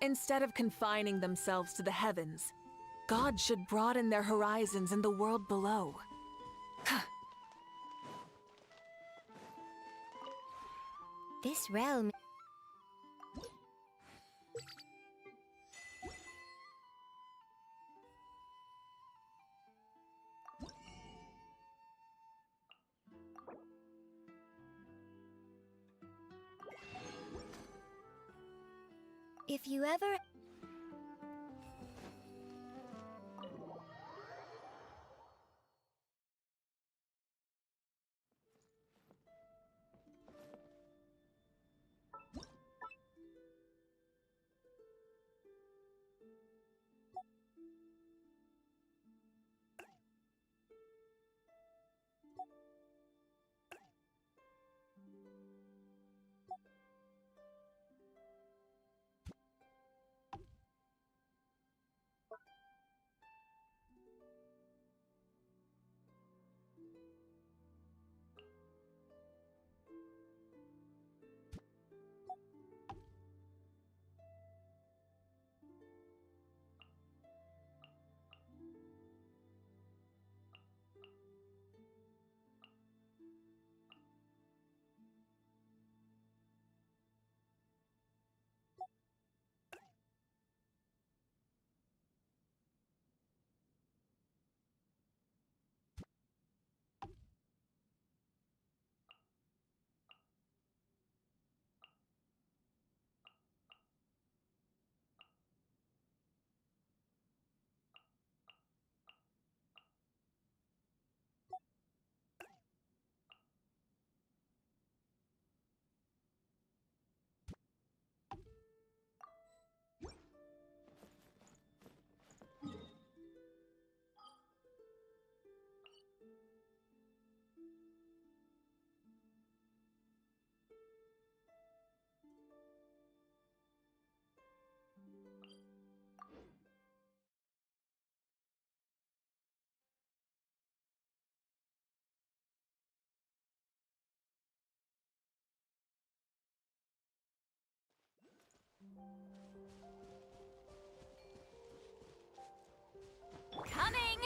Instead of confining themselves to the heavens, God should broaden their horizons in the world below. This realm... If you ever... Coming!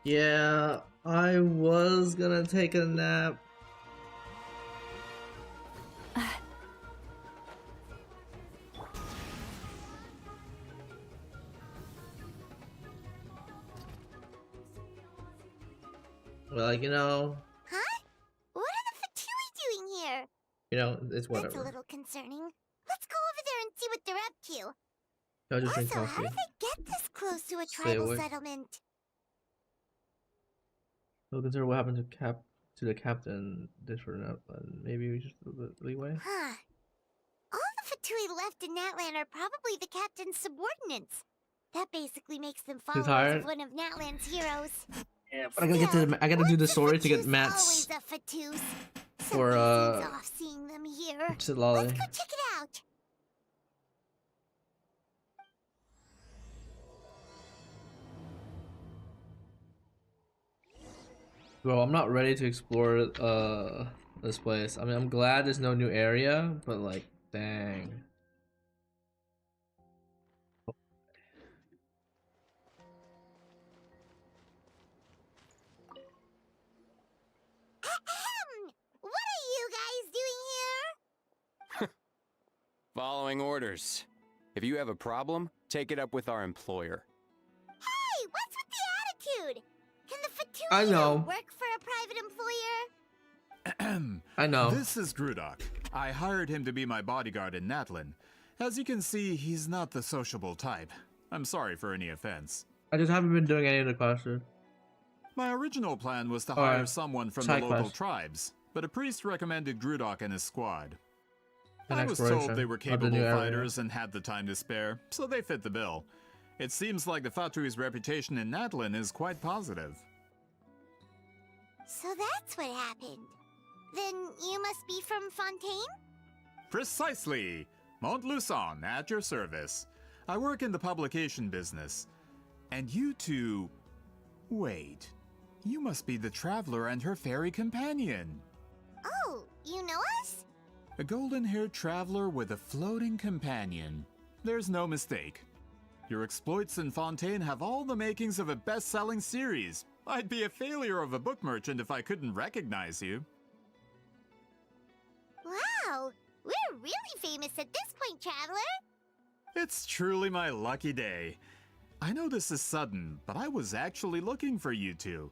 Yeah, I was gonna take a nap. Well, Huh? What are the Fatui doing here? It's That's a whatever. little concerning. Let's go over there and see what they're up to. I'll just drink Also, how coffee. did they get this close to a Stay tribal awake. settlement? We'll consider what happened to the captain. This for now, and maybe we just a little bit leeway. Huh. All the Fatui left in Natlan are probably the captain's subordinates. That basically makes them Too followers tired? of one of Natlan's heroes. Yeah, but I gotta do the story to get Matt's Always a Fatus. for Somebody seems off seeing them here. Chilali. Let's go check it out. Bro, I'm not ready to explore this place. I mean, I'm glad there's no new area, but like, dang. Following orders. If you have a problem, take it up with our employer. Hey, what's with the attitude? Can the I Fatui know. work for a private employer? I know. This is Grudok. I hired him to be my bodyguard in Natlin. As you can see, he's not the sociable type. I'm sorry for any offense. I just haven't been doing any of the classes. My original plan was to Alright. hire someone from Side the local quest. tribes, but a priest recommended Grudok and his squad. An I was exploration told they were of the capable new area. fighters and had the time to spare, so they fit the bill. It seems like the Fatui's reputation in Natlin is quite positive. So that's what happened. Then you must be from Fontaine? Precisely! Montluçon, at your service. I work in the publication business. And you two... Wait. You must be the traveler and her fairy companion. Oh, you know us? A golden-haired traveler with a floating companion. There's no mistake. Your exploits in Fontaine have all the makings of a best-selling series. I'd be a failure of a book merchant if I couldn't recognize you. Wow, we're really famous at this point, Traveler. It's truly my lucky day. I know this is sudden, but I was actually looking for you two.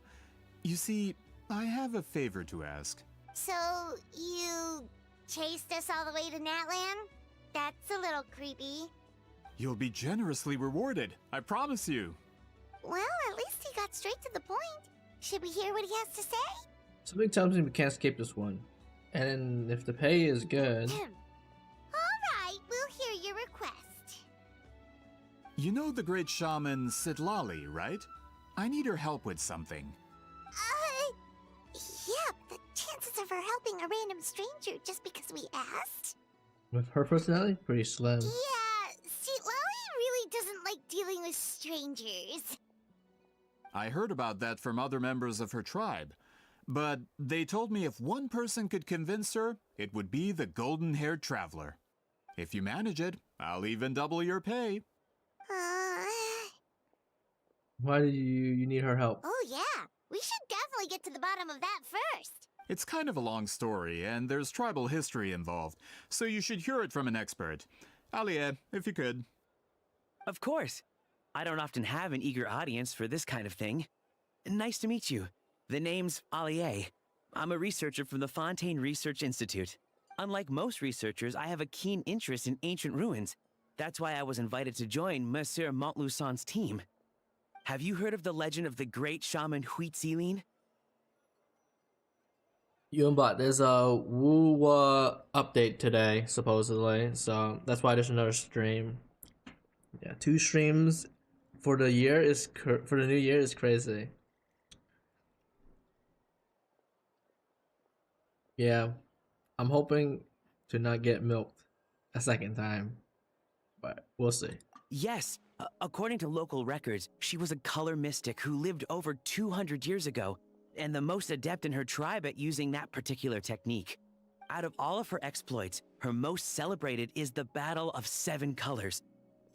You see, I have a favor to ask. So, you chased us all the way to Natlan? That's a little creepy. You'll be generously rewarded, I promise you. Well, at least he got straight to the point. Should we hear what he has to say? Something tells me we can't skip this one. And if the pay is good... Alright, we'll hear your request. You know the great shaman Sidlali, right? I need her help with something. Yeah, the chances of her helping a random stranger just because we asked? With her personality, pretty slim. Yeah, see, Lolly really doesn't like dealing with strangers. I heard about that from other members of her tribe. But they told me if one person could convince her, it would be the golden-haired traveler. If you manage it, I'll even double your pay. Why do you need her help? Oh yeah, we should definitely get to the bottom of that first. It's kind of a long story, and there's tribal history involved, so you should hear it from an expert. Alia, if you could. Of course. I don't often have an eager audience for this kind of thing. Nice to meet you. The name's Allier. I'm a researcher from the Fontaine Research Institute. Unlike most researchers, I have a keen interest in ancient ruins. That's why I was invited to join Monsieur Montluçon's team. Have you heard of the legend of the great shaman Huitzilin? Yumbot, there's a wuwa update today, supposedly, so that's why there's another stream. Yeah, 2 streams for the year is for the new year is crazy. Yeah, I'm hoping to not get milked a second time, but we'll see. Yes. According to local records, she was a color mystic who lived over 200 years ago, and the most adept in her tribe at using that particular technique. Out of all of her exploits, her most celebrated is the Battle of 7 Colors.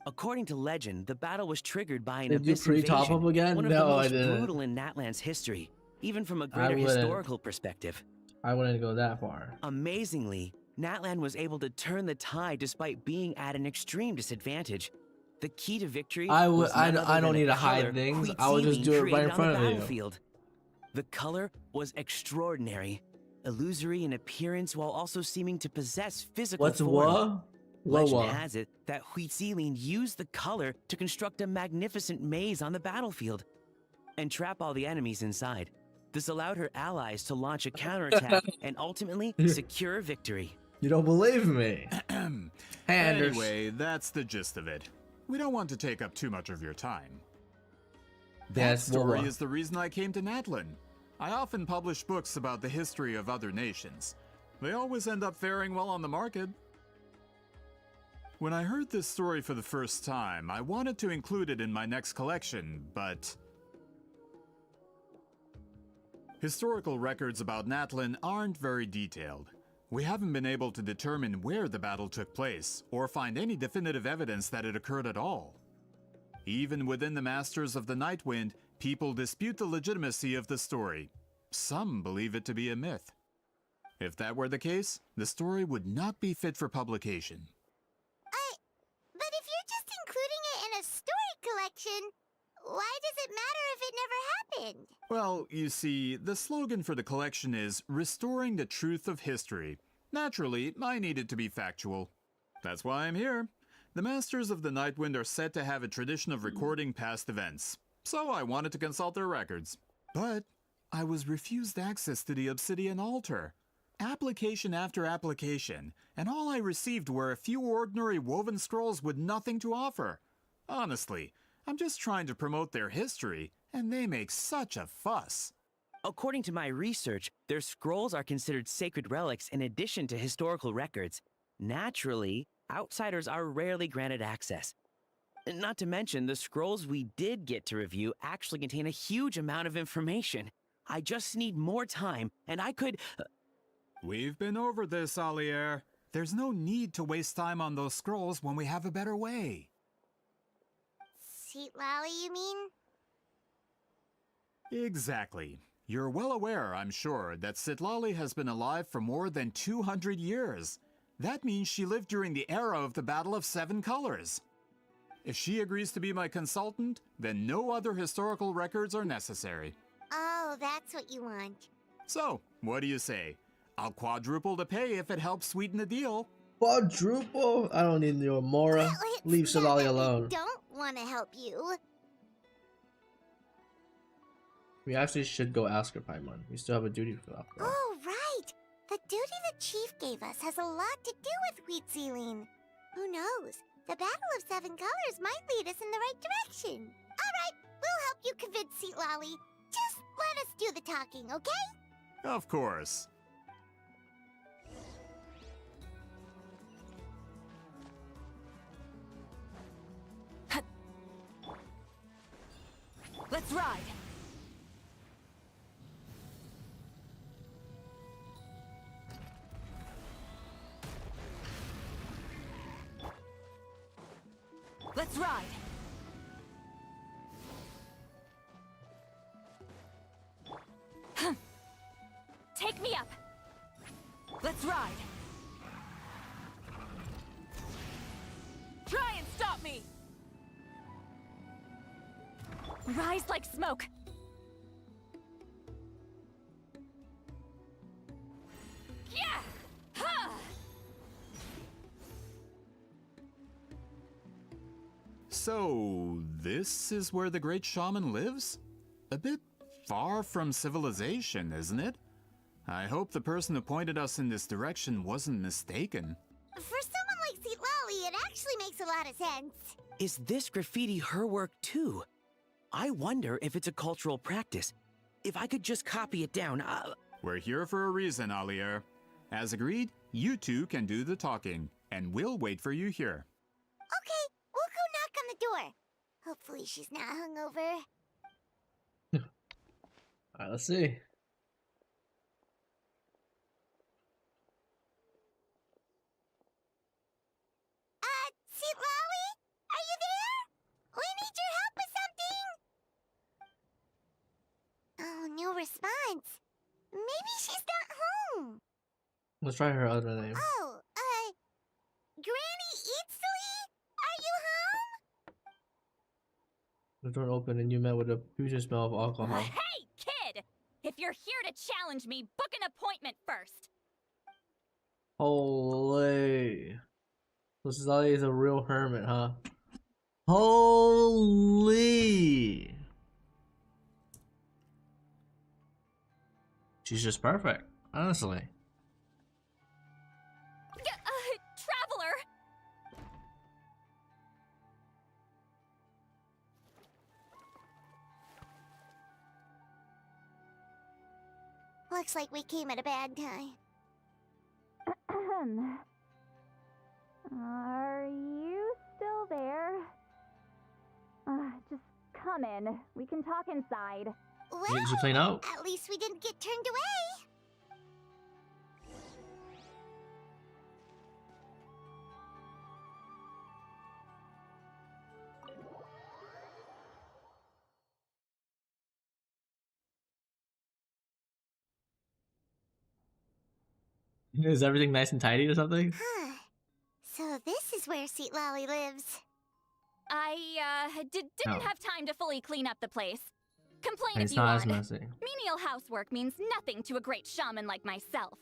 According to legend, the battle was triggered by an Did you abyss pre-top invasion, up again? one of the No, I most didn't. brutal in Natlan's history, even from a greater wouldn't. historical perspective. I wouldn't go that far. Amazingly, Natlan was able to turn the tide despite being at an extreme disadvantage. The key to victory was none other I don't than need a to hide color things. I would just Huitzilin do it right created in on front the of you. battlefield. The color was extraordinary, illusory in appearance while also seeming to possess physical What's form. what? Legend What? has it that Huitzilin used the color to construct a magnificent maze on the battlefield and trap all the enemies inside. This allowed her allies to launch a counterattack and ultimately secure victory. You don't believe me? Hey, Anders. Anyway, that's the gist of it. We don't want to take up too much of your time. Yes, That story Wuwa. is the reason I came to Natlin. I often publish books about the history of other nations. They always end up faring well on the market. When I heard this story for the first time, I wanted to include it in my next collection, but... Historical records about Natlin aren't very detailed. We haven't been able to determine where the battle took place, or find any definitive evidence that it occurred at all. Even within the Masters of the Nightwind, people dispute the legitimacy of the story. Some believe it to be a myth. If that were the case, the story would not be fit for publication. you're just including it in a story collection, why does it matter if it never happened? Well, you see, the slogan for the collection is Restoring the Truth of History. Naturally, I needed to be factual. That's why I'm here. The Masters of the Nightwind are said to have a tradition of recording past events, so I wanted to consult their records. But I was refused access to the Obsidian Altar. Application after application, and all I received were a few ordinary woven scrolls with nothing to offer. Honestly, I'm just trying to promote their history, and they make such a fuss. According to my research, their scrolls are considered sacred relics in addition to historical records. Naturally, outsiders are rarely granted access. Not to mention, the scrolls we did get to review actually contain a huge amount of information. I just need more time, and I could... We've been over this, Alier. There's no need to waste time on those scrolls when we have a better way. Seat Lally, you mean? Exactly. You're well aware, I'm sure, that Sitlali has been alive for more than 200 years. That means she lived during the era of the Battle of Seven Colors. If she agrees to be my consultant, then no other historical records are necessary. Oh, that's what you want. So, what do you say? I'll quadruple the pay if it helps sweeten the deal. Quadruple? I don't need your Mora. Well, it's Leave not Solali that we alone. don't want to help you. We actually should go ask her, Paimon. We still have a duty for that. Oh, right. The duty the chief gave us has a lot to do with Wheat Zealine. Who knows? The Battle of Seven Colors might lead us in the right direction. All right, we'll help you convince Seat Lally. Just let us do the talking, okay? Of course. Let's ride! Let's ride! Take me up! Let's ride! Try and stop me! Rise like smoke! Yeah! Ha! So, this is where the great shaman lives? A bit far from civilization, isn't it? I hope the person who pointed us in this direction wasn't mistaken. For someone like Seat Lally, it actually makes a lot of sense. Is this graffiti her work too? I wonder if it's a cultural practice. If I could just copy it down, We're here for a reason, Alier. As agreed, you two can do the talking, and we'll wait for you here. Okay, we'll go knock on the door. Hopefully she's not hungover. Alright, let's see. Seat Lally? Are you there? We need your help with something. Oh, no response. Maybe she's not home. Let's try her other name. Oh, Granny Eatsley? Are you home? The door opened and you met with a pungent smell of alcohol. Hey, kid! If you're here to challenge me, book an appointment first. Holy. So Cesali is a real hermit, huh? Holy. She's just perfect, honestly. Traveler! Looks like we came at a bad time. Are you still there? Just come in. We can talk inside. Well, Did you clean out? at least we didn't get turned away. Is everything nice and tidy or something? Huh. So this is where Seat Lally lives. I didn't Oh. have time to fully clean up the place. Complain And if it's you not as want. messy. Menial housework means nothing to a great shaman like myself.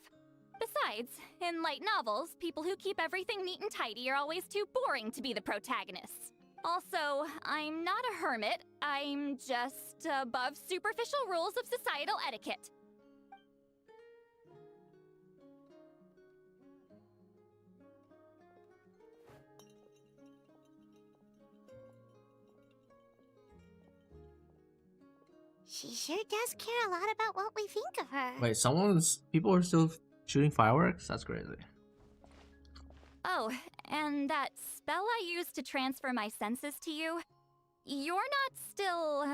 Besides, in light novels, people who keep everything neat and tidy are always too boring to be the protagonists. Also, I'm not a hermit. I'm just above superficial rules of societal etiquette. She sure does care a lot about what we think of her. Wait, people are still shooting fireworks? That's crazy. Oh, and that spell I used to transfer my senses to you? You're not still,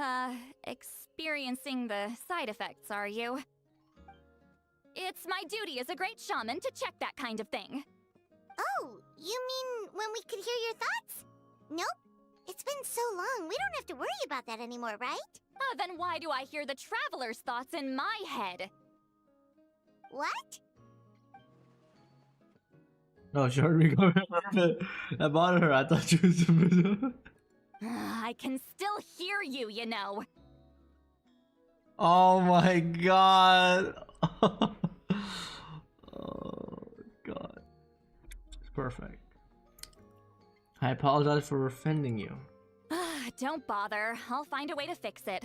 experiencing the side effects, are you? It's my duty as a great shaman to check that kind of thing. Oh, you mean when we could hear your thoughts? Nope. It's been so long, we don't have to worry about that anymore, right? Then why do I hear the traveler's thoughts in my head? What? No, she heard me go that bothered her. I thought she was I can still hear you, you know. Oh my god. Oh god. Perfect. I apologize for offending you. Don't bother. I'll find a way to fix it.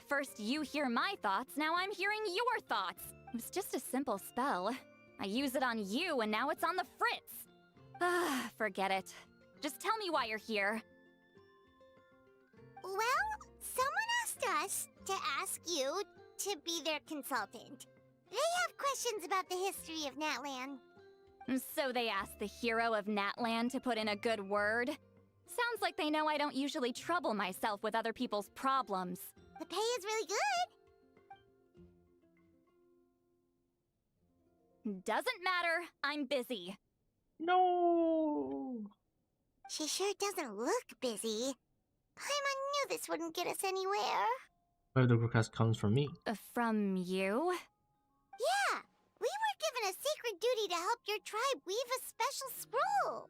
First you hear my thoughts, now I'm hearing your thoughts. It was just a simple spell. I use it on you, and now it's on the Fritz. Forget it. Just tell me why you're here. Well, someone asked us to ask you to be their consultant. They have questions about the history of Natlan. So they asked the hero of Natlan to put in a good word? Sounds like they know I don't usually trouble myself with other people's problems. The pay is really good. Doesn't matter. I'm busy. No. She sure doesn't look busy. Paimon knew this wouldn't get us anywhere. Where the request comes from me. From you? Yeah, we were given a sacred duty to help your tribe weave a special scroll.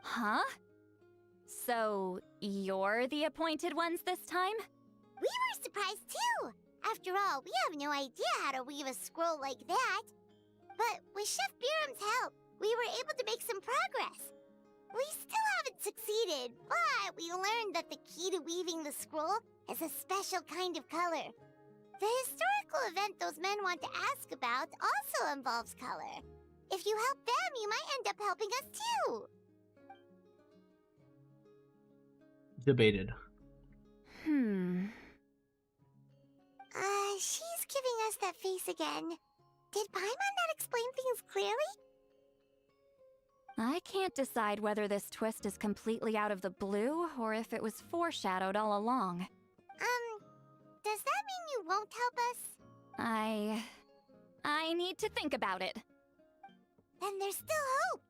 Huh? So, you're the appointed ones this time? We were surprised too. After all, we have no idea how to weave a scroll like that. But with Chef Biram's help, we were able to make some progress. We still haven't succeeded, but we learned that the key to weaving the scroll is a special kind of color. The historical event those men want to ask about also involves color. If you help them, you might end up helping us too. Debated. She's giving us that face again. Did Paimon not explain things clearly? I can't decide whether this twist is completely out of the blue or if it was foreshadowed all along. Does that mean you won't help us? I need to think about it. Then there's still hope.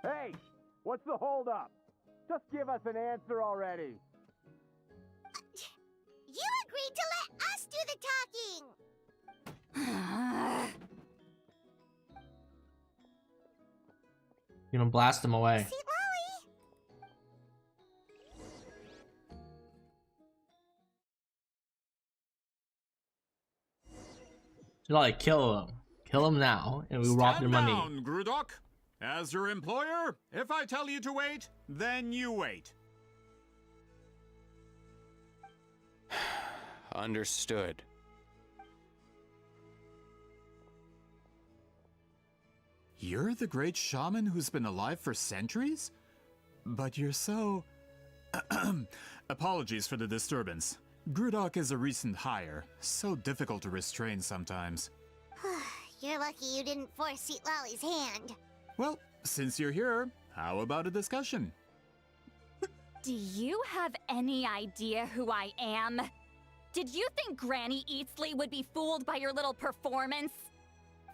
Hey, what's the holdup? Just give us an answer already. You agreed to let us do the talking. You know, blast them away. See, Lolly? You like kill them. Kill them now, and we rob their money. Stand down, Grudok. As your employer, if I tell you to wait, then you wait. Understood. You're the great shaman who's been alive for centuries? But you're so... Apologies for the disturbance. Grudok is a recent hire, so difficult to restrain sometimes. You're lucky you didn't force Sweet Lolly's hand. Well, since you're here, how about a discussion? Do you have any idea who I am? Did you think Granny Eatsley would be fooled by your little performance?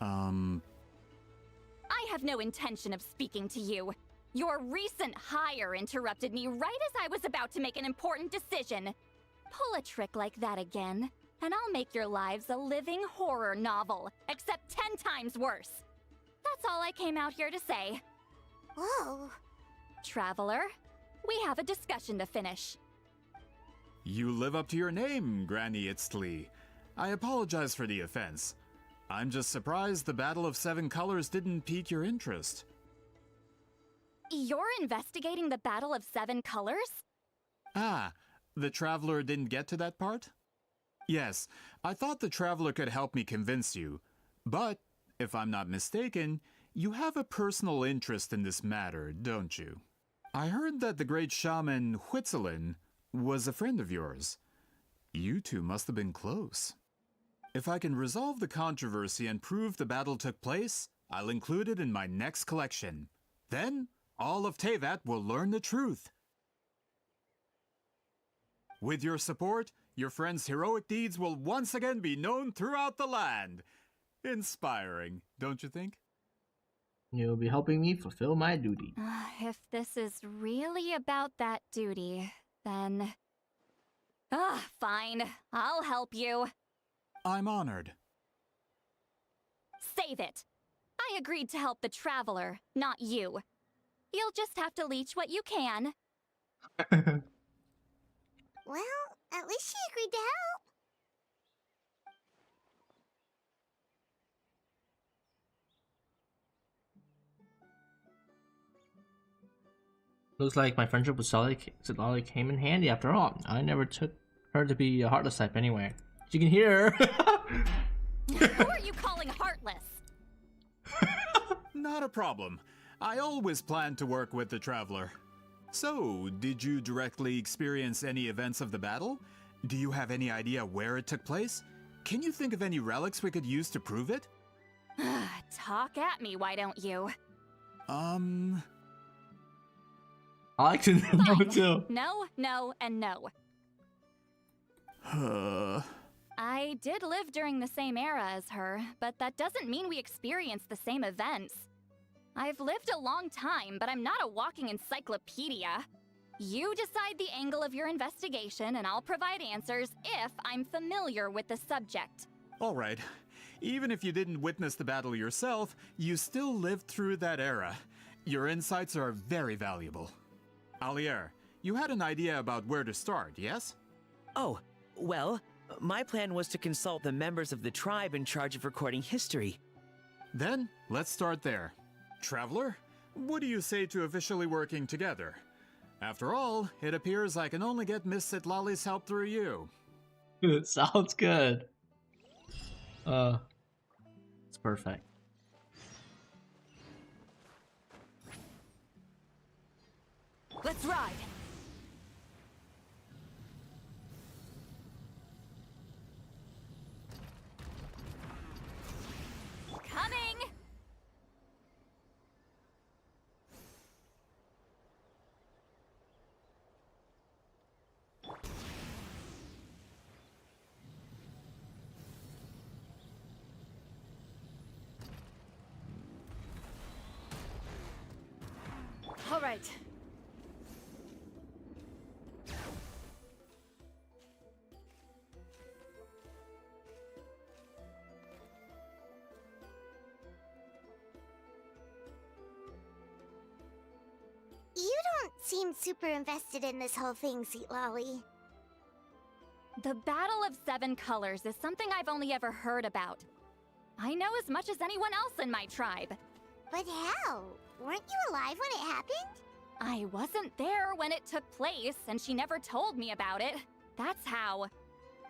I have no intention of speaking to you. Your recent hire interrupted me right as I was about to make an important decision. Pull a trick like that again, and I'll make your lives a living horror novel, except 10 times worse. That's all I came out here to say. Whoa, Traveler. We have a discussion to finish. You live up to your name, Granny Itztli. I apologize for the offense. I'm just surprised the Battle of Seven Colors didn't pique your interest. You're investigating the Battle of Seven Colors? Ah, the Traveler didn't get to that part? Yes, I thought the Traveler could help me convince you. But, if I'm not mistaken, you have a personal interest in this matter, don't you? I heard that the great shaman Huitzilin was a friend of yours. You two must have been close. If I can resolve the controversy and prove the battle took place, I'll include it in my next collection. Then, all of Tevat will learn the truth. With your support, your friend's heroic deeds will once again be known throughout the land. Inspiring, don't you think? You'll be helping me fulfill my duty. If this is really about that duty, then... fine. I'll help you. I'm honored. Save it. I agreed to help the Traveler, not you. You'll just have to leech what you can. Well, at least she agreed to help. Looks like my friendship with Lolly came in handy after all. I never took her to be a heartless type anyway. You can hear her. Who are you calling heartless? Not a problem. I always planned to work with the Traveler. So, did you directly experience any events of the battle? Do you have any idea where it took place? Can you think of any relics we could use to prove it? Talk at me, why don't you? I like to know Fine. too. No, no, and no. I did live during the same era as her, but that doesn't mean we experienced the same events. I've lived a long time, but I'm not a walking encyclopedia. You decide the angle of your investigation, and I'll provide answers if I'm familiar with the subject. All right. Even if you didn't witness the battle yourself, you still lived through that era. Your insights are very valuable. Alier, you had an idea about where to start, yes? Oh, well, my plan was to consult the members of the tribe in charge of recording history. Then, let's start there. Traveler, what do you say to officially working together? After all, it appears I can only get Miss Sitlali's help through you. It sounds good. It's perfect. Let's ride! Coming! All right. You don't seem super invested in this whole thing, Sitlali. The Battle of Seven Colors is something I've only ever heard about. I know as much as anyone else in my tribe. But how? Weren't you alive when it happened? I wasn't there when it took place, and she never told me about it. That's how.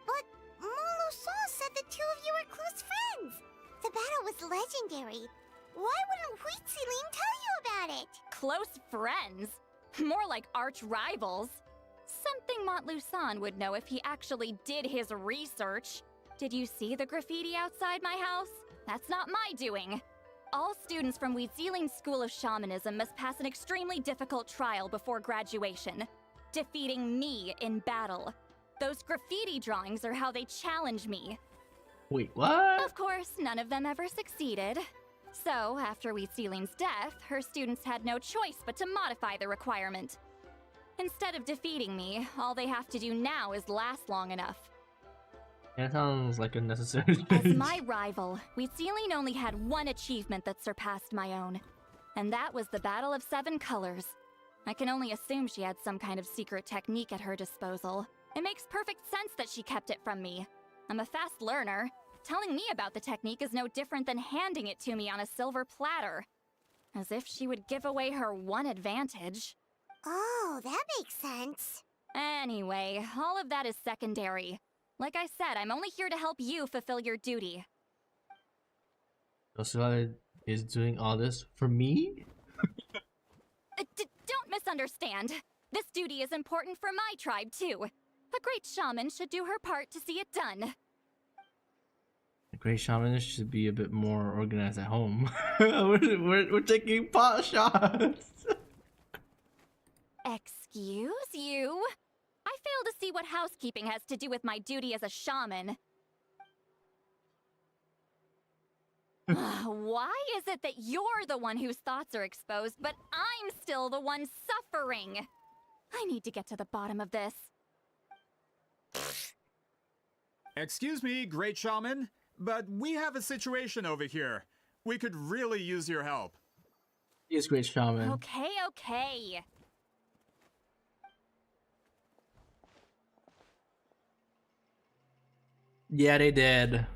But Molusan said the two of you were close friends. The battle was legendary. Why wouldn't Huitzilin tell you about it? Close friends? More like arch rivals. Something Montluçon would know if he actually did his research. Did you see the graffiti outside my house? That's not my doing. All students from Huitzilin's School of Shamanism must pass an extremely difficult trial before graduation, defeating me in battle. Those graffiti drawings are how they challenge me. Wait, what? Of course, none of them ever succeeded. So, after Huitzilin's death, her students had no choice but to modify the requirement. Instead of defeating me, all they have to do now is last long enough. That sounds like a necessary As change. my rival, Huitzilin only had one achievement that surpassed my own, and that was the Battle of Seven Colors. I can only assume she had some kind of secret technique at her disposal. It makes perfect sense that she kept it from me. I'm a fast learner. Telling me about the technique is no different than handing it to me on a silver platter. As if she would give away her one advantage. Oh, that makes sense. Anyway, all of that is secondary. Like I said, I'm only here to help you fulfill your duty. Yosela is doing all this for me? Don't misunderstand. This duty is important for my tribe, too. A great shaman should do her part to see it done. The great shaman should be a bit more organized at home. we're taking pot shots. Excuse you? I fail to see what housekeeping has to do with my duty as a shaman. Why is it that you're the one whose thoughts are exposed, but I'm still the one suffering? I need to get to the bottom of this. Excuse me, Great Shaman, but we have a situation over here. We could really use your help. He is great shaman. Okay. Yeah, they did.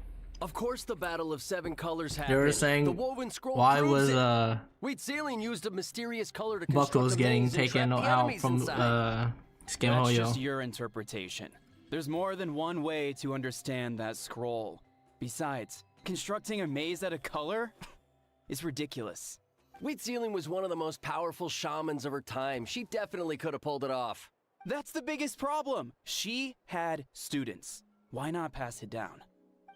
Of course the Battle of Seven Colors happened. They were saying the woven scroll why proves was it. Wheat Ceiling used a mysterious color to construct Buckles a getting maze and taken trap the out enemies from inside. That's Scamhoyo. just your interpretation. There's more than one way to understand that scroll. Besides, constructing a maze out of color is ridiculous. Wheat Ceiling was one of the most powerful shamans of her time. She definitely could have pulled it off. That's the biggest problem. She had students. Why not pass it down?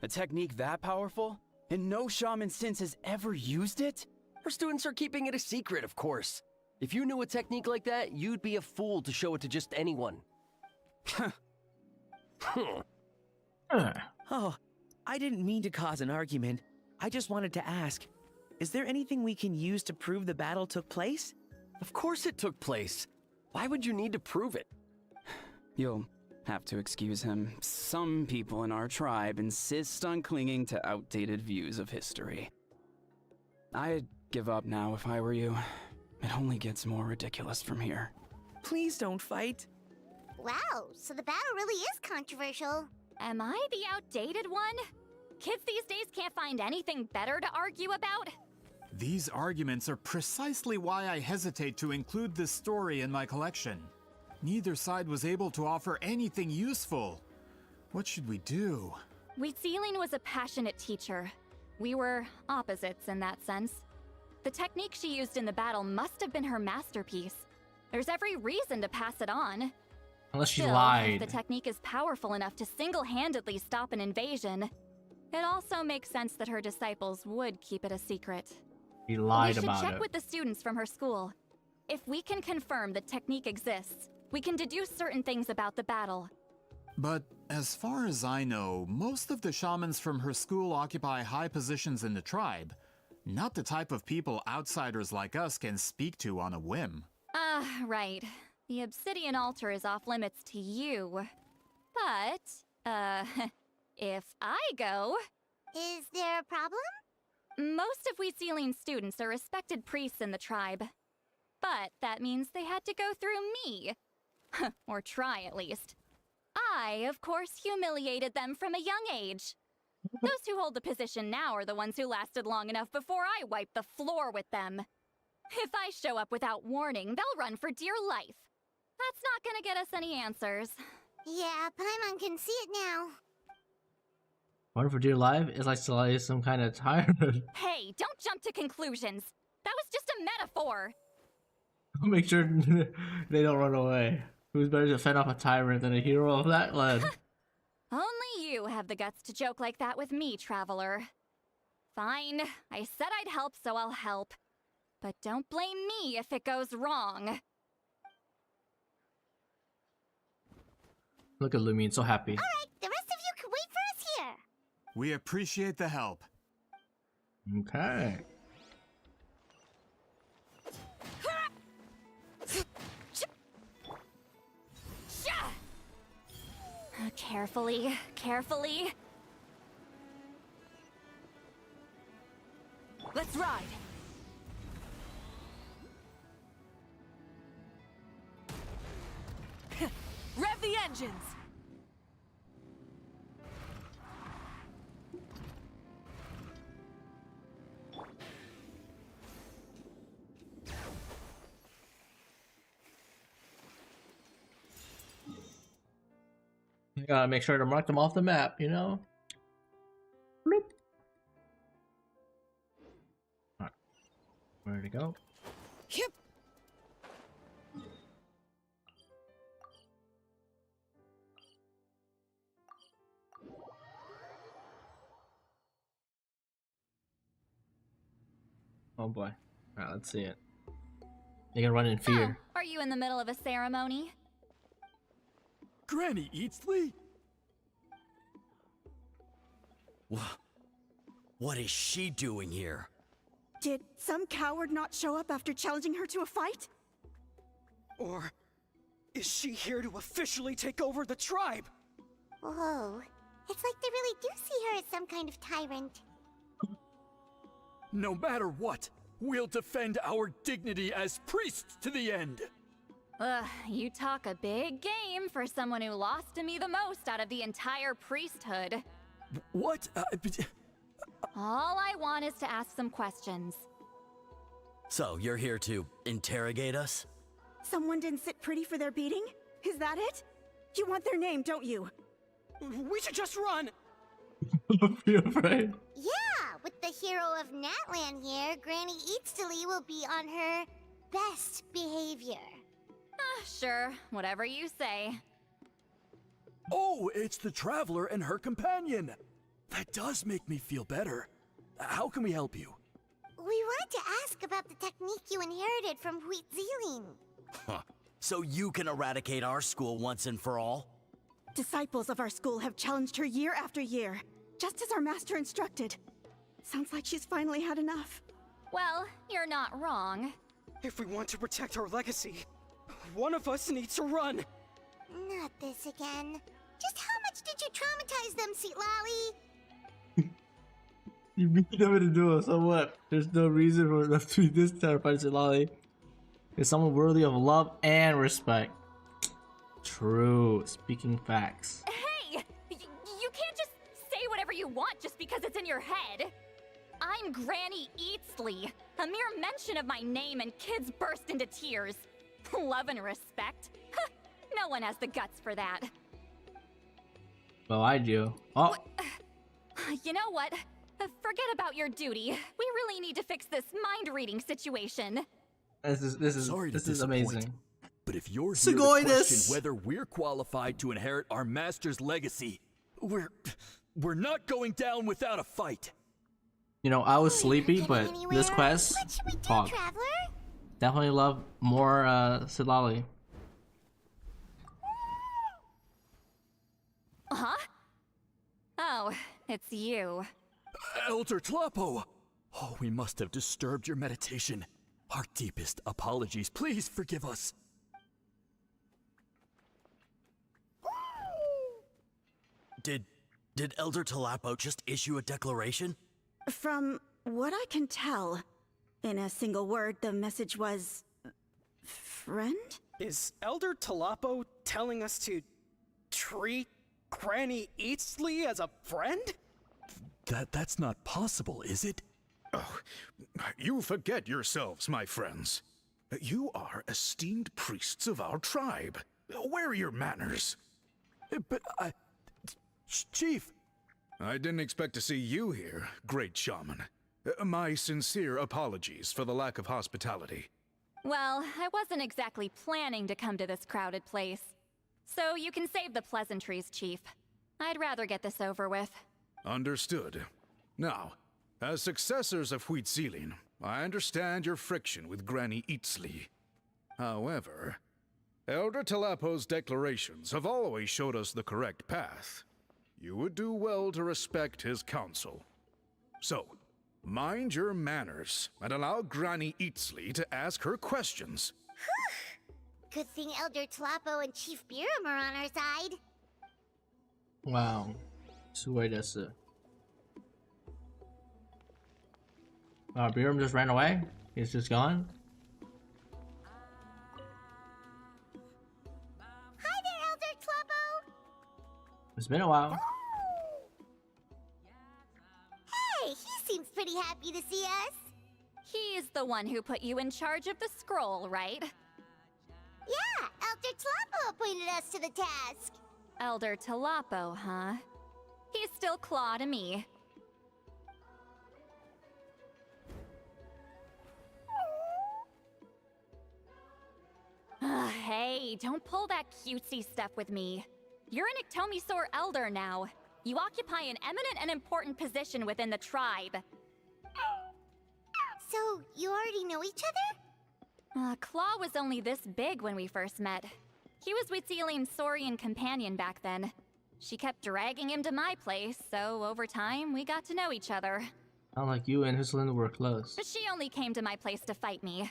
A technique that powerful? And no shaman since has ever used it? Her students are keeping it a secret, of course. If you knew a technique like that, you'd be a fool to show it to just anyone. Oh, I didn't mean to cause an argument. I just wanted to ask, is there anything we can use to prove the battle took place? Of course it took place. Why would you need to prove it? You'll have to excuse him. Some people in our tribe insist on clinging to outdated views of history. I'd give up now if I were you. It only gets more ridiculous from here. Please don't fight. Wow, so the battle really is controversial. Am I the outdated one? Kids these days can't find anything better to argue about? These arguments are precisely why I hesitate to include this story in my collection. Neither side was able to offer anything useful. What should we do? Wheat Ceiling was a passionate teacher. We were opposites in that sense. The technique she used in the battle must have been her masterpiece. There's every reason to pass it on. Unless she Still, lied. if the technique is powerful enough to single-handedly stop an invasion, it also makes sense that her disciples would keep it a secret. She lied We should about check it. with the students from her school. If we can confirm the technique exists, we can deduce certain things about the battle. But as far as I know, most of the shamans from her school occupy high positions in the tribe. Not the type of people outsiders like us can speak to on a whim. Right. The obsidian altar is off limits to you. But, if I go, Is there a problem? most of Wheat Ceiling students are respected priests in the tribe. But that means they had to go through me. Or try, at least. I, of course, humiliated them from a young age. Those who hold the position now are the ones who lasted long enough before I wiped the floor with them. If I show up without warning, they'll run for dear life. That's not gonna get us any answers. Yeah, Paimon can see it now. Run for dear life is like Celeste some kind of tyrant. Hey, don't jump to conclusions. That was just a metaphor. Make sure they don't run away. Who's better to fend off a tyrant than a hero of that lead? Only you have the guts to joke like that with me, traveler. Fine, I said I'd help, so I'll help. But don't blame me if it goes wrong. Look at Lumine, so happy. Alright, the rest of you can wait for us here. We appreciate the help. Okay. Carefully, carefully. Let's ride. engines! You gotta make sure to mark them off the map, you know? Bloop. Alright. Where to go? Yep. Oh boy. Alright, let's see it. You can run in fear. Oh, are you in the middle of a ceremony? Granny Eatsley? What is she doing here? Did some coward not show up after challenging her to a fight? Or is she here to officially take over the tribe? Whoa. It's like they really do see her as some kind of tyrant. No matter what, we'll defend our dignity as priests to the end. Ugh, you talk a big game for someone who lost to me the most out of the entire priesthood. What? All I want is to ask some questions. So, you're here to interrogate us? Someone didn't sit pretty for their beating? Is that it? You want their name, don't you? We should just run! Be afraid. Yeah, with the hero of Natlan here, Granny Eatsley will be on her best behavior. Sure, whatever you say. Oh, it's the Traveler and her companion. That does make me feel better. How can we help you? We wanted to ask about the technique you inherited from Huitziling. Huh. So you can eradicate our school once and for all? Disciples of our school have challenged her year after year, just as our master instructed. Sounds like she's finally had enough. Well, you're not wrong. If we want to protect our legacy, one of us needs to run! Not this again. Just how much did you traumatize them, Seatlali? You beat them in the duel, so what? There's no reason for them to be this terrified, Silali. Is someone worthy of love and respect. True. Speaking facts. Hey! You can't just say whatever you want just because it's in your head. I'm Granny Eatsley. A mere mention of my name and kids burst into tears. Love and respect? No one has the guts for that. Well, I do. Oh. You know what? Forget about your duty. We really need to fix this mind-reading situation. This is amazing. But if you're here to question whether we're qualified to inherit our master's legacy, we're not going down without a fight. You know, I was sleepy, but this quest, What should we do, talk. Traveler? Definitely love more Silali. Huh? Oh, it's you. Elder Tlapo! Oh, we must have disturbed your meditation. Our deepest apologies. Please forgive us. Did Elder Tlapo just issue a declaration? From what I can tell, in a single word, the message was... friend? Is Elder Tlapo telling us to treat Granny Eatsley as a friend? That's not possible, is it? Oh, you forget yourselves, my friends. You are esteemed priests of our tribe. Where are your manners? But Chief! I didn't expect to see you here, great shaman. My sincere apologies for the lack of hospitality. Well, I wasn't exactly planning to come to this crowded place. So you can save the pleasantries, Chief. I'd rather get this over with. Understood. Now, as successors of Huitziling, I understand your friction with Granny Eatsley. However, Elder Tlapo's declarations have always showed us the correct path. You would do well to respect his counsel. So, mind your manners and allow Granny Eatsley to ask her questions. Good thing Elder Tlapo and Chief Biram are on our side. Wow. Suedesu. Biram just ran away? He's just gone? Hi there, Elder Tlapo! It's been a while. Hey, he seems pretty happy to see us. He's the one who put you in charge of the scroll, right? Yeah, Elder Tlapo appointed us to the task. Elder Tlapo, huh? He's still Claw to me. Hey, don't pull that cutesy stuff with me. You're an Iktomi Elder now. You occupy an eminent and important position within the tribe. So, you already know each other? Claw was only this big when we first met. He was Witzeline's Saurian companion back then. She kept dragging him to my place, so over time, we got to know each other. Not like you and Hislin were close. But she only came to my place to fight me.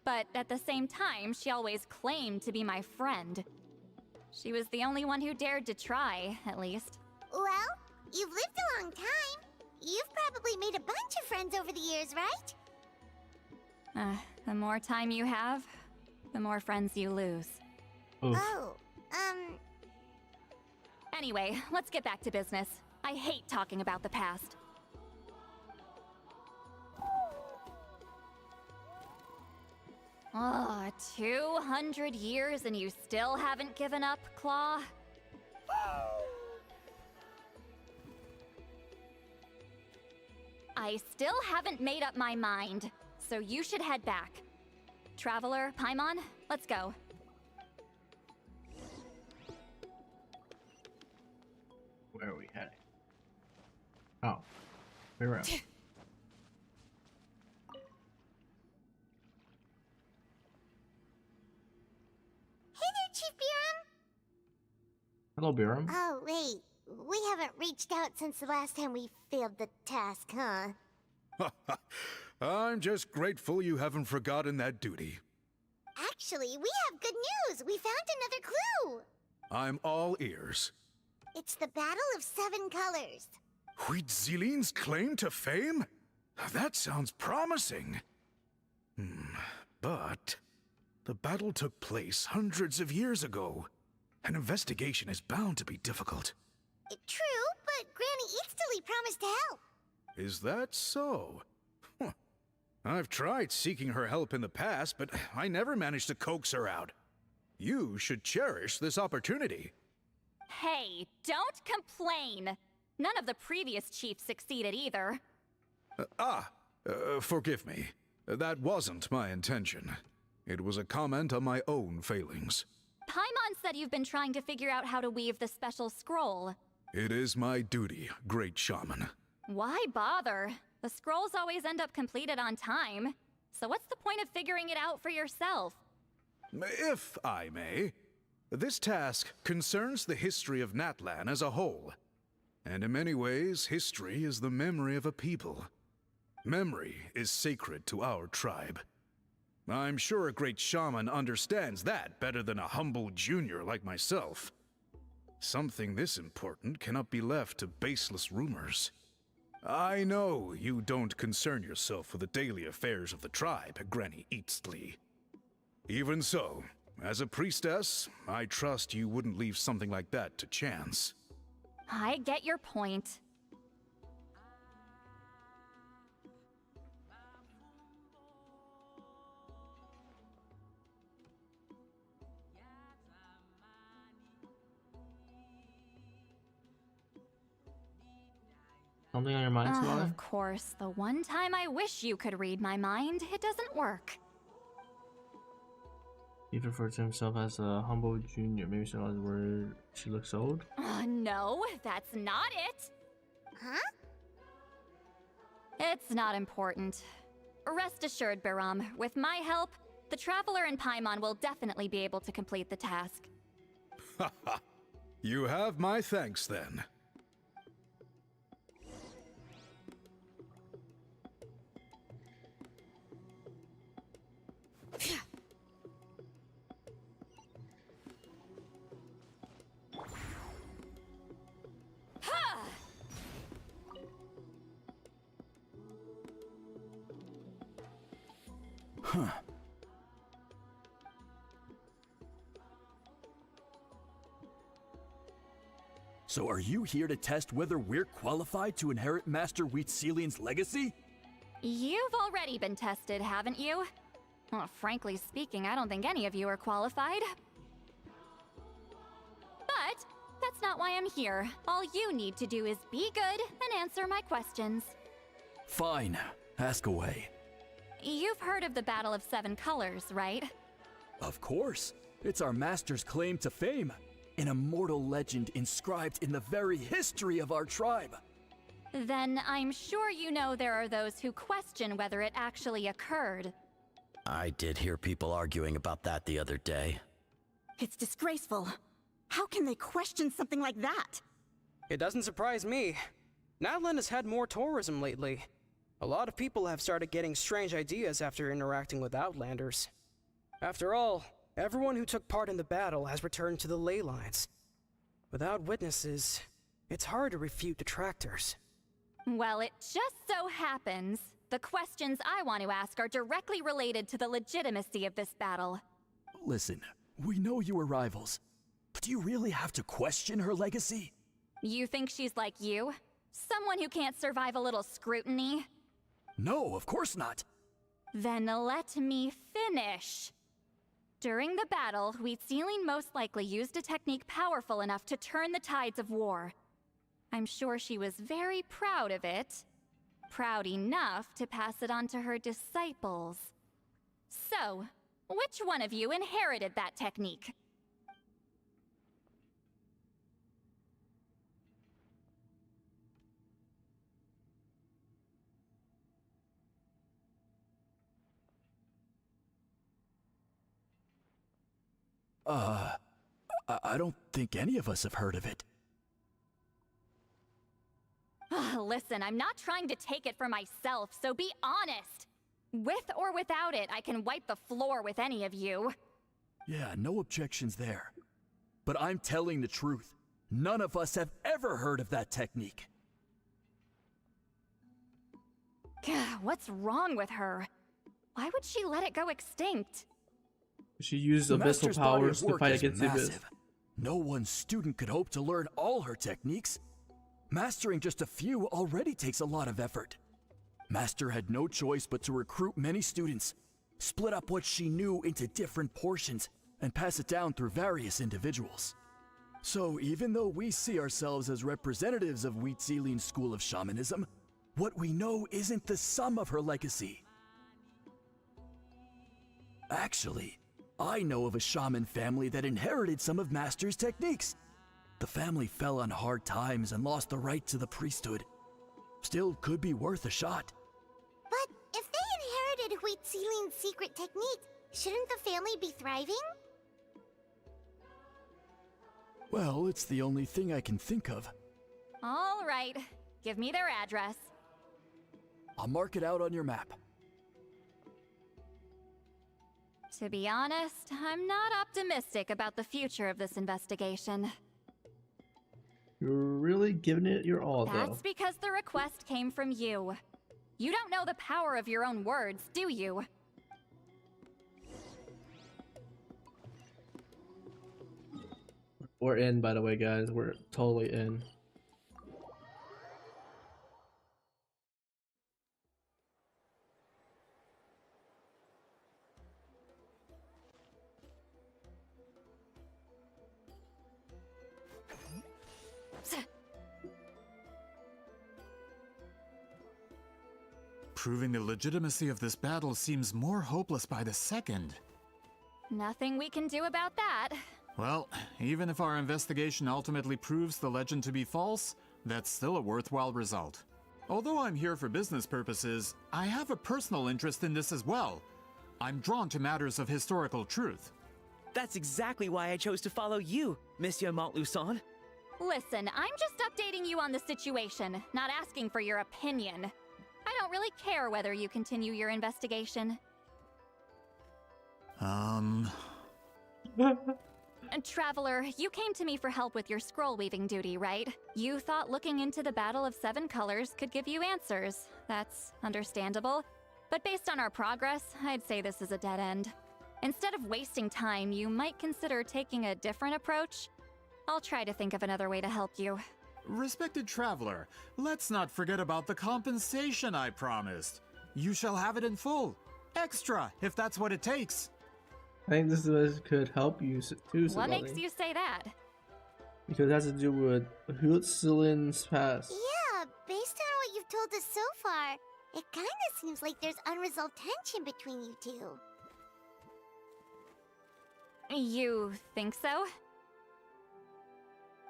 But at the same time, she always claimed to be my friend. She was the only one who dared to try, at least. Well, you've lived a long time. You've probably made a bunch of friends over the years, right? The more time you have, the more friends you lose. Oof. Oh, Anyway, let's get back to business. I hate talking about the past. Oh, 200 years and you still haven't given up, Claw? I still haven't made up my mind, so you should head back. Traveler, Paimon, let's go. Where are we heading? Oh, we're around. Hey there, Chief Biram. Hello, Biram. Oh, wait. We haven't reached out since the last time we failed the task, huh? I'm just grateful you haven't forgotten that duty. Actually, we have good news. We found another clue. I'm all ears. It's the Battle of Seven Colors. Huitziline's claim to fame? That sounds promising. But the battle took place hundreds of years ago. An investigation is bound to be difficult. True, but Granny Eatsterly promised to help. Is that so? Huh. I've tried seeking her help in the past, but I never managed to coax her out. You should cherish this opportunity. Hey, don't complain! None of the previous chiefs succeeded either. Forgive me. That wasn't my intention. It was a comment on my own failings. Paimon said you've been trying to figure out how to weave the special scroll. It is my duty, great shaman. Why bother? The scrolls always end up completed on time. So what's the point of figuring it out for yourself? If I may, this task concerns the history of Natlan as a whole. And in many ways, history is the memory of a people. Memory is sacred to our tribe. I'm sure a great shaman understands that better than a humble junior like myself. Something this important cannot be left to baseless rumors. I know you don't concern yourself with the daily affairs of the tribe, Granny Eatsterly. Even so, as a priestess, I trust you wouldn't leave something like that to chance. I get your point. Something on your mind, Swally? Of course, the one time I wish you could read my mind, it doesn't work. He referred to himself as a humble junior. Maybe she knows where she looks old? No, that's not it. Huh? It's not important. Rest assured, Biram, with my help, the Traveler and Paimon will definitely be able to complete the task. Haha. You have my thanks then. Huh. So are you here to test whether we're qualified to inherit Master Wheatzilian's legacy? You've already been tested, haven't you? Well, frankly speaking, I don't think any of you are qualified. But that's not why I'm here. All you need to do is be good and answer my questions. Fine. Ask away. You've heard of the Battle of Seven Colors, right? Of course. It's our master's claim to fame. An immortal legend inscribed in the very history of our tribe. Then I'm sure you know there are those who question whether it actually occurred. I did hear people arguing about that the other day. It's disgraceful. How can they question something like that? It doesn't surprise me. Natlan has had more tourism lately. A lot of people have started getting strange ideas after interacting with Outlanders. After all, everyone who took part in the battle has returned to the ley lines. Without witnesses, it's hard to refute detractors. Well, it just so happens the questions I want to ask are directly related to the legitimacy of this battle. Listen, we know you were rivals, but do you really have to question her legacy? You think she's like you? Someone who can't survive a little scrutiny? No, of course not. Then let me finish. During the battle, Wheatziling most likely used a technique powerful enough to turn the tides of war. I'm sure she was very proud of it. Proud enough to pass it on to her disciples. So, which one of you inherited that technique? I don't think any of us have heard of it. Listen, I'm not trying to take it for myself, so be honest. With or without it, I can wipe the floor with any of you. Yeah, no objections there. But I'm telling the truth. None of us have ever heard of that technique. What's wrong with her? Why would she let it go extinct? She used The abyssal Master's body powers of to work fight is against the abyss. massive. No one student could hope to learn all her techniques. Mastering just a few already takes a lot of effort. Master had no choice but to recruit many students, split up what she knew into different portions, and pass it down through various individuals. So even though we see ourselves as representatives of Wheatziling's school of shamanism, what we know isn't the sum of her legacy. Actually, I know of a shaman family that inherited some of Master's techniques. The family fell on hard times and lost the right to the priesthood. Still could be worth a shot. But if they inherited Wheatziling's secret technique, shouldn't the family be thriving? Well, it's the only thing I can think of. All right, give me their address. I'll mark it out on your map. To be honest, I'm not optimistic about the future of this investigation. You're really giving it your all, though. That's because the request came from you. You don't know the power of your own words, do you? We're in, by the way, guys. We're totally in. Proving the legitimacy of this battle seems more hopeless by the second. Nothing we can do about that. Well, even if our investigation ultimately proves the legend to be false, that's still a worthwhile result. Although I'm here for business purposes, I have a personal interest in this as well. I'm drawn to matters of historical truth. That's exactly why I chose to follow you, Monsieur Montluçon. Listen, I'm just updating you on the situation, not asking for your opinion. I don't really care whether you continue your investigation. And Traveler, you came to me for help with your scroll weaving duty, right? You thought looking into the Battle of Seven Colors could give you answers. That's understandable. But based on our progress, I'd say this is a dead end. Instead of wasting time, you might consider taking a different approach. I'll try to think of another way to help you. Respected traveler, let's not forget about the compensation I promised. You shall have it in full. Extra, if that's what it takes. I think this could help you too, What Savali. makes you say that? Because it has to do with Huitzilin's past. Yeah, based on what you've told us so far, it kinda seems like there's unresolved tension between you two. You think so?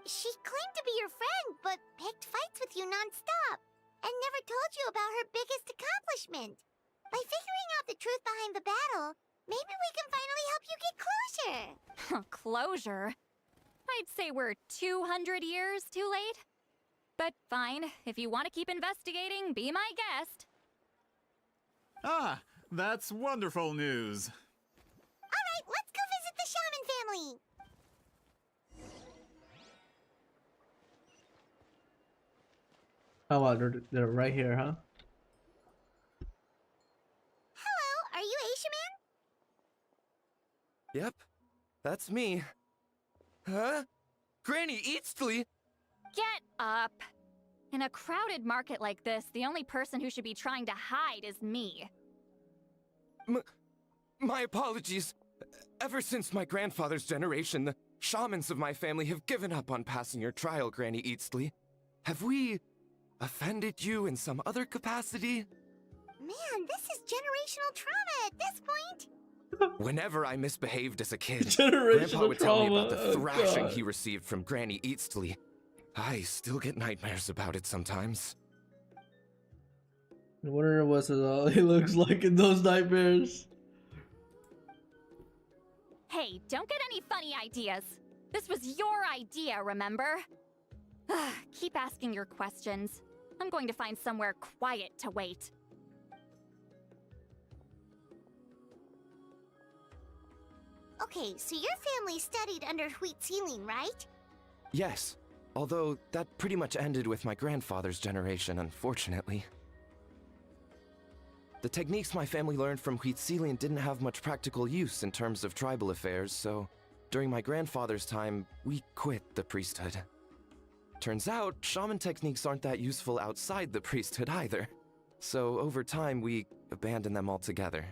She claimed to be your friend, but picked fights with you non-stop, and never told you about her biggest accomplishment. By figuring out the truth behind the battle, maybe we can finally help you get closure. Closure? I'd say we're 200 years too late. But fine, if you want to keep investigating, be my guest. Ah, that's wonderful news. Alright, let's go visit the shaman family. Oh wow, they're right here, huh? Hello, are you Aisha Man? Yep, that's me. Huh? Granny Eatsley? Get up! In a crowded market like this, the only person who should be trying to hide is me. My apologies. Ever since my grandfather's generation, the shamans of my family have given up on passing your trial, Granny Eatsley. Have we offended you in some other capacity? Man, this is generational trauma at this point. Whenever I misbehaved as a kid, Generational Grandpa would tell me about trauma. the Oh, thrashing God. he received from Granny Eatsley. I still get nightmares about it sometimes. I wonder what he looks like in those nightmares. Hey, don't get any funny ideas. This was your idea, remember? Keep asking your questions. I'm going to find somewhere quiet to wait. Okay, so your family studied under Huitzilin, right? Yes, although that pretty much ended with my grandfather's generation, unfortunately. The techniques my family learned from Huitzilin didn't have much practical use in terms of tribal affairs, so during my grandfather's time, we quit the priesthood. Turns out, shaman techniques aren't that useful outside the priesthood either. So over time, we abandoned them altogether.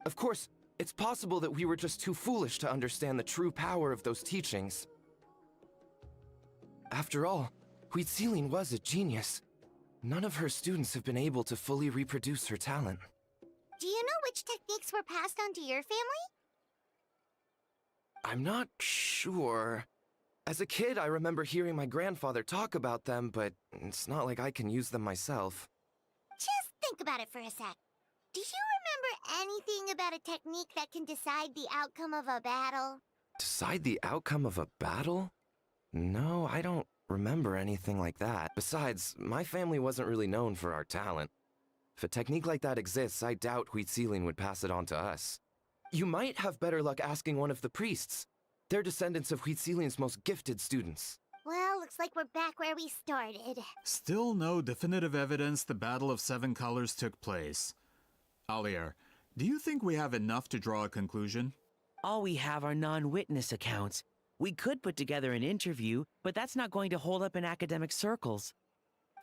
Of course, it's possible that we were just too foolish to understand the true power of those teachings. After all, Huitzilin was a genius. None of her students have been able to fully reproduce her talent. Do you know which techniques were passed on to your family? I'm not sure. As a kid, I remember hearing my grandfather talk about them, but it's not like I can use them myself. Just think about it for a sec. Do you remember anything about a technique that can decide the outcome of a battle? Decide the outcome of a battle? No, I don't remember anything like that. Besides, my family wasn't really known for our talent. If a technique like that exists, I doubt Huitzilin would pass it on to us. You might have better luck asking one of the priests. They're descendants of Huitzilin's most gifted students. Well, looks like we're back where we started. Still no definitive evidence the Battle of Seven Colors took place. Alier, do you think we have enough to draw a conclusion? All we have are non-witness accounts. We could put together an interview, but that's not going to hold up in academic circles.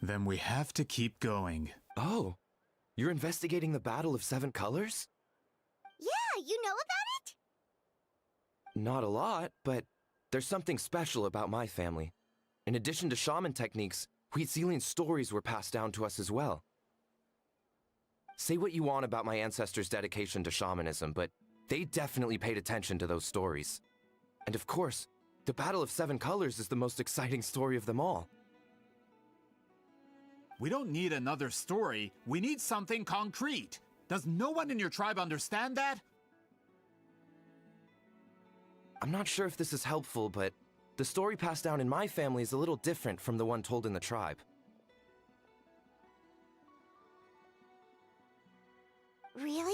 Then we have to keep going. Oh, you're investigating the Battle of Seven Colors? Yeah, you know about it? Not a lot, but there's something special about my family. In addition to shaman techniques, Huitzilin's stories were passed down to us as well. Say what you want about my ancestors' dedication to shamanism, but they definitely paid attention to those stories. And of course, the Battle of Seven Colors is the most exciting story of them all. We don't need another story. We need something concrete. Does no one in your tribe understand that? I'm not sure if this is helpful, but the story passed down in my family is a little different from the one told in the tribe. Really?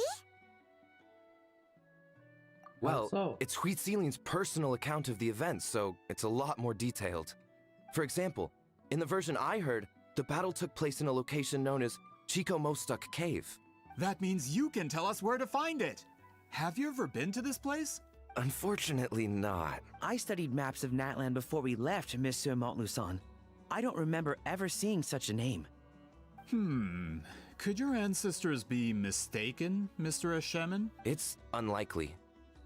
Well, it's Huitzilin's personal account of the events, so it's a lot more detailed. For example, in the version I heard, the battle took place in a location known as Chico Mostuk Cave. That means you can tell us where to find it. Have you ever been to this place? Unfortunately not. I studied maps of Natland before we left, Monsieur Montluçon. I don't remember ever seeing such a name. Could your ancestors be mistaken, Mr. Ashemin? It's unlikely.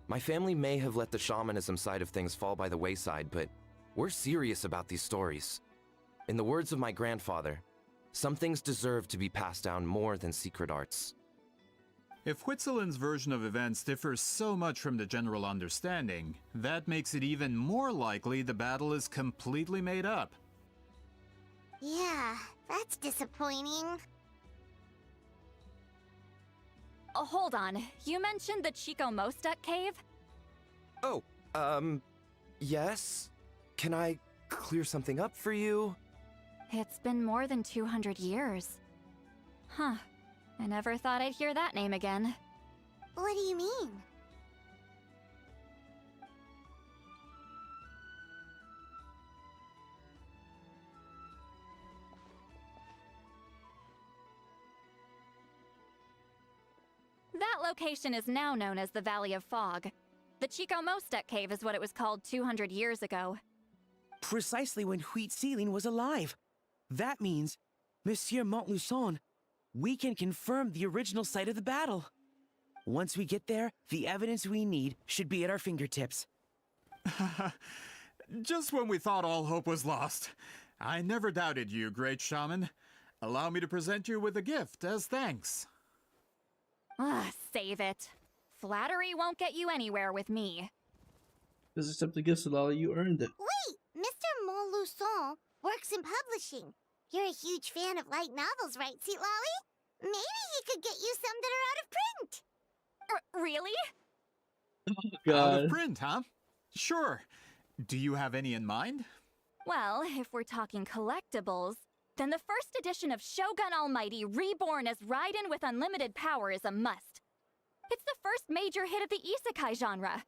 My family may have let the shamanism side of things fall by the wayside, but we're serious about these stories. In the words of my grandfather, some things deserve to be passed down more than secret arts. If Huitzilin's version of events differs so much from the general understanding, that makes it even more likely the battle is completely made up. Yeah, that's disappointing. Oh, hold on. You mentioned the Chico Mostek cave? Oh, yes? Can I clear something up for you? It's been more than 200 years. Huh. I never thought I'd hear that name again. What do you mean? That location is now known as the Valley of Fog. The Chico Mostek cave is what it was called 200 years ago. Precisely when Huitziling was alive. That means, Monsieur Montluçon, we can confirm the original site of the battle. Once we get there, the evidence we need should be at our fingertips. Just when we thought all hope was lost. I never doubted you, great shaman. Allow me to present you with a gift as thanks. Save it. Flattery won't get you anywhere with me. Just accept the gifts, Lolly. You earned it. Wait! Mr. Montluçon works in publishing. You're a huge fan of light novels, right, Sweet Lolly? Maybe he could get you some that are out of print. Really? Oh, God. Out of print, huh? Sure. Do you have any in mind? Well, if we're talking collectibles, then the first edition of Shogun Almighty Reborn as Raiden with Unlimited Power is a must. It's the first major hit of the isekai genre.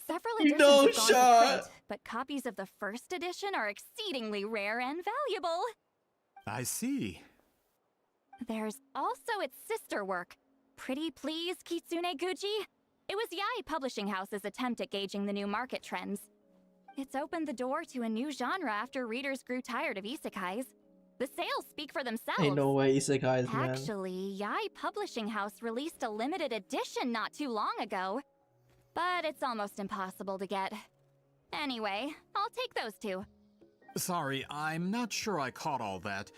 Several editions have gone to print, but copies of the first edition are exceedingly rare and valuable. I see. There's also its sister work, Pretty Please Kitsune Guji. It was Yai Publishing House's attempt at gauging the new market trends. It's opened the door to a new genre after readers grew tired of isekais. The sales speak for themselves. Ain't no way isekais, man. Actually, Yai Publishing House released a limited edition not too long ago. But it's almost impossible to get. Anyway, I'll take those two. Sorry, I'm not sure I caught all that.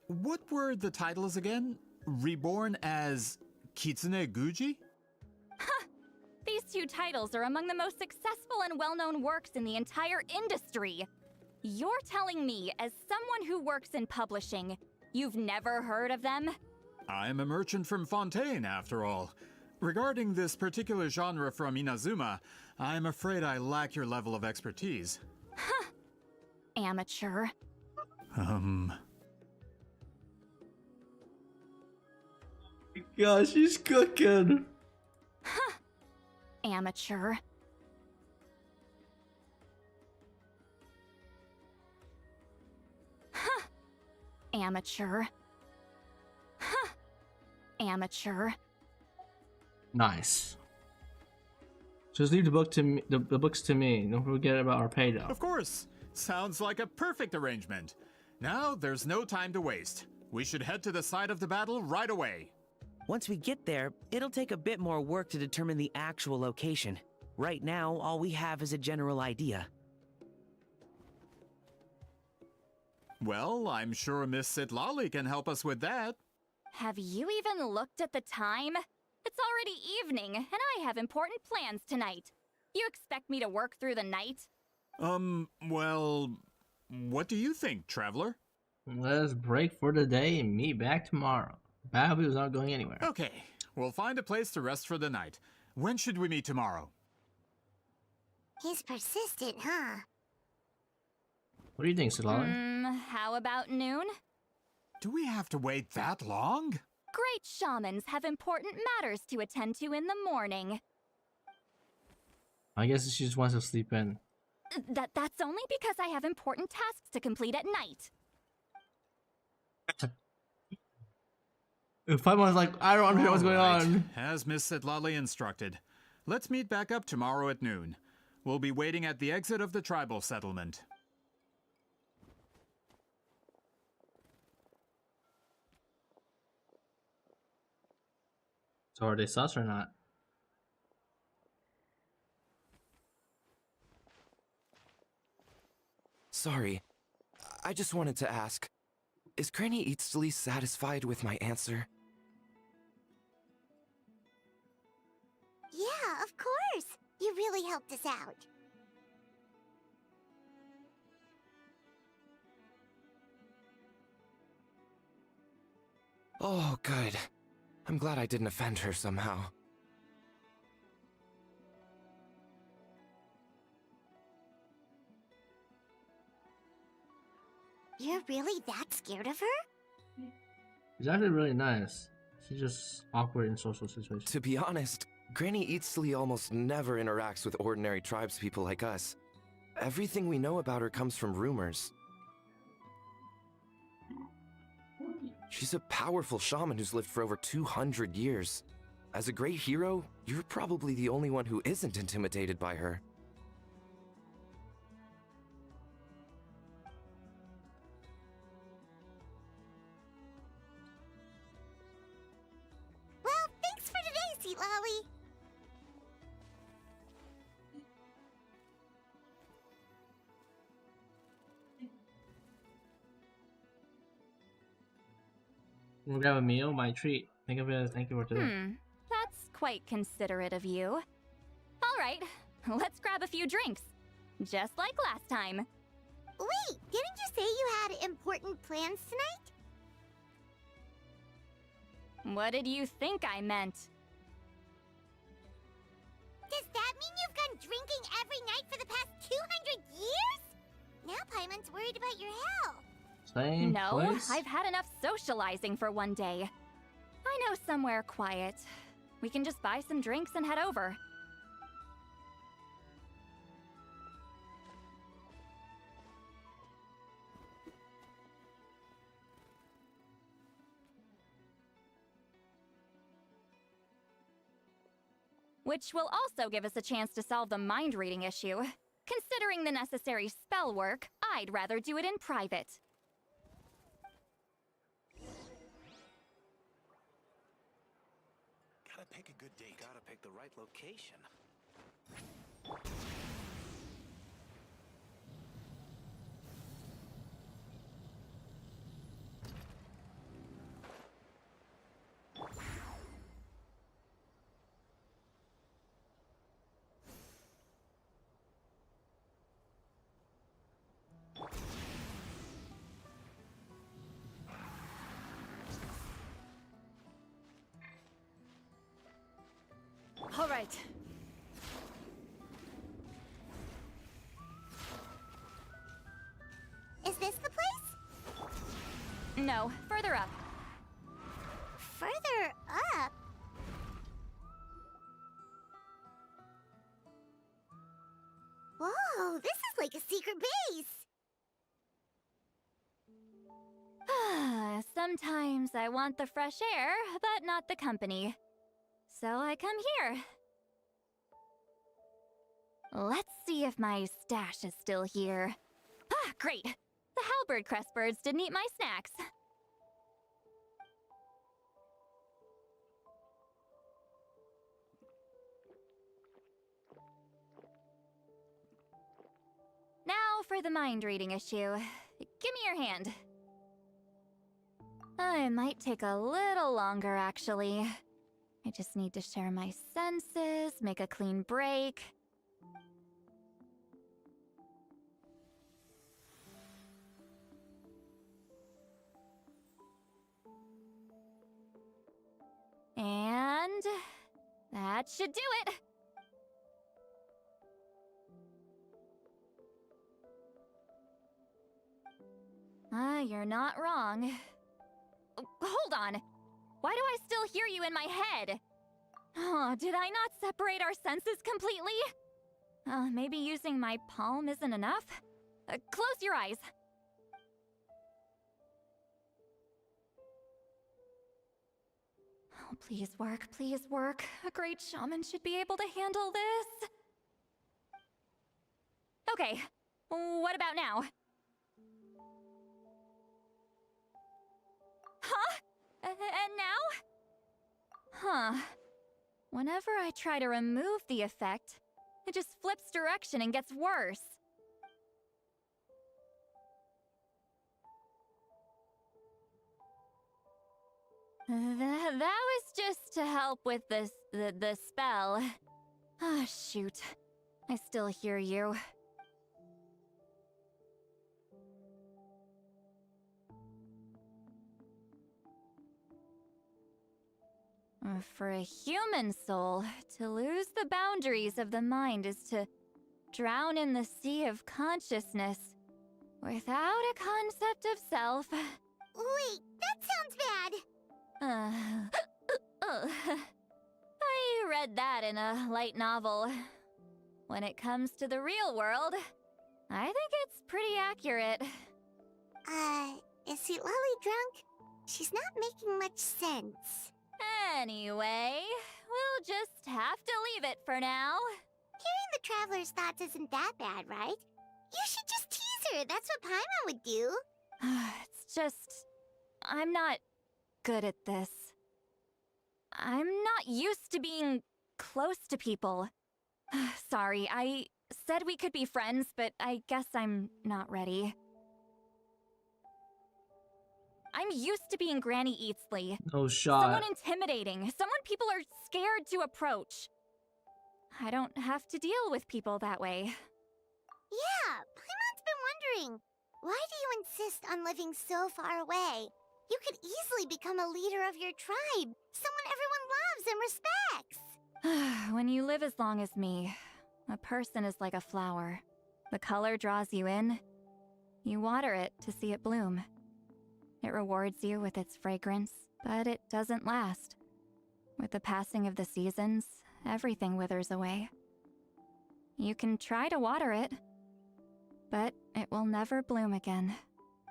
What were the titles again? Reborn as Kitsune Guji? These two titles are among the most successful and well-known works in the entire industry. You're telling me, as someone who works in publishing, you've never heard of them? I'm a merchant from Fontaine, after all. Regarding this particular genre from Inazuma, I'm afraid I lack your level of expertise. Amateur. God, she's cooking. Amateur. Amateur. Amateur. Nice. Just leave the book to me, the books to me. Don't forget about our pay though. Of course. Sounds like a perfect arrangement. Now, there's no time to waste. We should head to the site of the battle right away. Once we get there, it'll take a bit more work to determine the actual location. Right now, all we have is a general idea. Well, I'm sure Miss Sitlali can help us with that. Have you even looked at the time? It's already evening, and I have important plans tonight. You expect me to work through the night? Well, what do you think, traveler? Let's break for the day and meet back tomorrow. Babu's not going anywhere. Okay, we'll find a place to rest for the night. When should we meet tomorrow? He's persistent, huh? What do you think, Sitlali? How about noon? Do we have to wait that long? Great shamans have important matters to attend to in the morning. I guess she just wants to sleep in. That's only because I have important tasks to complete at night. If Paimon's like, I don't understand what's going on. As Miss Sitlali instructed. Let's meet back up tomorrow at noon. We'll be waiting at the exit of the tribal settlement. So are they sus or not? Sorry. I just wanted to ask, is Granny Eatsley satisfied with my answer? Yeah, of course. You really helped us out. Oh, good. I'm glad I didn't offend her somehow. You're really that scared of her? She's actually really nice. She's just awkward in social situations. To be honest, Granny Eatsley almost never interacts with ordinary tribespeople like us. Everything we know about her comes from rumors. She's a powerful shaman who's lived for over 200 years. As a great hero, you're probably the only one who isn't intimidated by her. Well, thanks for today, Sweet Lolly. We'll grab a meal, my treat. Think of it as thank you for today. That's quite considerate of you. All right, let's grab a few drinks. Just like last time. Wait, didn't you say you had important plans tonight? What did you think I meant? Does that mean you've gone drinking every night for the past 200 years? Now Paimon's worried about your health. Same No, place? I've had enough socializing for one day. I know somewhere quiet. We can just buy some drinks and head over. Which will also give us a chance to solve the mind reading issue. Considering the necessary spell work, I'd rather do it in private. Gotta pick a good date. Gotta pick the right location. All right. Is this the place? No, further up. Further up? Whoa, this is like a secret base. Sometimes I want the fresh air, but not the company. So I come here. Let's see if my stash is still here. Ah, great! The halberd crest birds didn't eat my snacks. Now for the mind reading issue. Give me your hand. It might take a little longer, actually. I just need to share my senses, make a clean break. And that should do it. You're not wrong. Hold on. Why do I still hear you in my head? Oh, did I not separate our senses completely? Maybe using my palm isn't enough? Close your eyes. Oh, please work, please work. A great shaman should be able to handle this. Okay, what about now? Huh? And now? Huh. Whenever I try to remove the effect, it just flips direction and gets worse. That was just to help with the spell. Ah, shoot. I still hear you. For a human soul, to lose the boundaries of the mind is to drown in the sea of consciousness without a concept of self. Wait, that sounds bad. I read that in a light novel. When it comes to the real world, I think it's pretty accurate. Is Lolly drunk? She's not making much sense. Anyway, we'll just have to leave it for now. Hearing the Traveler's thoughts isn't that bad, right? You should just tease her. That's what Paimon would do. It's just... I'm not good at this. I'm not used to being close to people. Sorry, I said we could be friends, but I guess I'm not ready. I'm used to being Granny Eatsley. No shot. Someone intimidating, someone people are scared to approach. I don't have to deal with people that way. Yeah, Paimon's been wondering. Why do you insist on living so far away? You could easily become a leader of your tribe. Someone everyone loves and respects. When you live as long as me, a person is like a flower. The color draws you in. You water it to see it bloom. It rewards you with its fragrance, but it doesn't last. With the passing of the seasons, everything withers away. You can try to water it, but it will never bloom again.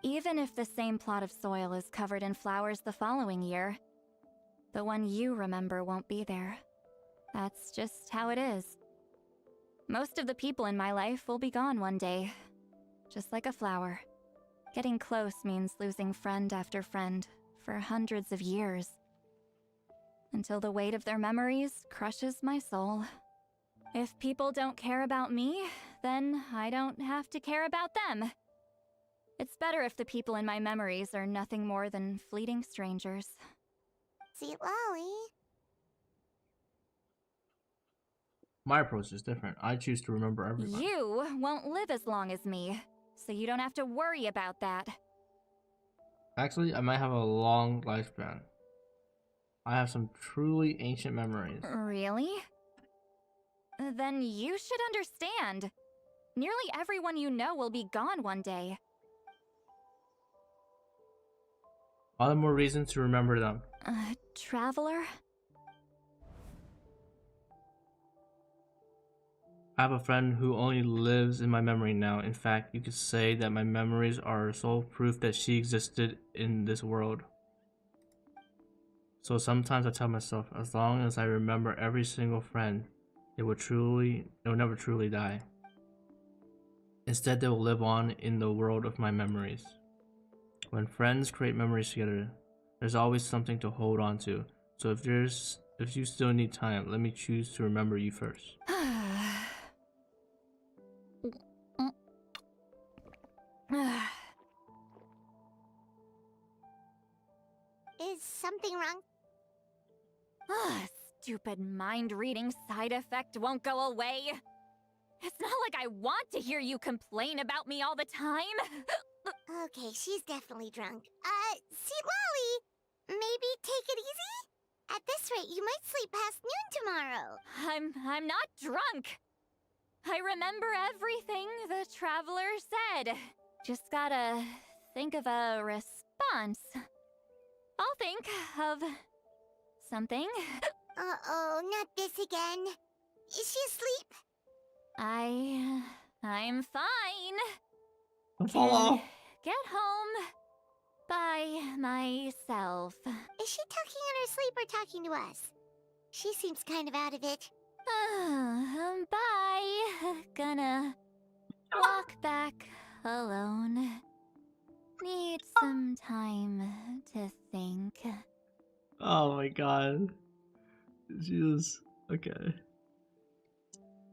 Even if the same plot of soil is covered in flowers the following year, the one you remember won't be there. That's just how it is. Most of the people in my life will be gone one day, just like a flower. Getting close means losing friend after friend for hundreds of years, until the weight of their memories crushes my soul. If people don't care about me, then I don't have to care about them. It's better if the people in my memories are nothing more than fleeting strangers. See, Lolly. My approach is different. I choose to remember everybody. You won't live as long as me, so you don't have to worry about that. Actually, I might have a long lifespan. I have some truly ancient memories. Really? Then you should understand. Nearly everyone you know will be gone one day. All the more reason to remember them. Traveler? I have a friend who only lives in my memory now. In fact, you could say that my memories are sole proof that she existed in this world. So sometimes I tell myself, as long as I remember every single friend, it will never truly die. Instead, they will live on in the world of my memories. When friends create memories together, there's always something to hold on to. So if you still need time, let me choose to remember you first. Is something wrong? Stupid mind-reading side effect won't go away. It's not like I want to hear you complain about me all the time. Okay, she's definitely drunk. See, Lolly, maybe take it easy? At this rate, you might sleep past noon tomorrow. I'm not drunk. I remember everything the traveler said. Just gotta think of a response. I'll think of something. Uh-oh, not this again. Is she asleep? I'm fine. Don't fall off. Get home by myself. Is she talking in her sleep or talking to us? She seems kind of out of it. Bye. Gonna Walk back alone. Need some time to think. Oh my god. She was okay.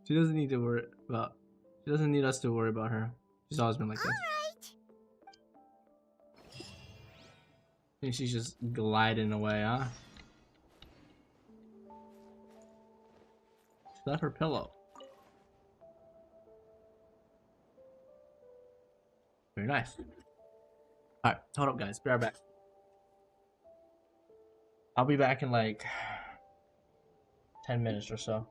She doesn't need to worry about. She doesn't need us to worry about her. She's always been like this. Alright. I think she's just gliding away, huh? She left her pillow. Very nice. Alright, hold up guys, be right back. I'll be back in like 10 minutes or so.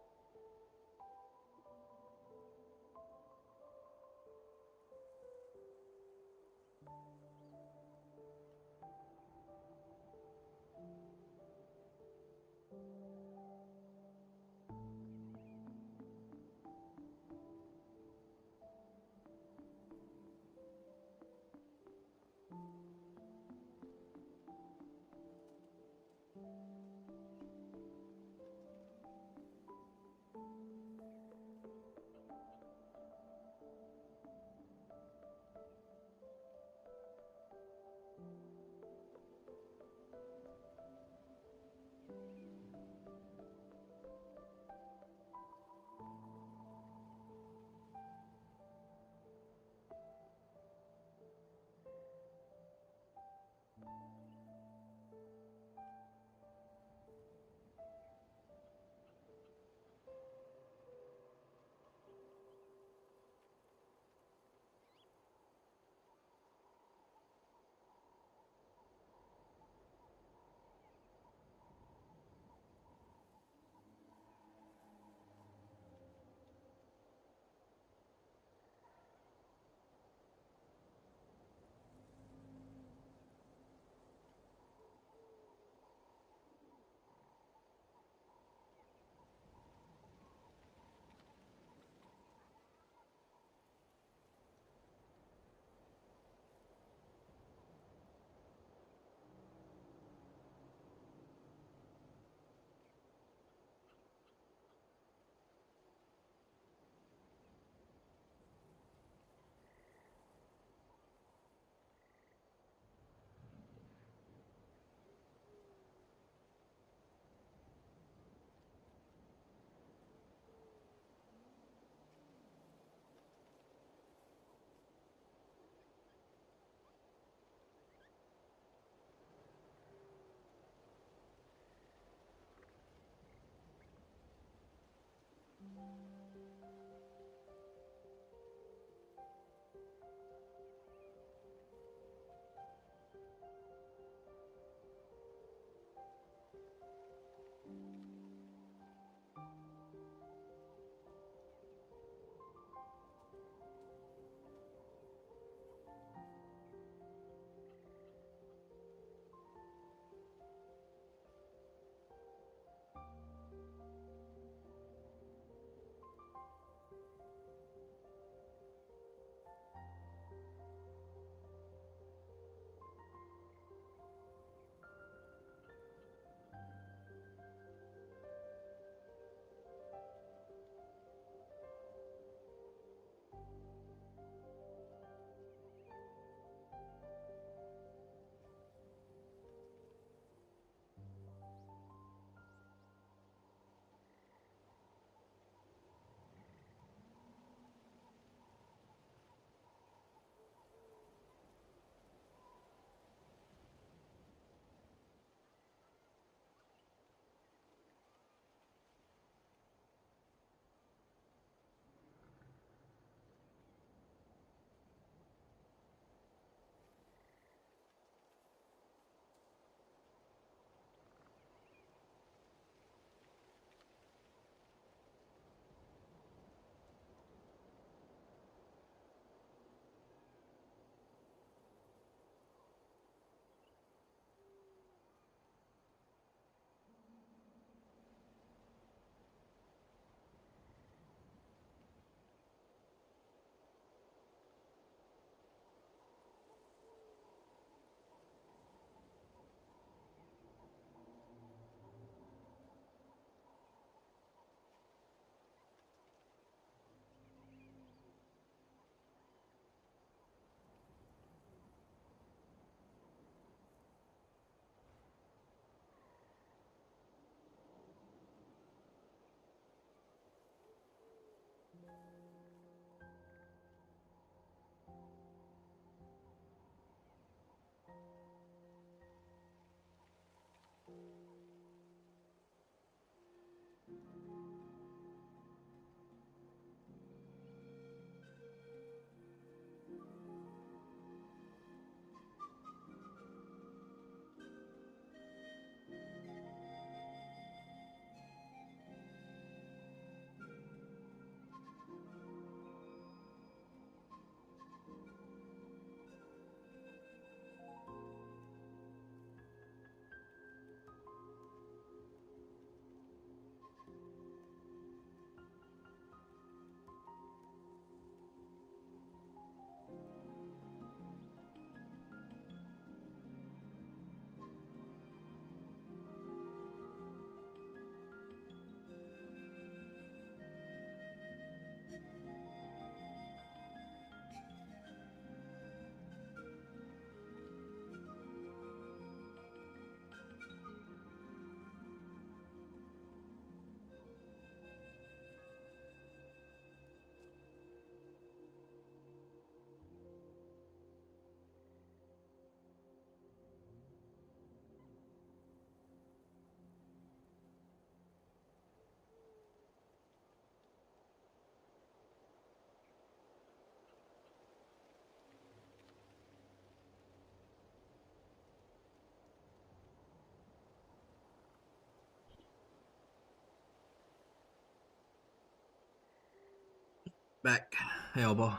back. Hey, elbow.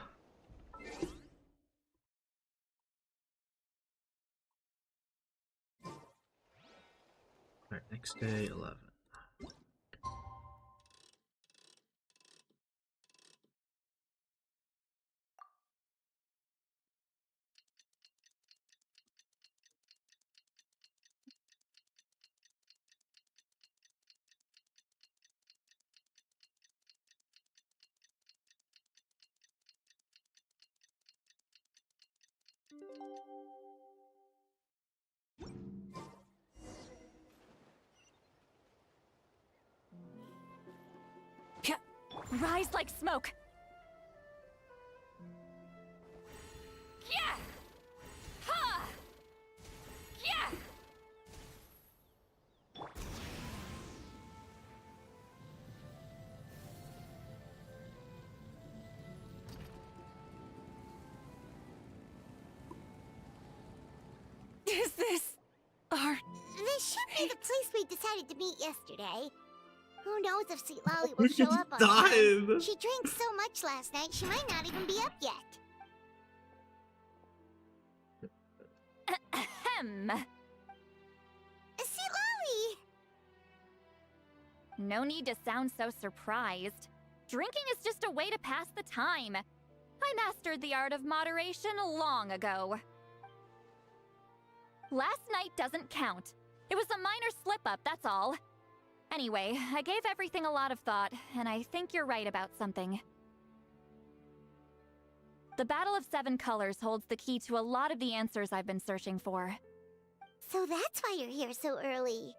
Alright, next day, 11. Rise like smoke. Yeah. Ha. Yeah. Is this our... This should be the place we decided to meet yesterday. Who knows if Sweet Lolly will show up on Died. time. She drank so much last night, she might not even be up yet. Ahem. Sweet Lolly! No need to sound so surprised. Drinking is just a way to pass the time. I mastered the art of moderation long ago. Last night doesn't count. It was a minor slip-up, that's all. Anyway, I gave everything a lot of thought, and I think you're right about something. The Battle of Seven Colors holds the key to a lot of the answers I've been searching for. So that's why you're here so early.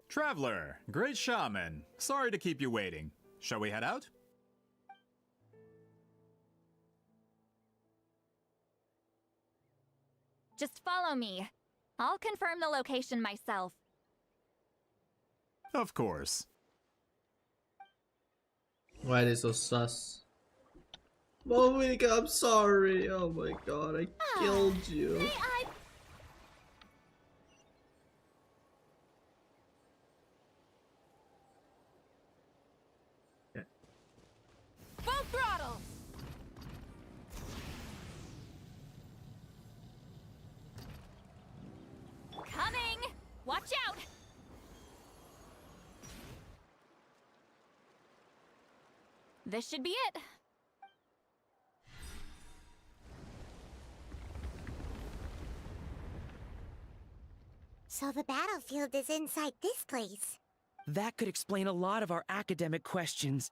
Traveler, great shaman. Sorry to keep you waiting. Shall we head out? Just follow me. I'll confirm the location myself. Of course. Why are they so sus? Monica, I'm sorry. Oh my god, I killed you. Full throttle! Coming! Watch out! This should be it. So the battlefield is inside this place. That could explain a lot of our academic questions.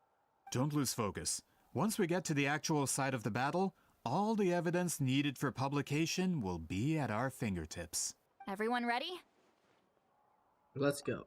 Don't lose focus. Once we get to the actual site of the battle, all the evidence needed for publication will be at our fingertips. Everyone ready? Let's go.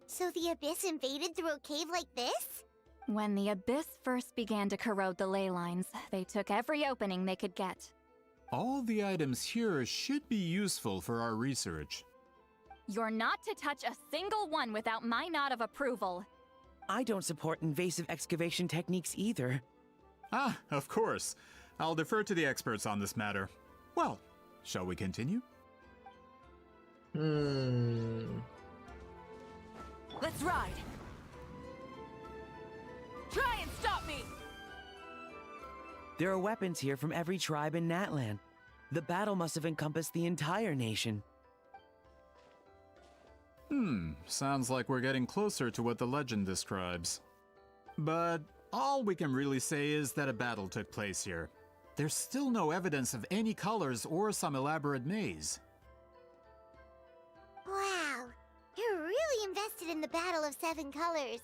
So the Abyss invaded through a cave like this? When the Abyss first began to corrode the ley lines, they took every opening they could get. All the items here should be useful for our research. You're not to touch a single one without my nod of approval. I don't support invasive excavation techniques either. Ah, of course. I'll defer to the experts on this matter. Well, shall we continue? Let's ride! Try and stop me! There are weapons here from every tribe in Natlan. The battle must have encompassed the entire nation. Sounds like we're getting closer to what the legend describes. But all we can really say is that a battle took place here. There's still no evidence of any colors or some elaborate maze. Wow, you're really invested in the Battle of Seven Colors.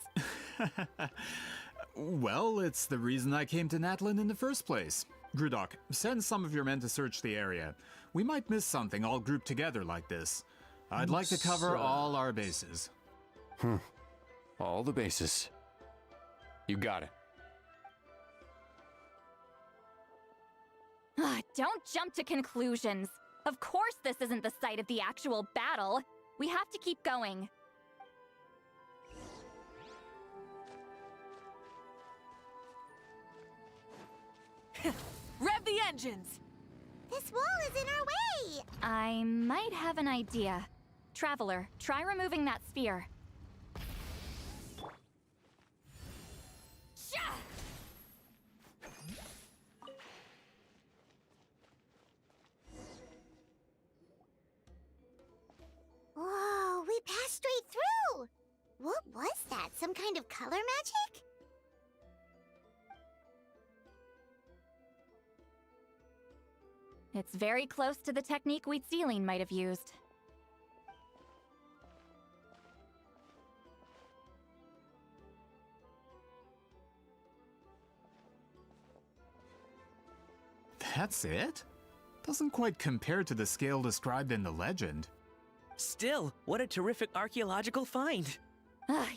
Well, it's the reason I came to Natlan in the first place. Grudok, send some of your men to search the area. We might miss something all grouped together like this. I'd like to cover all our bases. All the bases. You got it. Don't jump to conclusions. Of course this isn't the site of the actual battle. We have to keep going. Rev the engines! This wall is in our way! I might have an idea. Traveler, try removing that sphere. Shah! Whoa, we passed straight through! What was that? Some kind of color magic? It's very close to the technique Wheatsealing might have used. That's it? Doesn't quite compare to the scale described in the legend. Still, what a terrific archaeological find.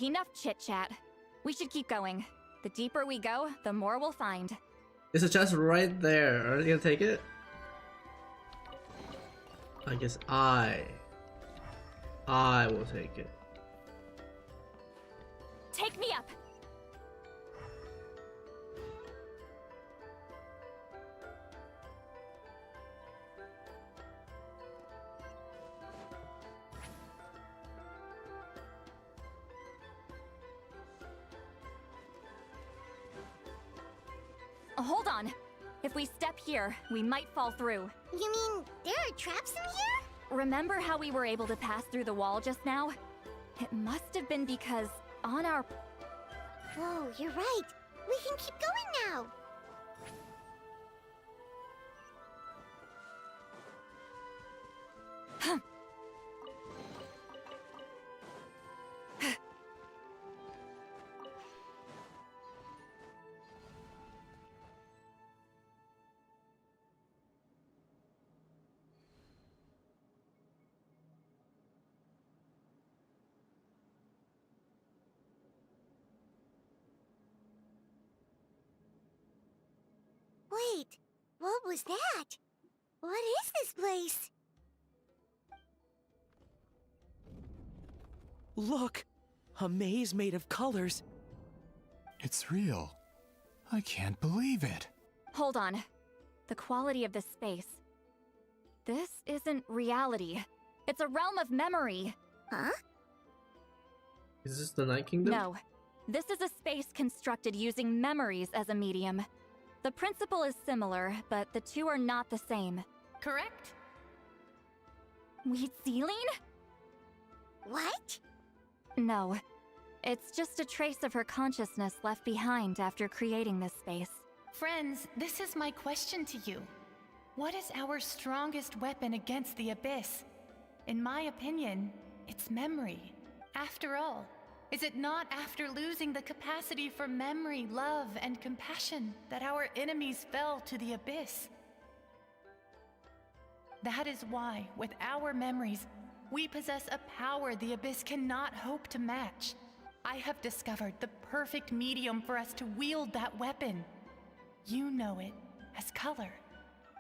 Enough chit-chat. We should keep going. The deeper we go, the more we'll find. It's a chest right there. Are you gonna take it? I guess I will take it. Take me up! Hold on. If we step here, we might fall through. You mean there are traps in here? Remember how we were able to pass through the wall just now? It must have been because on our... Whoa, you're right. We can keep going now. Wait, what was that? What is this place? Look! A maze made of colors. It's real. I can't believe it. Hold on. The quality of this space. This isn't reality. It's a realm of memory. Huh? Is this the Night Kingdom? No. This is a space constructed using memories as a medium. The principle is similar, but the two are not the same. Correct? Wheatsealing? What? No. It's just a trace of her consciousness left behind after creating this space. Friends, this is my question to you. What is our strongest weapon against the Abyss? In my opinion, it's memory. After all, is it not after losing the capacity for memory, love, and compassion that our enemies fell to the Abyss? That is why, with our memories, we possess a power the Abyss cannot hope to match. I have discovered the perfect medium for us to wield that weapon. You know it as color.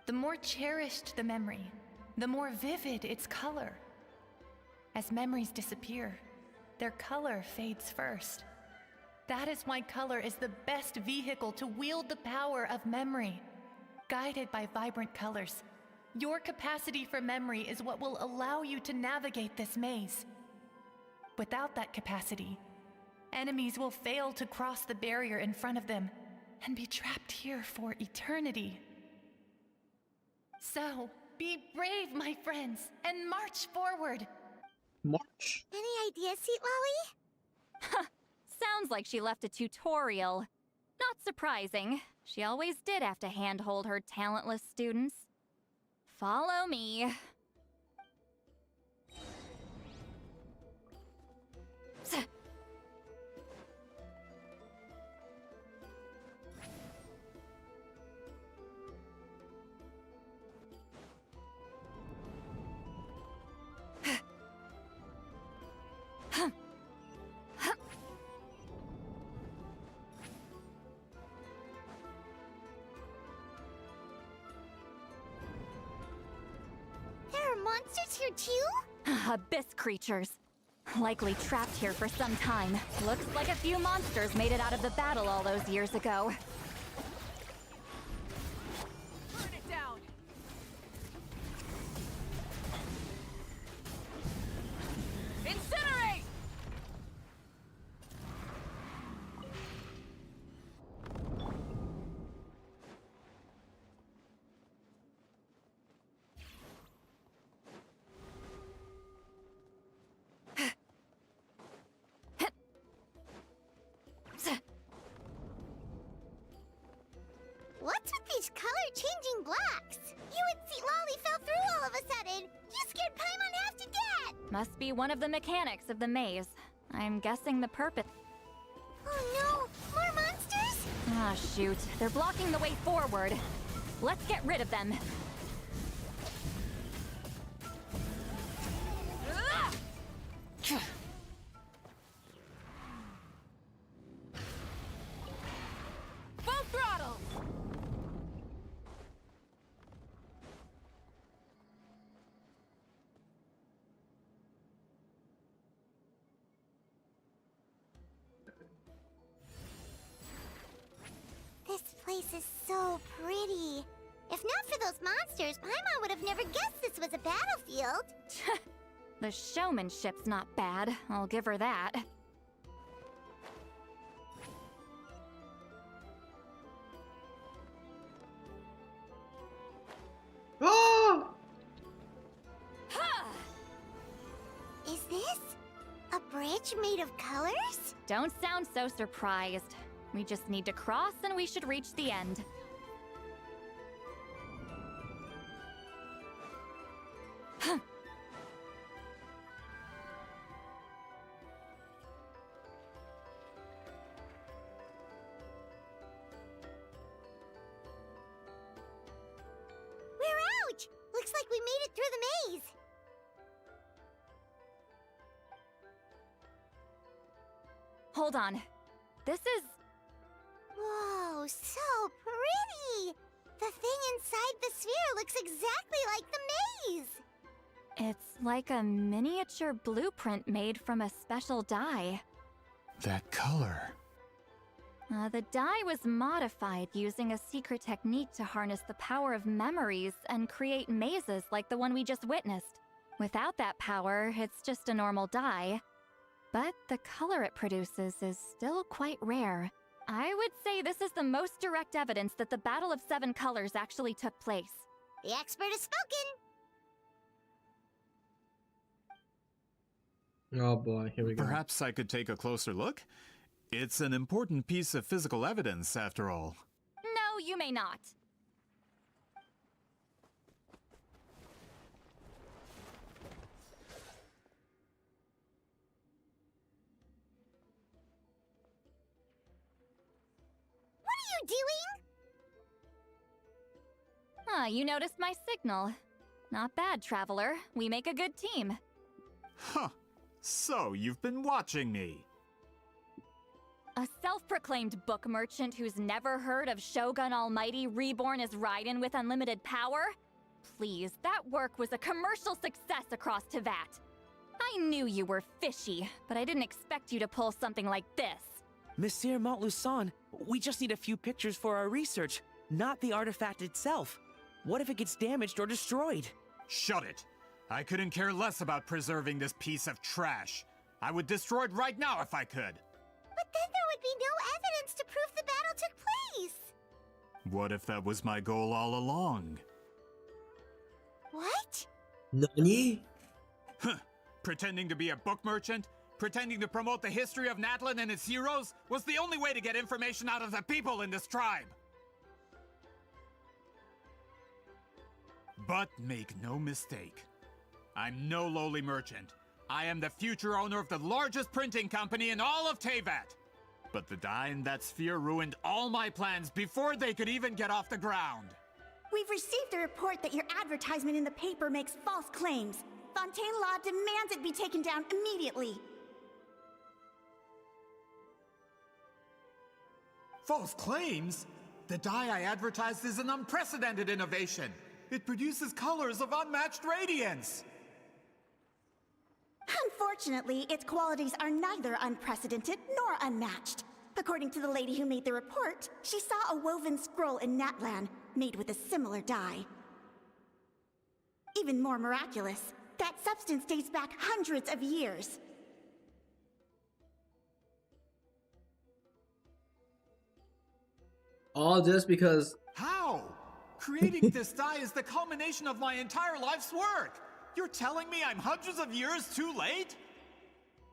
The more cherished the memory, the more vivid its color. As memories disappear, their color fades first. That is why color is the best vehicle to wield the power of memory. Guided by vibrant colors, your capacity for memory is what will allow you to navigate this maze. Without that capacity, enemies will fail to cross the barrier in front of them and be trapped here for eternity. So, be brave, my friends, and march forward. March. Any ideas, Sweet Lolly? Sounds like she left a tutorial. Not surprising. She always did have to handhold her talentless students. Follow me. monsters here too? Abyss creatures. Likely trapped here for some time. Looks like a few monsters made it out of the battle all those years ago. Burn it down! Incinerate! What's with these color-changing blocks? You and Seat Lolly fell through all of a sudden. You scared Paimon half to death. Must be one of the mechanics of the maze. I'm guessing the purpose. Oh no, more monsters? Ah, shoot. They're blocking the way forward. Let's get rid of them. Full throttle! This place is so pretty. If not for those monsters, Paimon would have never guessed this was a battlefield. The showmanship's not bad, I'll give her that. Oh! Is this a bridge made of colors? Don't sound so surprised. We just need to cross and we should reach the end. We're out! Looks like we made it through the maze. Hold on. This is... Whoa, so pretty! The thing inside the sphere looks exactly like the maze! It's like a miniature blueprint made from a special dye. That color. The dye was modified using a secret technique to harness the power of memories and create mazes like the one we just witnessed. Without that power, it's just a normal dye. But the color it produces is still quite rare. I would say this is the most direct evidence that the Battle of Seven Colors actually took place. The expert has spoken! Oh boy, here we go. Perhaps I could take a closer look? It's an important piece of physical evidence, after all. No, you may not. What are you doing? Ah, you noticed my signal. Not bad, Traveler. We make a good team. Huh. So, you've been watching me. A self-proclaimed book merchant who's never heard of Shogun Almighty reborn as Raiden with unlimited power? Please, that work was a commercial success across Teyvat. I knew you were fishy, but I didn't expect you to pull something like this. Monsieur Montluçon, we just need a few pictures for our research, not the artifact itself. What if it gets damaged or destroyed? Shut it! I couldn't care less about preserving this piece of trash. I would destroy it right now if I could. But then there would be no evidence to prove the battle took place. What if that was my goal all along? What? Nani? Huh. Pretending to be a book merchant? Pretending to promote the history of Natlan and its heroes was the only way to get information out of the people in this tribe. But make no mistake. I'm no lowly merchant. I am the future owner of the largest printing company in all of Teyvat. But the dye in that sphere ruined all my plans before they could even get off the ground. We've received a report that your advertisement in the paper makes false claims. Fontaine Law demands it be taken down immediately. False claims? The dye I advertised is an unprecedented innovation. It produces colors of unmatched radiance. Unfortunately, its qualities are neither unprecedented nor unmatched. According to the lady who made the report, she saw a woven scroll in Natlan made with a similar dye. Even more miraculous, that substance dates back hundreds of years. All just because... How? Creating this dye is the culmination of my entire life's work! You're telling me I'm hundreds of years too late?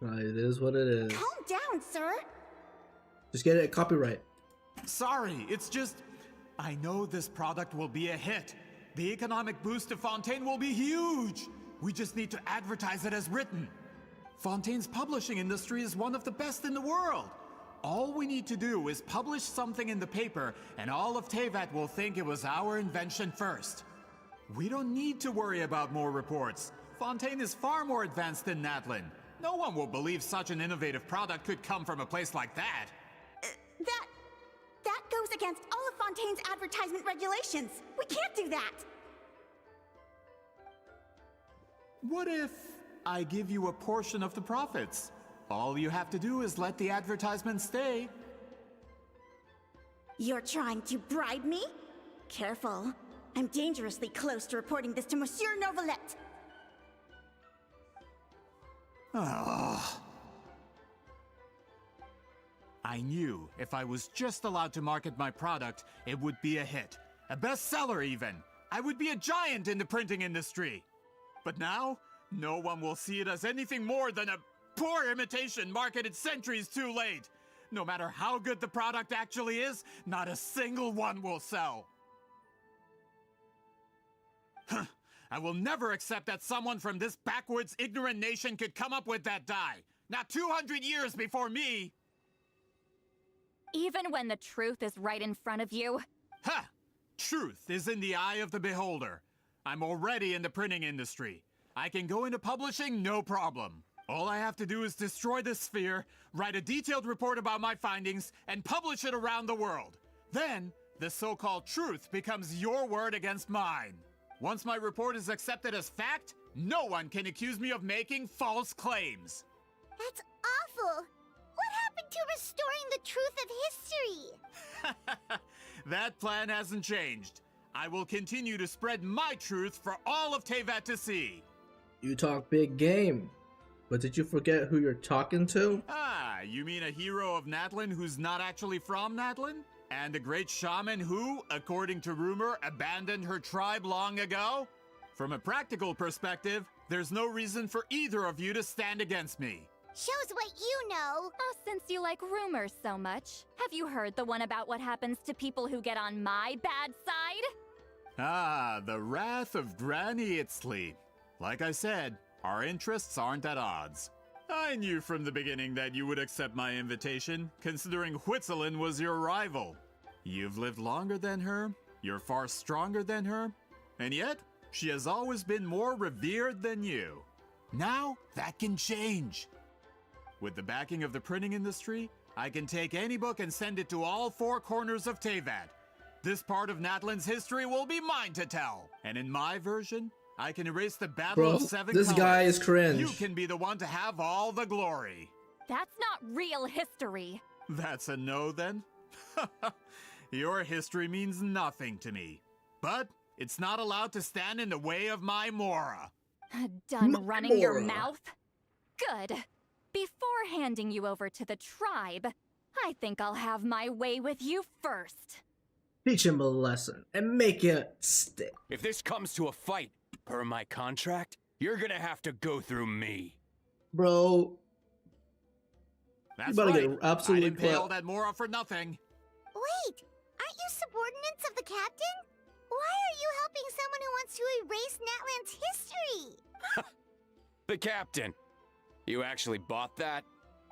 It is what it is. Calm down, sir. Just get it at copyright. Sorry, it's just... I know this product will be a hit. The economic boost to Fontaine will be huge. We just need to advertise it as written. Fontaine's publishing industry is one of the best in the world. All we need to do is publish something in the paper, and all of Teyvat will think it was our invention first. We don't need to worry about more reports. Fontaine is far more advanced than Natlan. No one will believe such an innovative product could come from a place like that. That goes against all of Fontaine's advertisement regulations. We can't do that. What if I give you a portion of the profits? All you have to do is let the advertisement stay. You're trying to bribe me? Careful. I'm dangerously close to reporting this to Monsieur Novelette. Ah. I knew if I was just allowed to market my product, it would be a hit. A bestseller even. I would be a giant in the printing industry. But now, no one will see it as anything more than a poor imitation marketed centuries too late. No matter how good the product actually is, not a single one will sell. I will never accept that someone from this backwoods, ignorant nation could come up with that dye. Not 200 years before me! Even when the truth is right in front of you? Ha! Truth is in the eye of the beholder. I'm already in the printing industry. I can go into publishing, no problem. All I have to do is destroy the sphere, write a detailed report about my findings, and publish it around the world. Then, the so-called truth becomes your word against mine. Once my report is accepted as fact, no one can accuse me of making false claims. That's awful. What happened to restoring the truth of history? That plan hasn't changed. I will continue to spread my truth for all of Teyvat to see. You talk big game, but did you forget who you're talking to? Ah, you mean a hero of Natlan who's not actually from Natlan? And a great shaman who, according to rumor, abandoned her tribe long ago? From a practical perspective, there's no reason for either of you to stand against me. Shows what you know. Oh, since you like rumors so much, have you heard the one about what happens to people who get on my bad side? Ah, the wrath of Granny Itzley. Like I said, our interests aren't at odds. I knew from the beginning that you would accept my invitation, considering Huitzilin was your rival. You've lived longer than her, you're far stronger than her, and yet, she has always been more revered than you. Now, that can change. With the backing of the printing industry, I can take any book and send it to all four corners of Teyvat. This part of Natlan's history will be mine to tell. And in my version, I can erase the Battle of Seven This Colors. guy is cringe. You can be the one to have all the glory. That's not real history. That's a no then? Your history means nothing to me. But it's not allowed to stand in the way of my Mora. Done running your mouth? Good. Before handing you over to the tribe, I think I'll have my way with you first. Teach him a lesson and make it stick. If this comes to a fight, per my contract, you're gonna have to go through me. Bro. That's you better right. get absolutely I impaled clapped. at Mora for nothing. Wait, aren't you subordinates of the captain? Why are you helping someone who wants to erase Natlan's history? The captain. You actually bought that?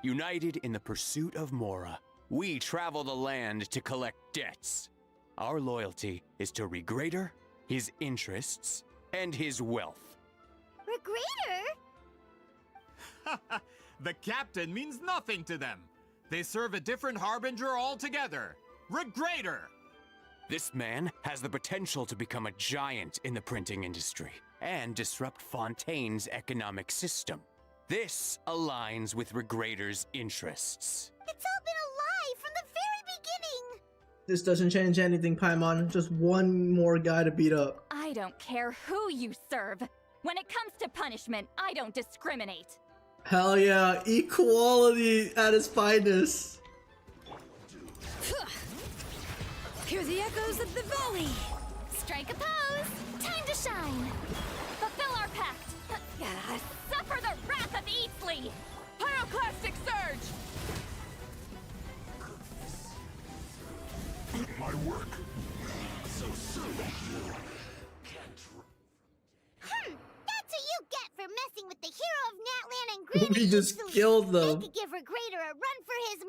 United in the pursuit of Mora, we travel the land to collect debts. Our loyalty is to Regrader, his interests, and his wealth. Regrader? The captain means nothing to them. They serve a different harbinger altogether. Regrader! This man has the potential to become a giant in the printing industry and disrupt Fontaine's economic system. This aligns with Regrator's interests. It's all been a lie from the very beginning! This doesn't change anything, Paimon. Just one more guy to beat up. I don't care who you serve. When it comes to punishment, I don't discriminate. Hell yeah, equality at its finest. Hear the echoes of the valley. Strike a pose. Time to shine. Fulfill our pact. Suffer the wrath of Eatsley. Pyroclastic surge. My work. So soon you can't. That's what you get for messing with the hero of Natlan and Granny. We just killed them. They could give Regrator a run for his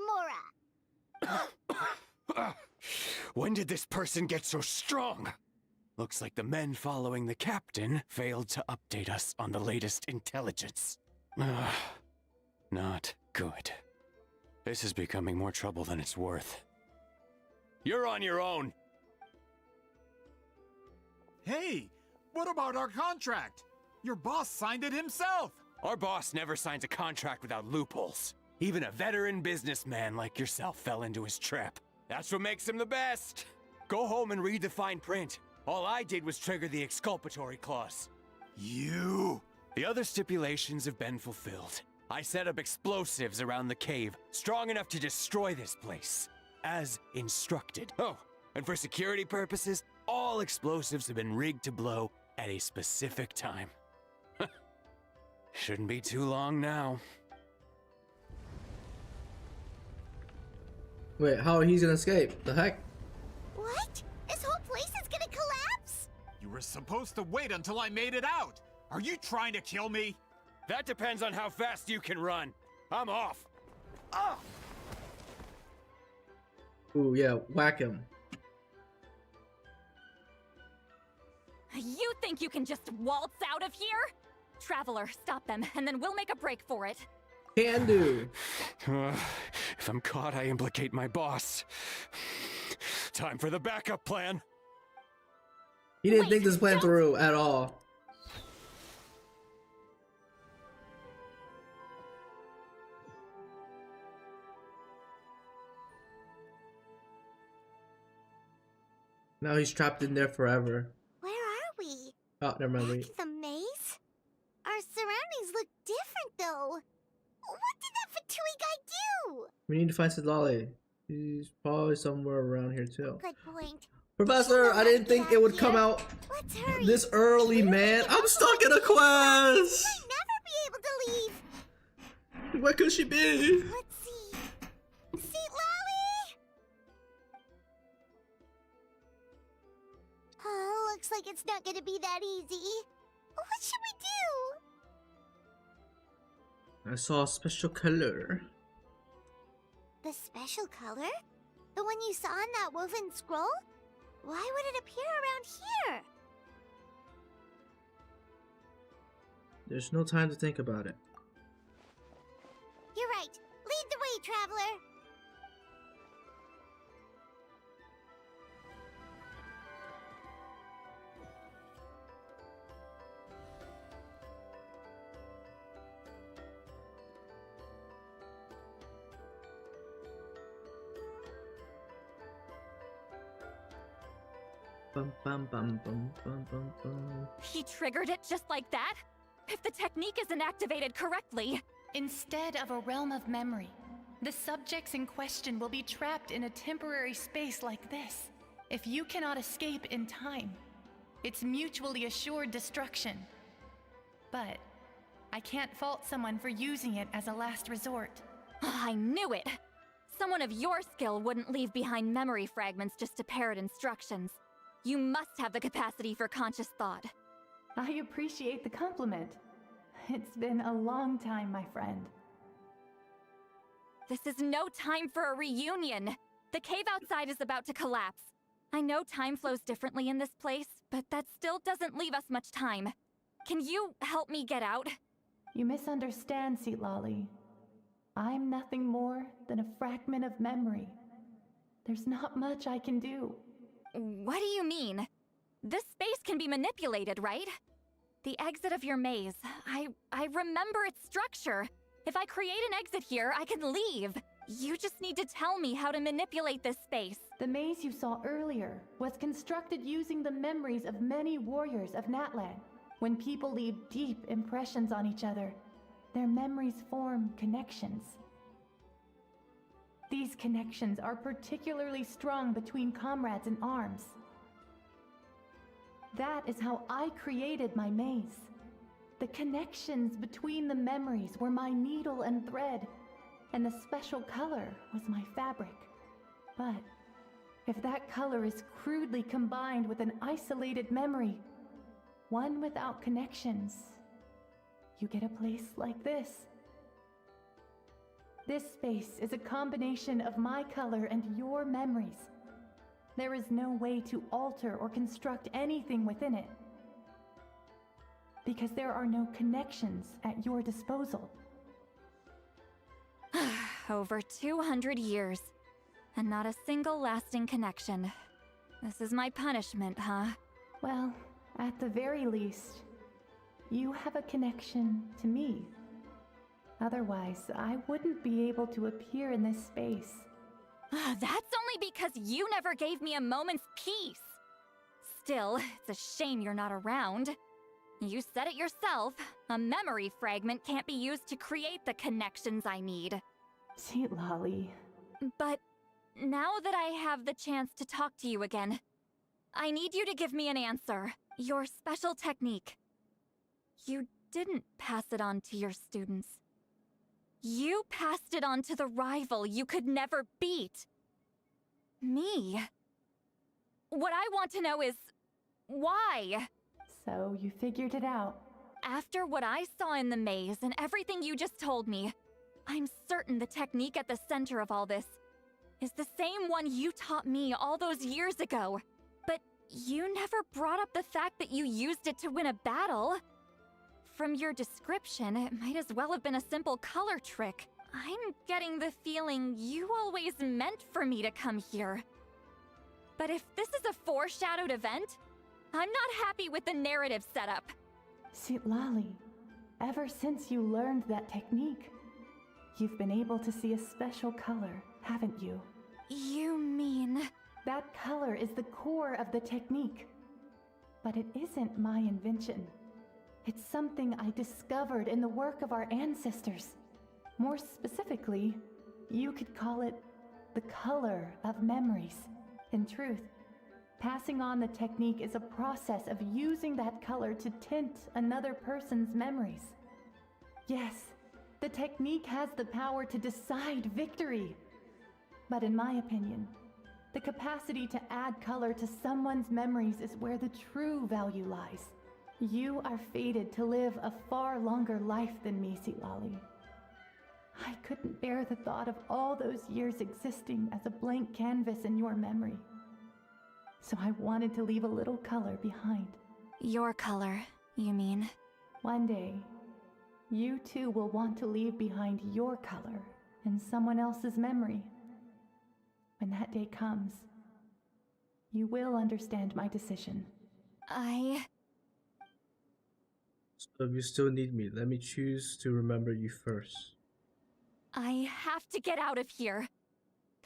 Mora. When did this person get so strong? Looks like the men following the captain failed to update us on the latest intelligence. Not good. This is becoming more trouble than it's worth. You're on your own! Hey, what about our contract? Your boss signed it himself! Our boss never signs a contract without loopholes. Even a veteran businessman like yourself fell into his trap. That's what makes him the best. Go home and read the fine print. All I did was trigger the exculpatory clause. You? The other stipulations have been fulfilled. I set up explosives around the cave, strong enough to destroy this place, as instructed. Oh, and for security purposes, all explosives have been rigged to blow at a specific time. Shouldn't be too long now. Wait, how he's gonna escape? The heck? What? This whole place is gonna collapse? You were supposed to wait until I made it out! Are you trying to kill me? That depends on how fast you can run. I'm off. Ah! Ooh, yeah, whack him. You think you can just waltz out of here? Traveler, stop them, and then we'll make a break for it. Can do. If I'm caught, I implicate my boss. Time for the backup plan. He didn't think this plan through at all. Now he's trapped in there forever. Where are we? Oh, never mind. Back Wait. at the maze? Our surroundings look different, though. What did that Fatui guy do? We need to find Sidlali. He's probably somewhere around here too. Good point. Professor, I didn't think it would come out Let's hurry. this early, man. I'm stuck in a quest. Might never be able to leave. Where could she be? Let's see. Seat Lolly? Oh, looks like it's not gonna be that easy. What should we do? I saw a special color. The special color? The one you saw in that woven scroll? Why would it appear around here? There's no time to think about it. You're right. Lead the way, traveler. Bum, bum, bum, bum, bum, bum, bum. He triggered it just like that? If the technique isn't activated correctly... Instead of a realm of memory, the subjects in question will be trapped in a temporary space like this. If you cannot escape in time, it's mutually assured destruction. But I can't fault someone for using it as a last resort. I knew it! Someone of your skill wouldn't leave behind memory fragments just to parrot instructions. You must have the capacity for conscious thought. I appreciate the compliment. It's been a long time, my friend. This is no time for a reunion! The cave outside is about to collapse. I know time flows differently in this place, but that still doesn't leave us much time. Can you help me get out? You misunderstand, Seatlali. I'm nothing more than a fragment of memory. There's not much I can do. What do you mean? This space can be manipulated, right? The exit of your maze. I remember its structure. If I create an exit here, I can leave. You just need to tell me how to manipulate this space. The maze you saw earlier was constructed using the memories of many warriors of Natlan. When people leave deep impressions on each other, their memories form connections. These connections are particularly strong between comrades in arms. That is how I created my maze. The connections between the memories were my needle and thread, and the special color was my fabric. But if that color is crudely combined with an isolated memory, one without connections, you get a place like this. This space is a combination of my color and your memories. There is no way to alter or construct anything within it, because there are no connections at your disposal. Over 200 years, and not a single lasting connection. This is my punishment, huh? Well, at the very least, you have a connection to me. Otherwise, I wouldn't be able to appear in this space. That's only because you never gave me a moment's peace. Still, it's a shame you're not around. You said it yourself. A memory fragment can't be used to create the connections I need. Sweet Lolly. But now that I have the chance to talk to you again, I need you to give me an answer. Your special technique. You didn't pass it on to your students. You passed it on to the rival you could never beat. Me. What I want to know is, why? So you figured it out. After what I saw in the maze and everything you just told me, I'm certain the technique at the center of all this is the same one you taught me all those years ago. But you never brought up the fact that you used it to win a battle. From your description, it might as well have been a simple color trick. I'm getting the feeling you always meant for me to come here. But if this is a foreshadowed event, I'm not happy with the narrative setup. Sweet Lolly, ever since you learned that technique, you've been able to see a special color, haven't you? You mean... That color is the core of the technique. But it isn't my invention. It's something I discovered in the work of our ancestors. More specifically, you could call it the color of memories. In truth, passing on the technique is a process of using that color to tint another person's memories. Yes, the technique has the power to decide victory. But in my opinion, the capacity to add color to someone's memories is where the true value lies. You are fated to live a far longer life than me, Sweet Lolly. I couldn't bear the thought of all those years existing as a blank canvas in your memory. So I wanted to leave a little color behind. Your color, you mean? One day, you too will want to leave behind your color in someone else's memory. When that day comes, you will understand my decision. So if you still need me, let me choose to remember you first. I have to get out of here.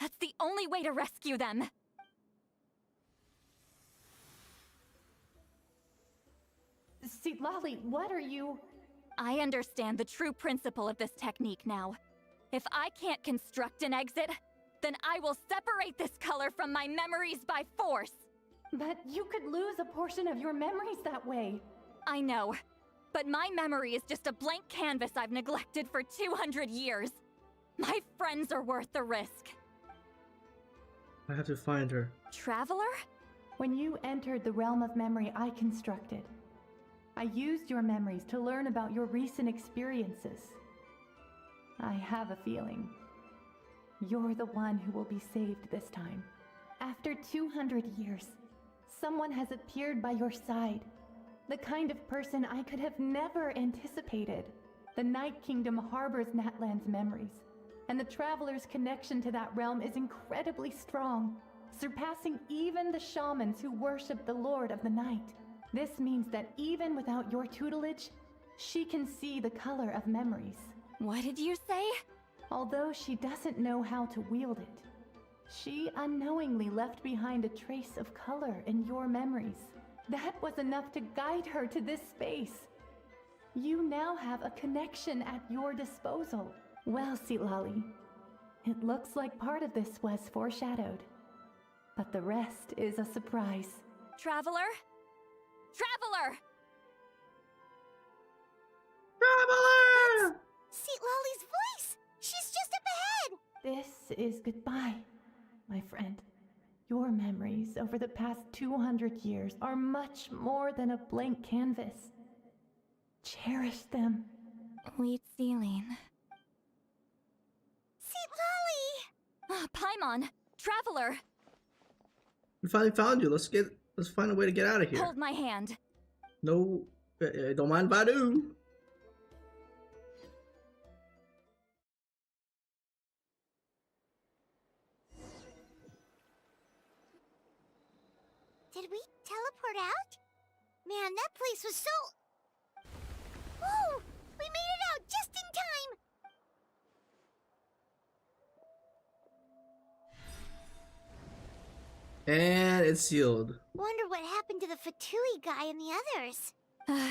That's the only way to rescue them. Sweet Lolly, what are you... I understand the true principle of this technique now. If I can't construct an exit, then I will separate this color from my memories by force. But you could lose a portion of your memories that way. I know, but my memory is just a blank canvas I've neglected for 200 years. My friends are worth the risk. I have to find her. Traveler? When you entered the realm of memory I constructed, I used your memories to learn about your recent experiences. I have a feeling you're the one who will be saved this time. After 200 years, someone has appeared by your side. The kind of person I could have never anticipated. The Night Kingdom harbors Natlan's memories, and the Traveler's connection to that realm is incredibly strong, surpassing even the shamans who worship the Lord of the Night. This means that even without your tutelage, she can see the color of memories. What did you say? Although she doesn't know how to wield it, she unknowingly left behind a trace of color in your memories. That was enough to guide her to this space. You now have a connection at your disposal. Well, Sitlali, it looks like part of this was foreshadowed, but the rest is a surprise. Traveler? Traveler! Traveler! Seat Lolly's voice! She's just up ahead! This is goodbye, my friend. Your memories over the past 200 years are much more than a blank canvas. Cherish them. Wheat ceiling. Seat Lolly! Paimon! Traveler! We finally found you. Let's find a way to get out of here. Hold my hand. No, don't mind if I do. Did we teleport out? Man, that place was so... Whoa! We made it out just in time! And it's sealed. Wonder what happened to the Fatui guy and the others.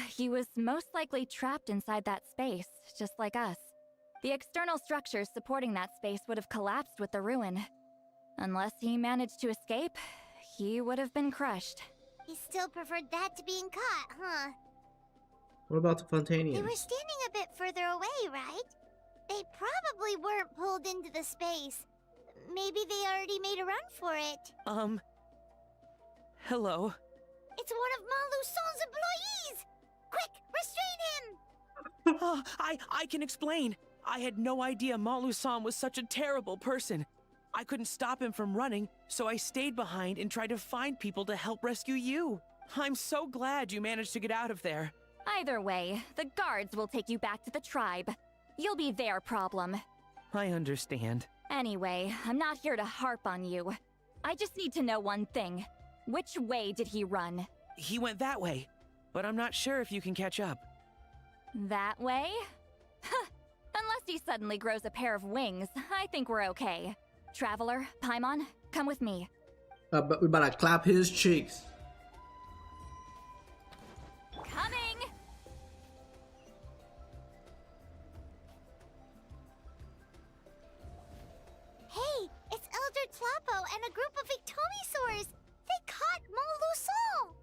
He was most likely trapped inside that space, just like us. The external structures supporting that space would have collapsed with the ruin. Unless he managed to escape, he would have been crushed. He still preferred that to being caught, huh? What about the Fontanians? They were standing a bit further away, right? They probably weren't pulled into the space. Maybe they already made a run for it. Hello? It's one of Maluson's employees! Quick, restrain him! I can explain. I had no idea Malu-san was such a terrible person. I couldn't stop him from running, so I stayed behind and tried to find people to help rescue you. I'm so glad you managed to get out of there. Either way, the guards will take you back to the tribe. You'll be their problem. I understand. Anyway, I'm not here to harp on you. I just need to know one thing. Which way did he run? He went that way, but I'm not sure if you can catch up. That way? Huh. Unless he suddenly grows a pair of wings, I think we're okay. Traveler, Paimon, come with me. But we better clap his cheeks. Coming! Hey, it's Elder Tlapo and a group of Victomisaurs! They caught Maluson!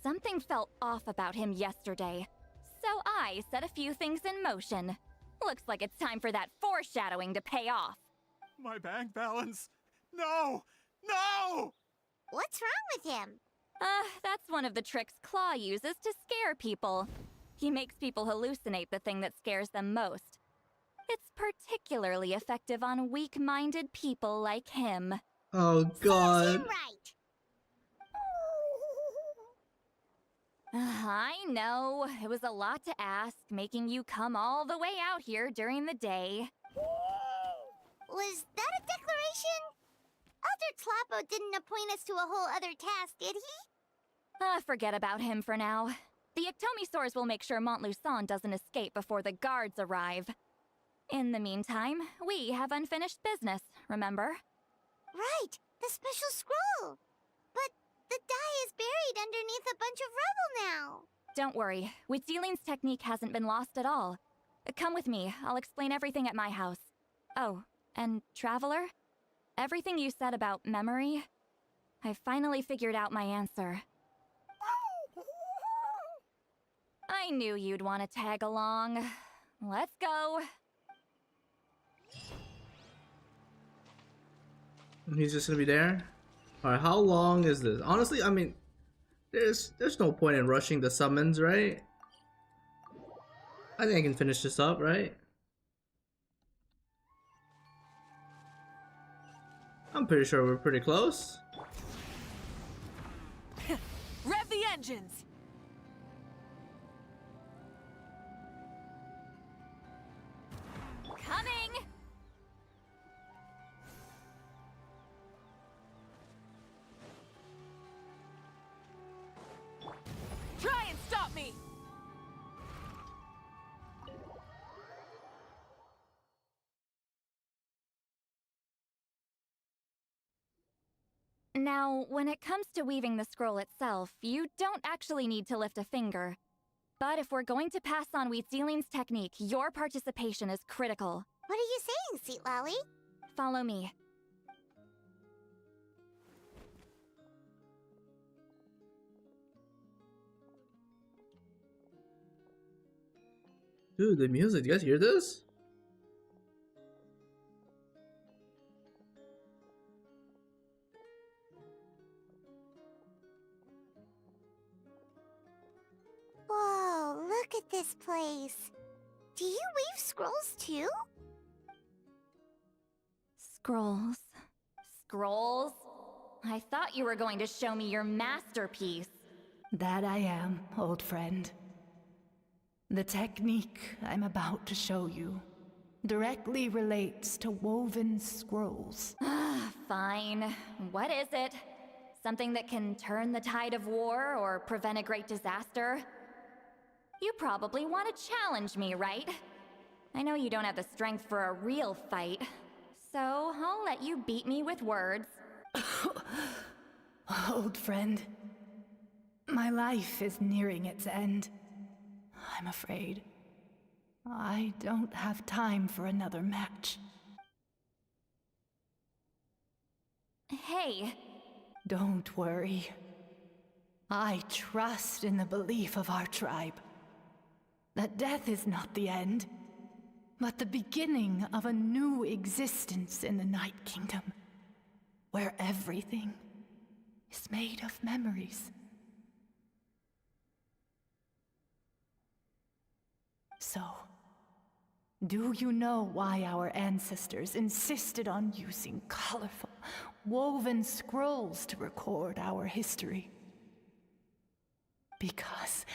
Something felt off about him yesterday, so I set a few things in motion. Looks like it's time for that foreshadowing to pay off. My bank balance! No! No! What's wrong with him? That's one of the tricks Claw uses to scare people. He makes people hallucinate the thing that scares them most. It's particularly effective on weak-minded people like him. Oh God. Serves him right! I know, it was a lot to ask, making you come all the way out here during the day. Was that a declaration? Elder Tlapo didn't appoint us to a whole other task, did he? Forget about him for now. The Ectomisaurs will make sure Montluçon doesn't escape before the guards arrive. In the meantime, we have unfinished business, remember? Right, the special scroll! But the die is buried underneath a bunch of rubble now! Don't worry, Witzeline's technique hasn't been lost at all. Come with me, I'll explain everything at my house. Oh, and Traveler? Everything you said about memory, I finally figured out my answer. I knew you'd want to tag along. Let's go. He's just gonna be there? Alright, how long is this? Honestly, I mean, there's no point in rushing the summons, right? I think I can finish this up, right? I'm pretty sure we're pretty close. Rev the engines! Coming! Now, when it comes to weaving the scroll itself, you don't actually need to lift a finger. But if we're going to pass on Wheatzealing's technique, your participation is critical. What are you saying, Sweet Lolly? Follow me. Dude, the music, you guys hear this? Whoa, look at this place. Do you weave scrolls too? Scrolls. Scrolls? I thought you were going to show me your masterpiece. That I am, old friend. The technique I'm about to show you directly relates to woven scrolls. Fine. What is it? Something that can turn the tide of war or prevent a great disaster? You probably want to challenge me, right? I know you don't have the strength for a real fight, so I'll let you beat me with words. Old friend, my life is nearing its end. I'm afraid I don't have time for another match. Hey. Don't worry. I trust in the belief of our tribe that death is not the end, but the beginning of a new existence in the Night Kingdom, where everything is made of memories. So, do you know why our ancestors insisted on using colorful, woven scrolls to record our history? Because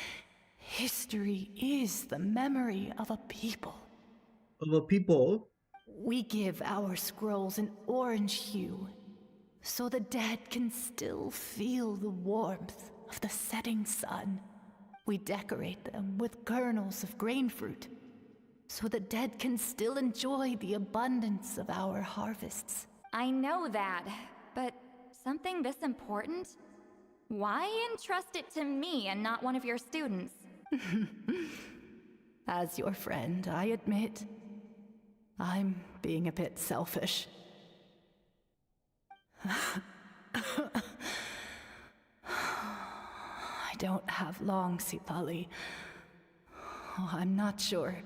history is the memory of a people. Of a people? We give our scrolls an orange hue, so the dead can still feel the warmth of the setting sun. We decorate them with kernels of grain fruit, so the dead can still enjoy the abundance of our harvests. I know that, but something this important? Why entrust it to me and not one of your students? As your friend, I admit, I'm being a bit selfish. I don't have long, Sipali. I'm not sure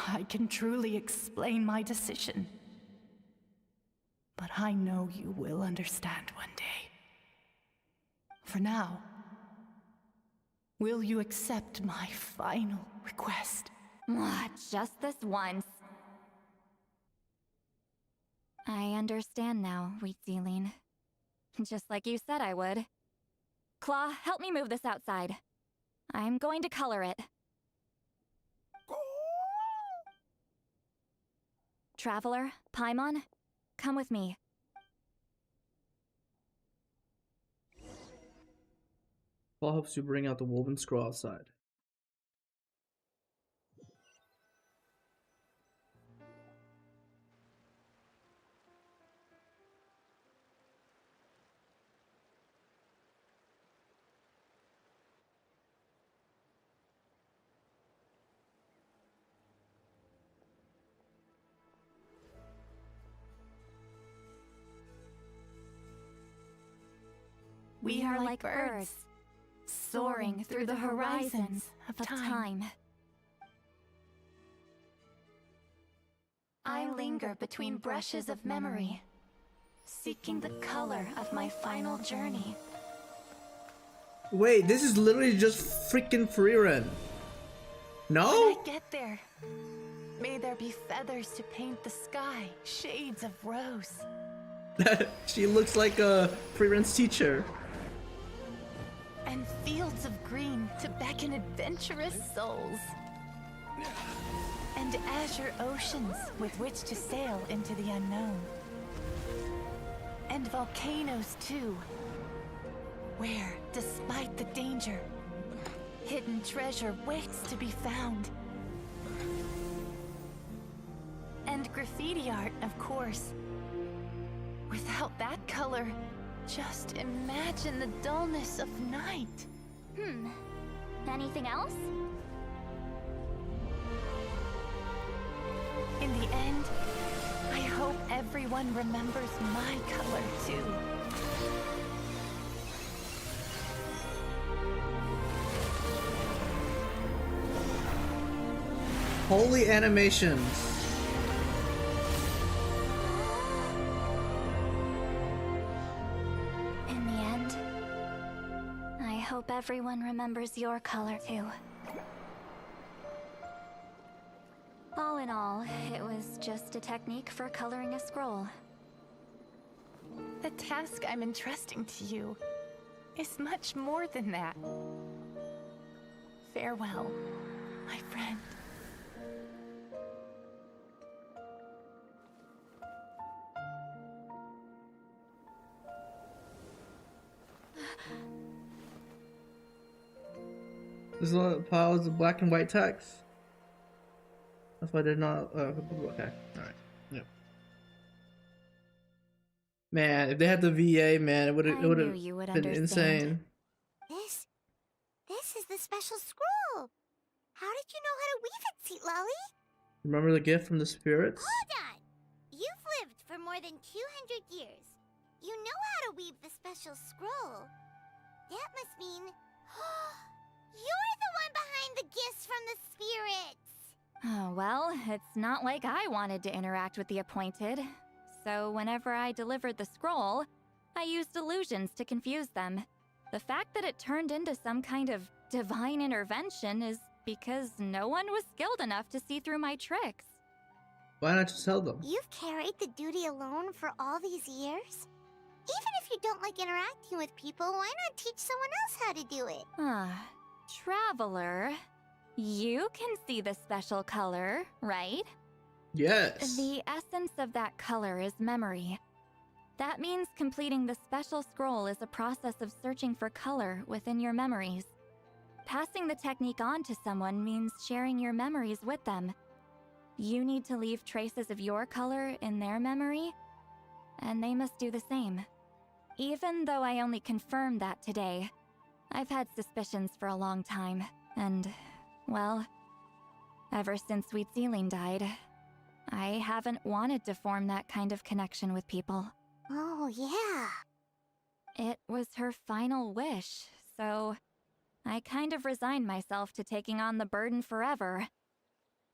I can truly explain my decision. But I know you will understand one day. For now, will you accept my final request? Just this once. I understand now, Wheatzealing. Just like you said I would. Claw, help me move this outside. I'm going to color it. Traveler, Paimon, come with me. Paul helps you bring out the woven scroll outside. We are like birds, soaring through the horizons of time. I linger between brushes of memory, seeking the color of my final journey. Wait, this is literally just freaking Freerun. No? When I get there, may there be feathers to paint the sky, shades of rose. She looks like a Freerun's teacher. And fields of green to beckon adventurous souls. And azure oceans with which to sail into the unknown. And volcanoes too, where, despite the danger, hidden treasure waits to be found. And graffiti art, of course. Without that color, Just imagine the dullness of night. Anything else? In the end, I hope everyone remembers my color too. Holy animations. In the end, I hope everyone remembers your color too. All in all, it was just a technique for coloring a scroll. The task I'm entrusting to you is much more than that. Farewell, my friend. There's a lot of piles of black and white text. That's why they're not. Okay, all right. Yep. Man, if they had the VA, man, it would have been insane. This is the special scroll. How did you know how to weave it, Seat Lolly? Remember the gift from the spirits? Hold on. You've lived for more than 200 years. You know how to weave the special scroll. That must mean you're the one behind the gifts from the spirits. Oh, well, it's not like I wanted to interact with the appointed. So whenever I delivered the scroll, I used illusions to confuse them. The fact that it turned into some kind of divine intervention is because no one was skilled enough to see through my tricks. Why not just tell them? You've carried the duty alone for all these years? Even if you don't like interacting with people, why not teach someone else how to do it? Traveler, you can see the special color, right? Yes. The essence of that color is memory. That means completing the special scroll is a process of searching for color within your memories. Passing the technique on to someone means sharing your memories with them. You need to leave traces of your color in their memory, and they must do the same. Even though I only confirmed that today, I've had suspicions for a long time, and, well, ever since Sweet Celine died, I haven't wanted to form that kind of connection with people. Oh, yeah. It was her final wish, so I kind of resigned myself to taking on the burden forever.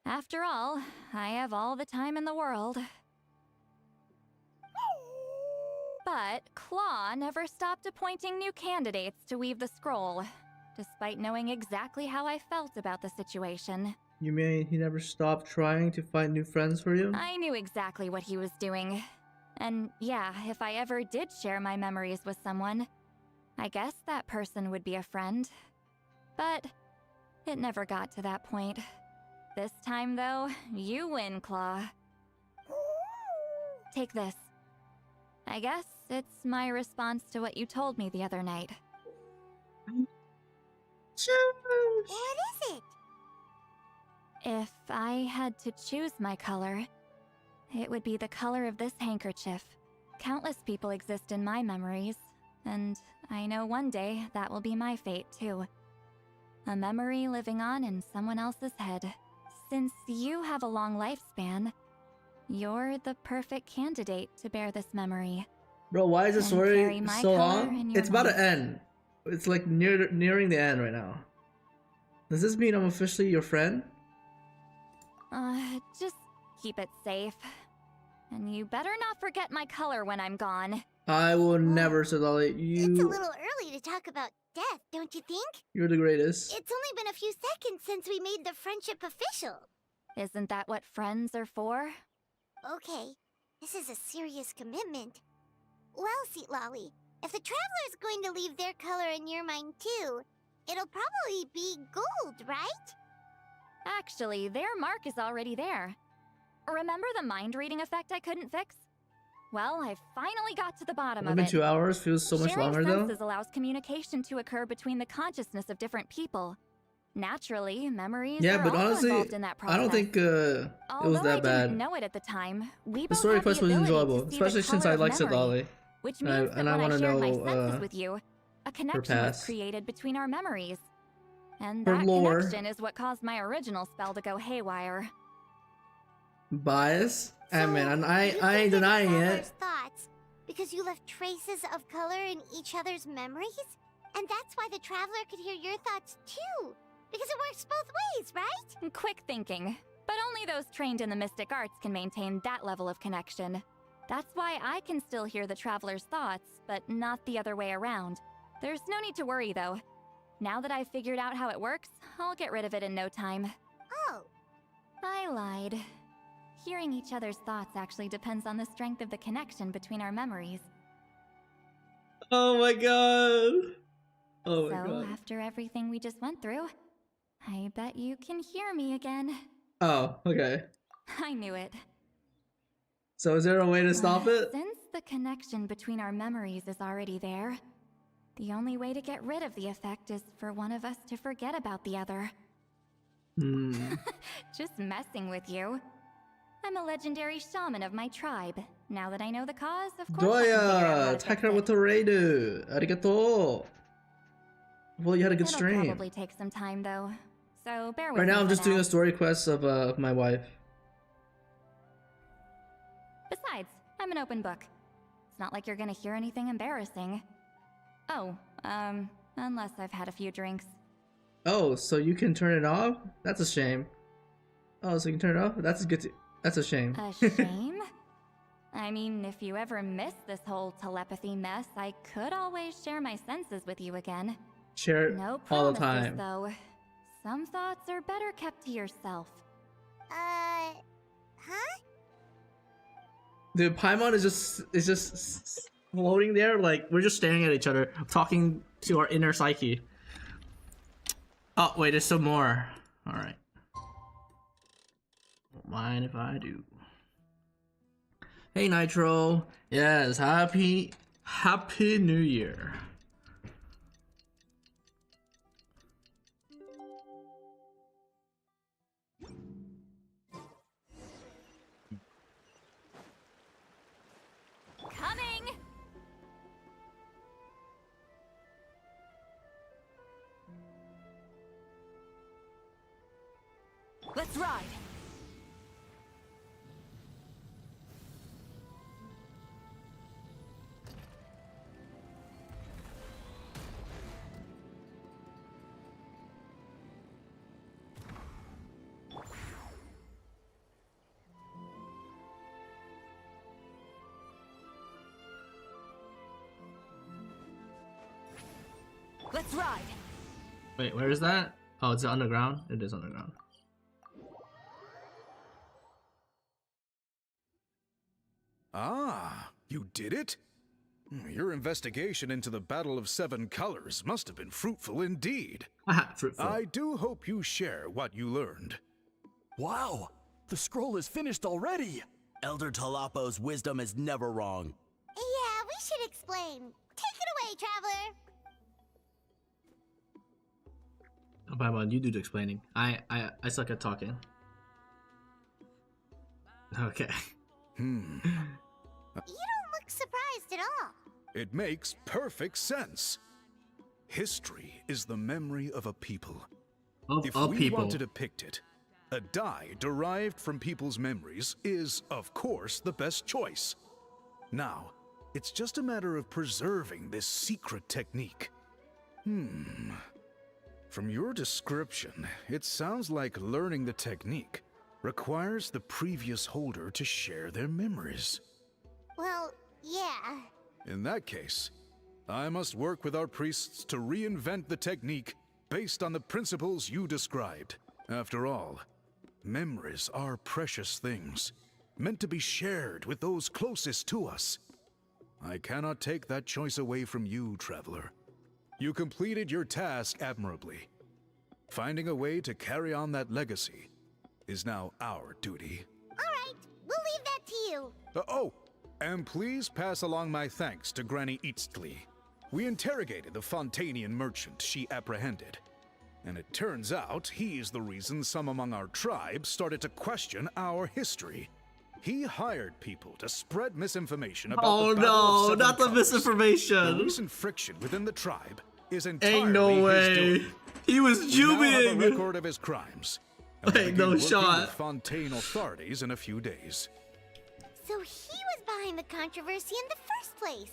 After all, I have all the time in the world. But Claw never stopped appointing new candidates to weave the scroll, despite knowing exactly how I felt about the situation. You mean he never stopped trying to find new friends for you? I knew exactly what he was doing. And yeah, if I ever did share my memories with someone, I guess that person would be a friend. But it never got to that point. This time, though, you win, Claw. Take this. I guess it's my response to what you told me the other night. What is it? If I had to choose my color, it would be the color of this handkerchief. Countless people exist in my memories, and I know one day that will be my fate too. A memory living on in someone else's head. Since you have a long lifespan, you're the perfect candidate to bear this memory. Bro, why is this And carry story my so color long? in your It's about to mind. end. It's like nearing the end right now. Does this mean I'm officially your friend? Just keep it safe. And you better not forget my color when I'm gone. I will never, Sadali. It's a little early to talk about death, don't you think? You're the greatest. It's only been a few seconds since we made the friendship official. Isn't that what friends are for? Okay, this is a serious commitment. Well, Seat Lolly, if the Traveler's going to leave their color in your mind too, it'll probably be gold, right? Actually, their mark is already there. Remember the mind reading effect I couldn't fix? Well, I finally got to the bottom of Only it. 2 hours feels so much Sharing longer though. senses allows communication to occur between the consciousness of different people. Naturally, memories Yeah, are but also honestly, involved in that process. I don't think it was Although that I bad. didn't know it at the time, we The both story have quest the was ability enjoyable, to see the especially since color I of like memory, Sadali. Which means that and I when I wanna shared my know, senses with you, a connection was past. created between our memories. And Her that lore. connection is what caused my original spell to go haywire. Bias? I mean, You I can ain't hear the denying traveler's it. thoughts because you left traces of color in each other's memories? And that's why the traveler could hear your thoughts too. Because it works both ways, right? Quick thinking. But only those trained in the mystic arts can maintain that level of connection. That's why I can still hear the traveler's thoughts, but not the other way around. There's no need to worry, though. Now that I've figured out how it works, I'll get rid of it in no time. Oh. I lied. Hearing each other's thoughts actually depends on the strength of the connection between our memories. Oh my god. Oh my So, god. after everything we just went through, I bet you can hear me again. Oh, okay. I knew it. So is there a way to stop it? Since the connection between our memories is already there, the only way to get rid of the effect is for one of us to forget about the other. Just messing with you. I'm a legendary shaman of my tribe. Now that I know the cause, of course I can figure out how Joya! to fix Taker it. with the Reidu! Arigato! Well, you had a good It'll stream. probably take some time though, so bear with Right me now I'm for just doing now. a story quest of my wife. Besides, I'm an open book. It's not like you're gonna hear anything embarrassing. Oh, unless I've had a few drinks. Oh, so you can turn it off? That's a shame. Oh, so you can turn it off? That's a shame. A shame? I mean, if you ever miss this whole telepathy mess, I could always share my senses with you again. Share it No all promises, the time. though. Some thoughts are better kept to yourself. Huh? Dude, Paimon is just floating there, like we're just staring at each other, talking to our inner psyche. Oh wait, there's some more. Alright. Don't mind if I do. Hey Nitro. Yes, happy New Year. Coming! Let's ride! Let's ride! Wait, where is that? Oh, it's underground? It is underground. Ah, you did it? Your investigation into the Battle of Seven Colors must have been fruitful indeed. Fruitful. I do hope you share what you learned. Wow, the scroll is finished already. Elder Talapo's wisdom is never wrong. Yeah, we should explain. Take it away, traveler. Oh, Paimon, you do the explaining. I suck at talking. Okay. You don't look surprised at all. It makes perfect sense. History is the memory of a people. If we want to depict it, a die derived from people's memories is, of course, the best choice. Now, it's just a matter of preserving this secret technique. From your description, it sounds like learning the technique requires the previous holder to share their memories. Well, yeah. In that case, I must work with our priests to reinvent the technique based on the principles you described. After all, memories are precious things, meant to be shared with those closest to us. I cannot take that choice away from you, traveler. You completed your task admirably. Finding a way to carry on that legacy is now our duty. All right, we'll leave that to you. Oh, and please pass along my thanks to Granny Eastly. We interrogated the Fontanian merchant she apprehended, and it turns out he is the reason some among our tribe started to question our history. He hired people to spread misinformation about Oh the Battle of no, Seven not the Colors. misinformation. The recent friction within the tribe is entirely Ain't no his way. doing. He was We now have a jubing. record of his crimes. And we'll Wait, begin no working shot. with Fontaine authorities in a few days. So he was behind the controversy in the first place.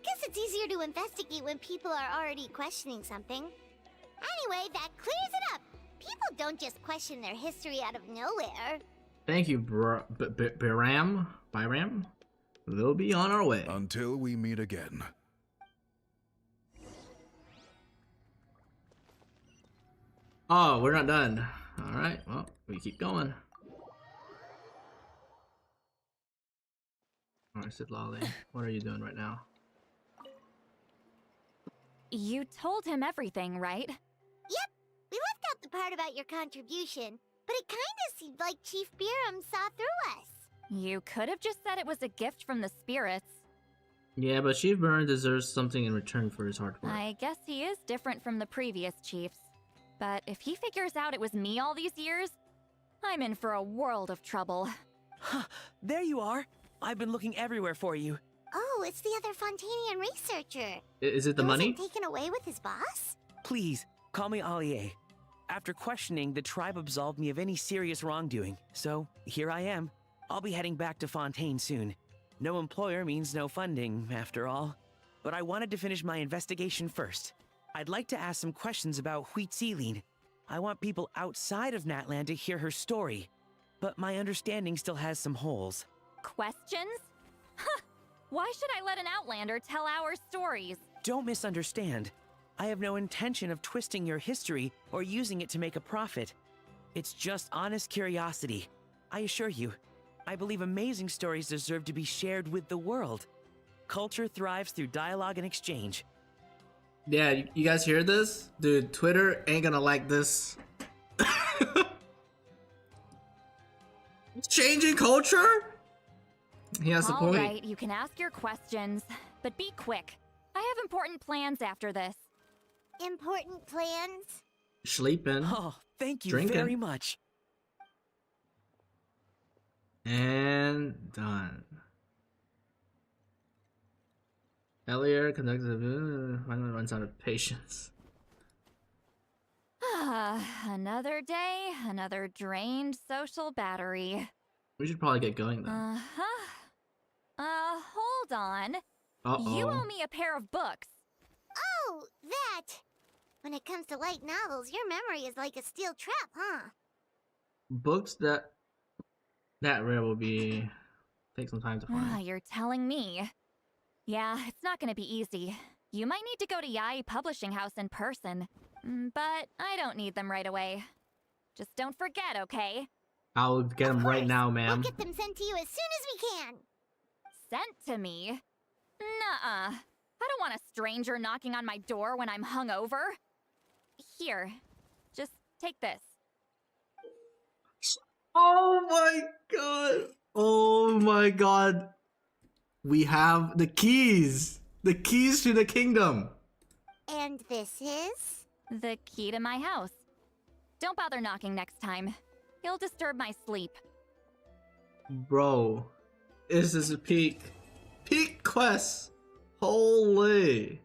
Guess it's easier to investigate when people are already questioning something. Anyway, that clears it up. People don't just question their history out of nowhere. Thank you, Byram. Byram. We'll be on our way. Until we meet again. Oh, we're not done. Alright, well, we keep going. Alright, Sid Lolly, what are you doing right now? You told him everything, right? Yep, we left out the part about your contribution, but it kinda seemed like Chief Byram saw through us. You could have just said it was a gift from the spirits. Yeah, but Chief Byrne deserves something in return for his hard work. I guess he is different from the previous chiefs. But if he figures out it was me all these years, I'm in for a world of trouble. There you are. I've been looking everywhere for you. Oh, it's the other Fontanian researcher. Is it the He money? wasn't taken away with his boss? Please, call me Allier. After questioning, the tribe absolved me of any serious wrongdoing. So, here I am. I'll be heading back to Fontaine soon. No employer means no funding, after all. But I wanted to finish my investigation first. I'd like to ask some questions about Huitziline. I want people outside of Natland to hear her story. But my understanding still has some holes. Questions? Huh! Why should I let an Outlander tell our stories? Don't misunderstand. I have no intention of twisting your history or using it to make a profit. It's just honest curiosity. I assure you, I believe amazing stories deserve to be shared with the world. Culture thrives through dialogue and exchange. Yeah, you guys hear this? Dude, Twitter ain't gonna like this. Changing culture? He has a point. Alright, you can ask your questions, but be quick. I have important plans after this. Important plans? Sleeping. Oh, thank you Drinking. very much. And done. Elliot conducts finally runs out of patience. Another day, another drained social battery. We should probably get going then. Hold on. Uh-oh. You owe me a pair of books. Oh, that! When it comes to light novels, your memory is like a steel trap, huh? Books that rare will take some time to find. You're telling me. Yeah, it's not gonna be easy. You might need to go to Yai Publishing House in person. But I don't need them right away. Just don't forget, okay? I'll get them right now, ma'am. We'll get them sent to you as soon as we can. Sent to me? Nuh-uh. I don't want a stranger knocking on my door when I'm hungover. Here, just take this. Oh my god! Oh my god! We have the keys! The keys to the kingdom! And this is? The key to my house. Don't bother knocking next time. You'll disturb my sleep. Bro, this is a peak quest! Holy!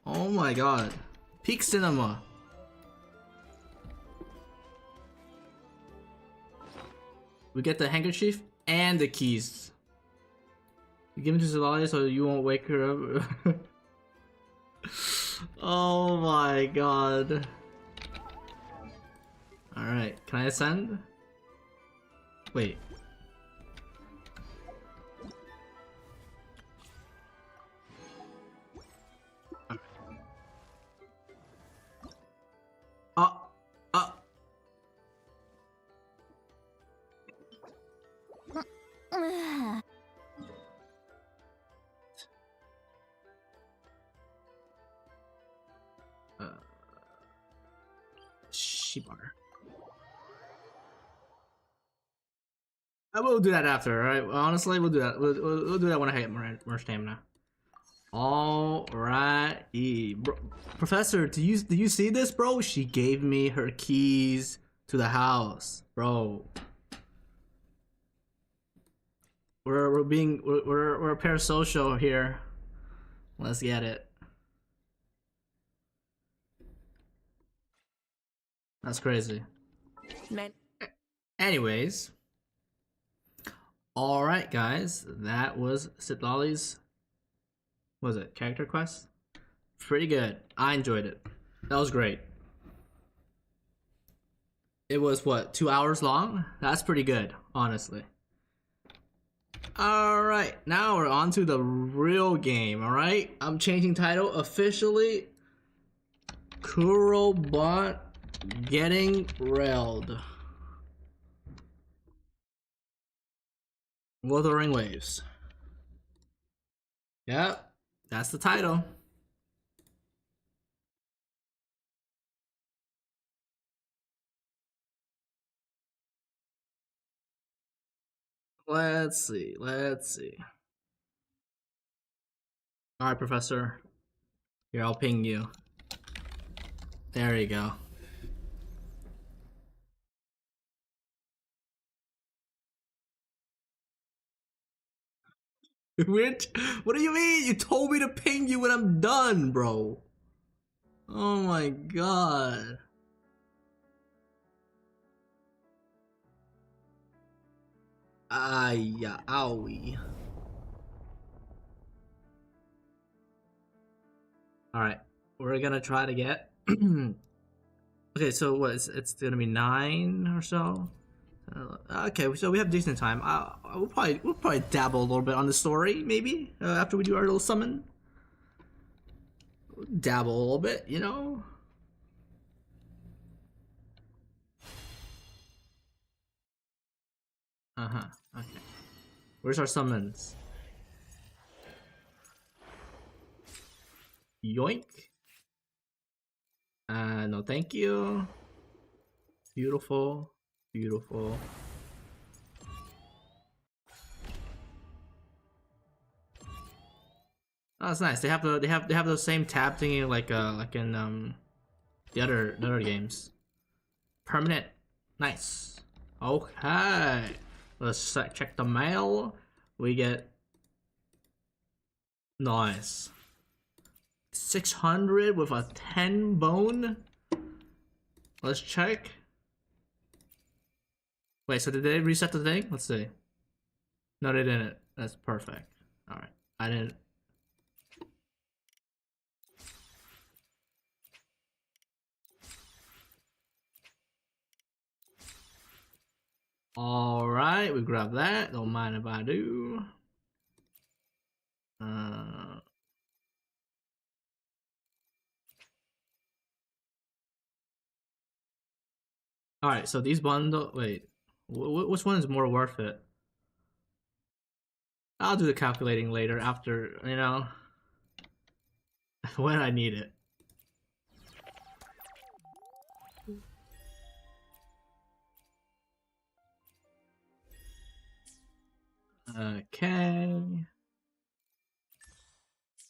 Oh my god. Peak cinema. We get the handkerchief and the keys. You give it to Zelaya so you won't wake her up. Oh my god. Alright, can I ascend? Wait. Shibar. I will do that after, alright? Honestly, we'll do that. We'll do that when I get more stamina. Alrighty. Professor, do you see this, bro? She gave me her keys to the house, bro. We're parasocial here. Let's get it. That's crazy. Man. Anyways. Alright, guys. That was Sitlali's. What was it? Character quest? Pretty good. I enjoyed it. That was great. It was, what, 2 hours long? That's pretty good, honestly. Alright, now we're on to the real game, alright? I'm changing title officially. Kurobot getting railed. Wuthering Waves. Yep, that's the title. Let's see. Alright, Professor. Here, I'll ping you. There you go. What do you mean? You told me to ping you when I'm done, bro. Oh my god. Yeah, owie. Alright, we're gonna try to get... Okay, so what, it's gonna be 9 or so? Okay, so we have decent time. We'll probably dabble a little bit on the story, maybe, after we do our little summon. Dabble a little bit, you know? Uh-huh, okay. Where's our summons? Yoink. No thank you. Beautiful. Beautiful. Oh, that's nice. They have the same tab thingy like in the other games. Permanent. Nice. Okay. Let's check the mail. We get nice. 600 with a 10 bone. Let's check. Wait, so did they reset the thing? Let's see. No, they didn't. That's perfect. Alright. I didn't. Alright, we grab that. Don't mind if I do. Alright, so these bundle. Wait. Which one is more worth it? I'll do the calculating later after, you know, when I need it. Okay.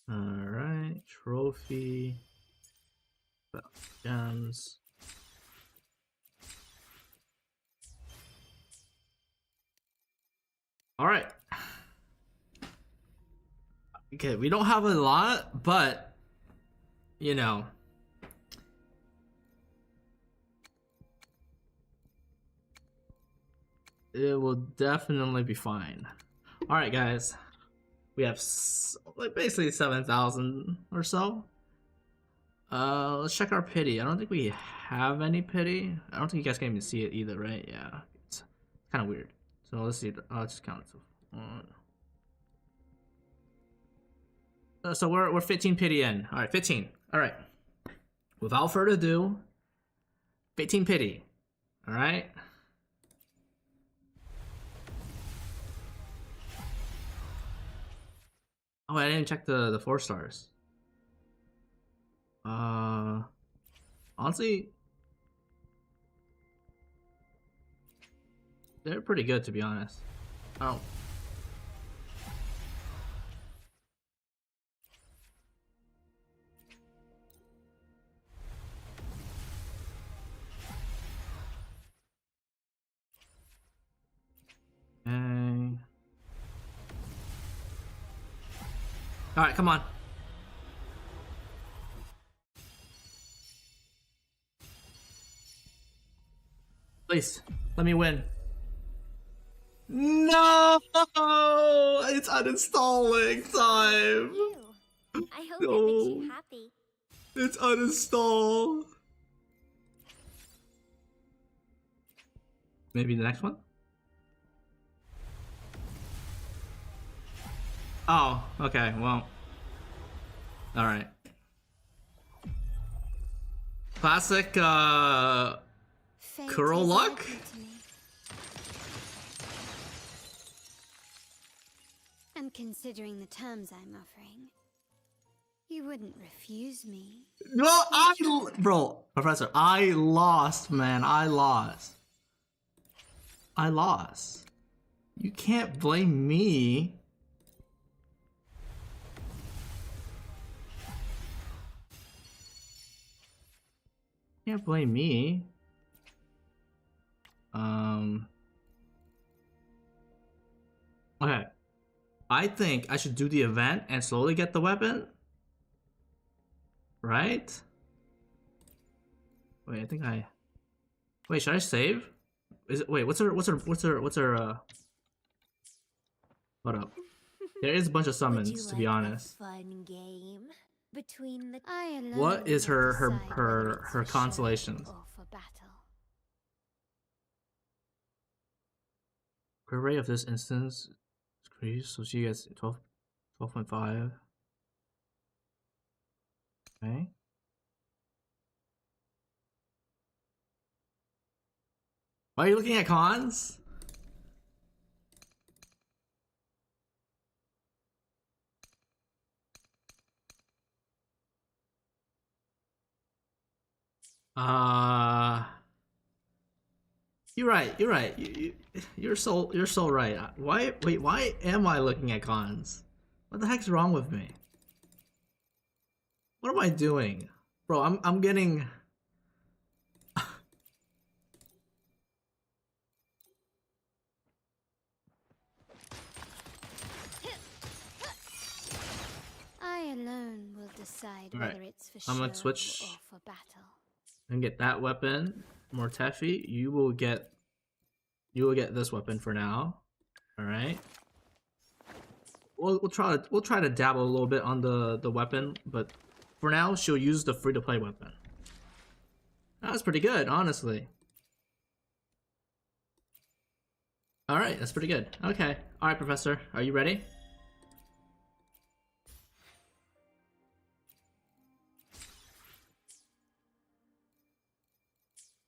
Alright, trophy. Gems. Alright. Okay, we don't have a lot, but you know. It will definitely be fine. Alright, guys. We have like basically 7,000 or so. Let's check our pity. I don't think we have any pity. I don't think you guys can even see it either, right? Yeah. It's kind of weird. So let's see. Let's just count it. So we're 15 pity in. Alright, 15. Alright. Without further ado, 15 pity. Alright. Oh, I didn't check the 4 stars. Honestly, they're pretty good, to be honest. Oh. Okay. Alright, come on. Please, let me win. No! It's uninstalling time! I hope No. it makes you happy. It's uninstall. Maybe the next one? Oh, okay, well. Alright. Classic, Curl luck? And considering the terms I'm offering, you wouldn't refuse me. No, bro, Professor, I lost, man. I lost. You can't blame me. Can't blame me. Okay. I think I should do the event and slowly get the weapon. Right? Wait, I think I... Wait, should I save? Is it... Wait, what's her... Hold up. There is a bunch of summons, to be honest. Fun game between the What is her consolation? Her rate of this instance increased, so she gets 12.5. Okay. Why are you looking at cons? You're right. You're so right. Why am I looking at cons? What the heck's wrong with me? What am I doing? Bro, I'm getting... I alone will decide Alright, whether it's for I'm gonna show switch or for battle. and get that weapon. Mortefi, you will get this weapon for now. Alright. We'll try to dabble a little bit on the weapon, but for now she'll use the free-to-play weapon. That's pretty good, honestly. Alright, that's pretty good. Okay. Alright, Professor, are you ready?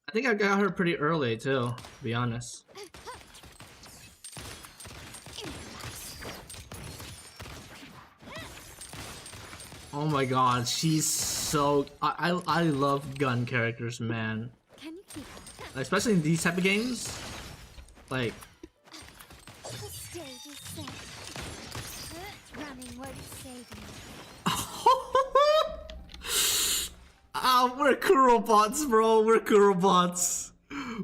I think I got her pretty early too, to be honest. Oh my god, she's so... I love gun characters, man. Can you keep up? Especially in these type of games. Like... The stage is set. Running won't save you. Ah, we're Kurobots, bro. We're Kurobots.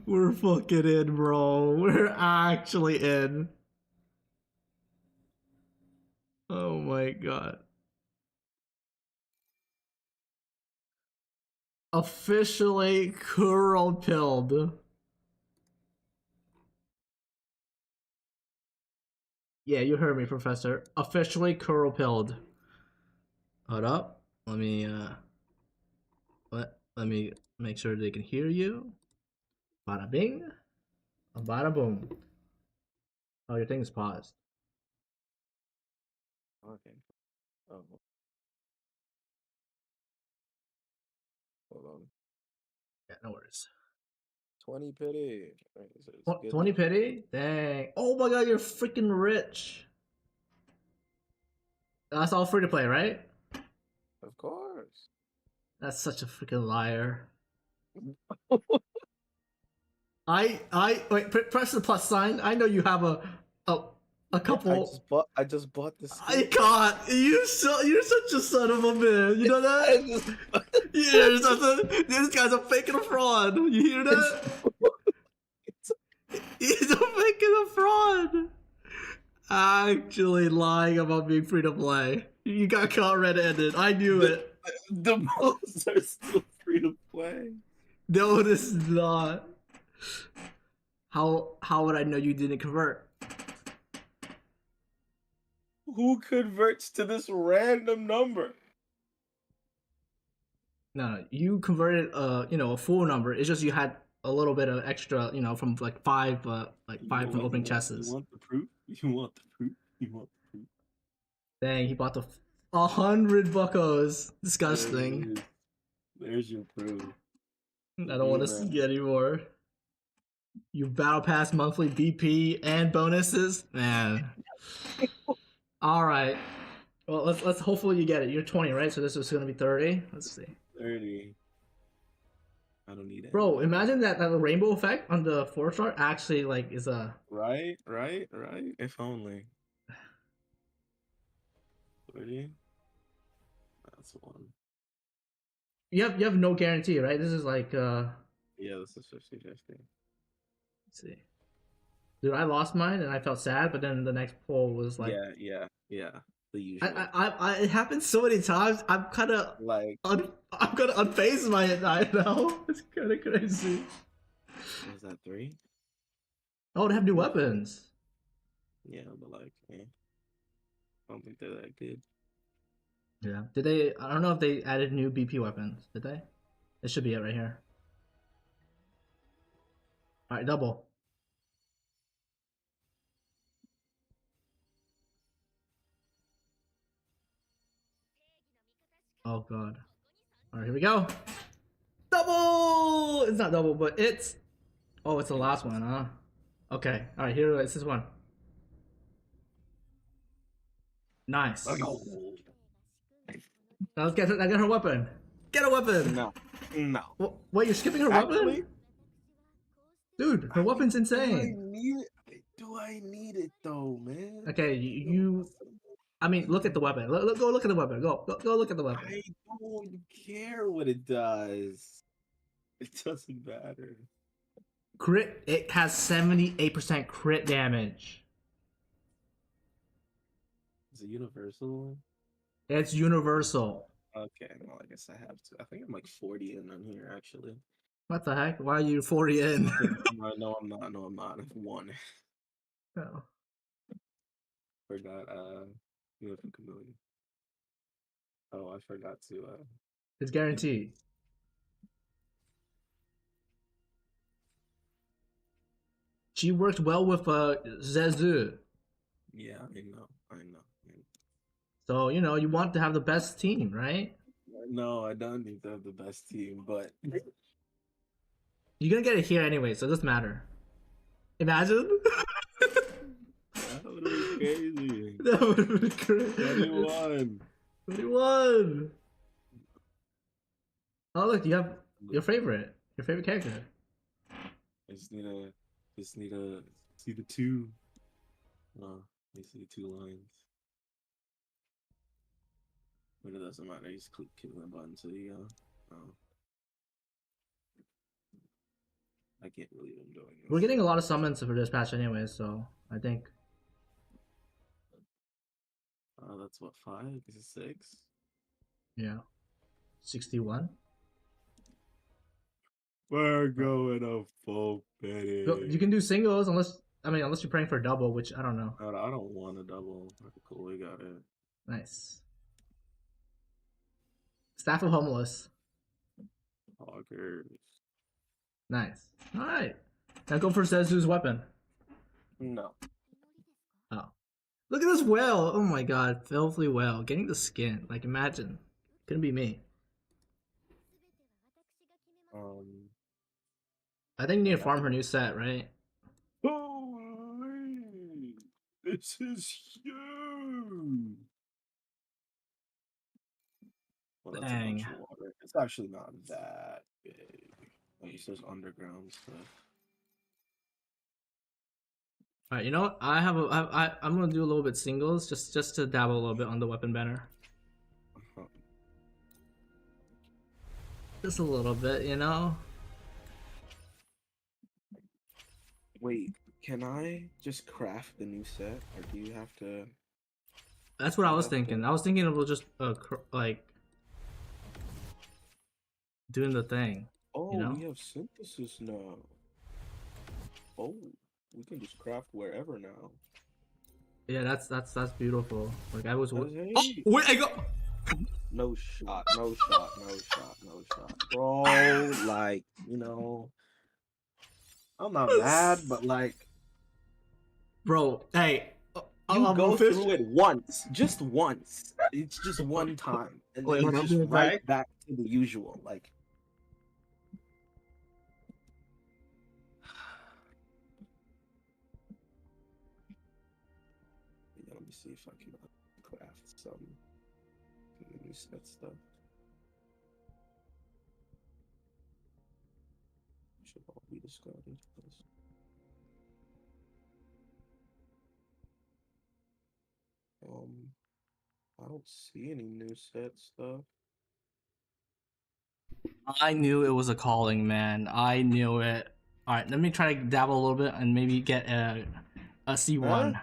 We're fucking in, bro. We're actually in. Oh my god. Officially Kuro-pilled. Yeah, you heard me, Professor. Officially Kuro-pilled. Hold up. Let me make sure they can hear you. Bada bing. Bada boom. Oh, your thing is paused. Okay. Oh. Hold on. Yeah, no worries. 20 pity. Right, so it's 20 good. pity? Dang. Oh my god, you're freaking rich. That's all free to play, right? Of course. That's such a freaking liar. Wait, press the plus sign. I know you have a couple. I just bought this. I can't. You're such a son of a man. You know that? This guy's a fake and a fraud. You hear that? He's a fake and a fraud. actually lying about being free to play. You got caught red-handed. I knew it. The modes are still free to play. No, it is not. How would I know you didn't convert? Who converts to this random number? No, you converted a full number. It's just you had a little bit of extra, from like five from opening chests. You want the proof? You want the proof? You want the proof? Dang, he bought 100 buckos. Disgusting. There's your proof. I don't want to see anymore. You battle pass monthly BP and bonuses, man. All right. Well, let's hopefully you get it. You're 20, right? So this is gonna be 30. Let's see. 30. I don't need it. Bro, imagine that rainbow effect on the 4-star actually is a Right. If only. 30. That's one. You have no guarantee, right? This is Yeah, this is 50-50. Let's see. Dude, I lost mine and I felt sad, but then the next poll was like Yeah. The usual. it happens so many times. I'm kind of I'm gonna unphase my it now. It's kind of crazy. Is that 3? Oh, they have new weapons. Yeah, but I don't think they're that good. Yeah. Did they? I don't know if they added new BP weapons. Did they? It should be it right here. All right, double. Oh god. All right, here we go. Double. It's not double, but it's. Oh, it's the last one, huh? Okay. All right, here it's this one. Nice. Now let's get her weapon. Get a weapon. No. Wait, you're skipping her weapon? Dude, her weapon's insane. Do I need it though, man? Okay, I mean, look at the weapon. Go look at the weapon. Go look at the weapon. I don't care what it does. It doesn't matter. Crit. It has 78% crit damage. Is it universal? It's universal. Okay, well, I guess I have to. I think I'm like 40 in on here, actually. What the heck? Why are you 40 in? No, I'm not. No, I'm not. I've won. Oh. Forgot, chameleon. Oh, I forgot to, It's guaranteed. She worked well with Zezu. Yeah, I know. So, you want to have the best team, right? No, I don't need to have the best team, but you're gonna get it here anyway, so it doesn't matter. Imagine. That would have been crazy. That would have been crazy. 21. Oh look, you have your favorite character. I just need to see the 2. I see the 2 lines. But it doesn't matter. You just click the button to the I can't believe I'm doing this. We're getting a lot of summons for this patch anyway, so I think. That's what, 5? Is it 6? Yeah. 61. We're going a full pity. You can do singles unless you're praying for a double, which I don't know. I don't want a double. Cool, we got it. Nice. Staff of Homeless. Hoggers. Nice. Alright. Now go for Zezu's weapon. No. Oh. Look at this whale! Oh my god, filthy whale. Getting the skin. Like, imagine. Couldn't be me. I think you need to farm her new set, right? Holy! This is huge! Well, that's Dang. a bunch of water. It's actually not that big. At least there's underground stuff. Alright, you know what? I'm gonna do a little bit singles just to dabble a little bit on the weapon banner. Just a little bit, Wait, Can I just craft the new set, or do you have to? That's what I You was have to- thinking. I was thinking of just like doing the thing. Oh, You know? we have synthesis now. Oh, we can just craft wherever now. Yeah, that's beautiful. Like I was. That Oh is hey. wait, I got. No shot, no shot, no shot, no shot. Bro, like, I'm not mad, but like, Bro, hey, you I'm go official. through it once, just once. It's just one time, and Wait, then hold it's on, just I'm right back to the usual. Like, yeah, let me see if I can craft some new set stuff. Should all be discarded. I don't see any new set stuff. I knew it was a calling, man. I knew it. All right, let me try to dabble a little bit and maybe get a C1.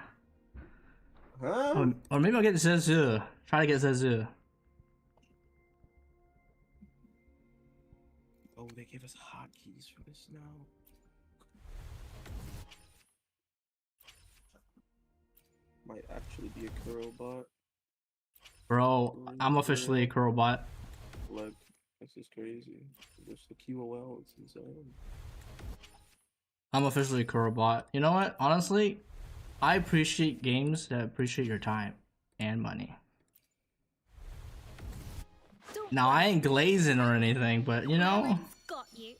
Huh? Or maybe I'll get Zezu. Try to get Zezu. Oh, they gave us hotkeys for this now. Might actually be a Kuro bot. Bro, I'm officially a Kurobot. Like, this is crazy. Just the QOL, it's insane. I'm officially a Kurobot. You know what? Honestly, I appreciate games that appreciate your time and money. Now, I ain't glazing or anything, but you know, Got you.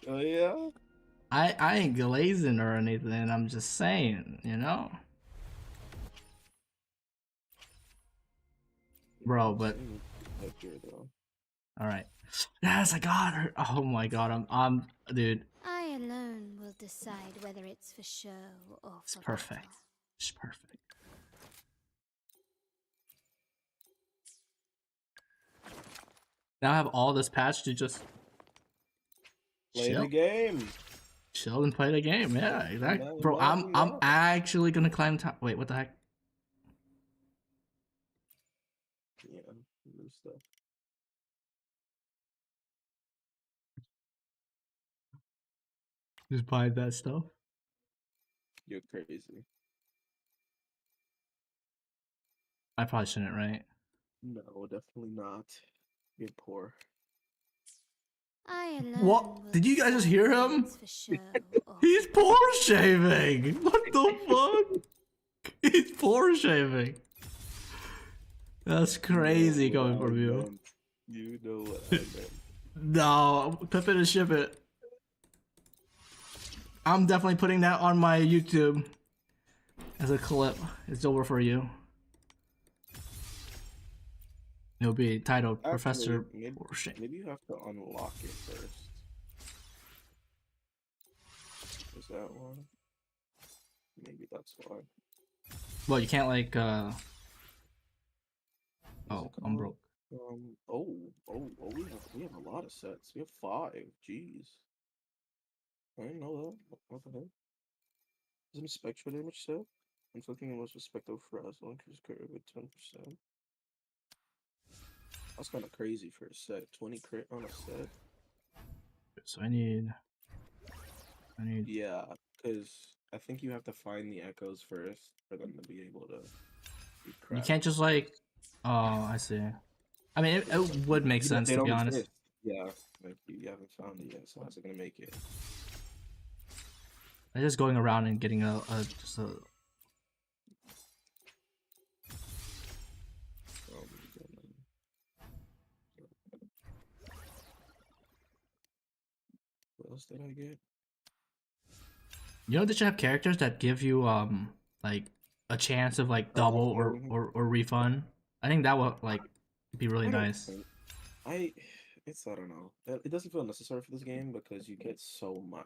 Oh yeah? I ain't glazing or anything. I'm just saying, you know? Bro, but all right. Yes, I got her. Oh my god, I'm dude. I alone will decide whether it's for show or It's for perfect. It's perfect. Now I have all this patch to just Play the game. Chill and play the game. Yeah, exactly. Imagine Bro, I'm that. actually gonna climb top. Wait, what the heck? Yeah, new stuff. Just buy that stuff. You're crazy. I probably shouldn't, right? No, definitely not. You're poor. I alone What? Did you guys just hear him? for show or He's pore shaving. What the fuck? He's pore shaving. That's crazy coming from you. You know what I meant. No, clip it and ship it. I'm definitely putting that on my YouTube as a clip. It's over for you. It'll be titled Actually, Professor maybe, Porsche. maybe you have to unlock it first. Is that one? Maybe that's why. Well, you can't like oh, I'm broke. We have a lot of sets. We have 5. Jeez. I didn't know that. What the hell? Isn't spectral damage set? Inflicting the most spectral frazzle increase crit with 10%. That's kind of crazy for a set. 20 crit on a set. So I need. Yeah, because I think you have to find the echoes first for them to be able to. You can't just like. Oh, I see. I mean, it would make sense They to don't be honest. exist. Yeah, like you haven't found it yet, so how's it gonna make it? I'm just going around and getting just a. What else did I get? You know, they should have characters that give you like a chance of like double or refund. I think that would like be really nice. I don't know. It doesn't feel necessary for this game because you get so much.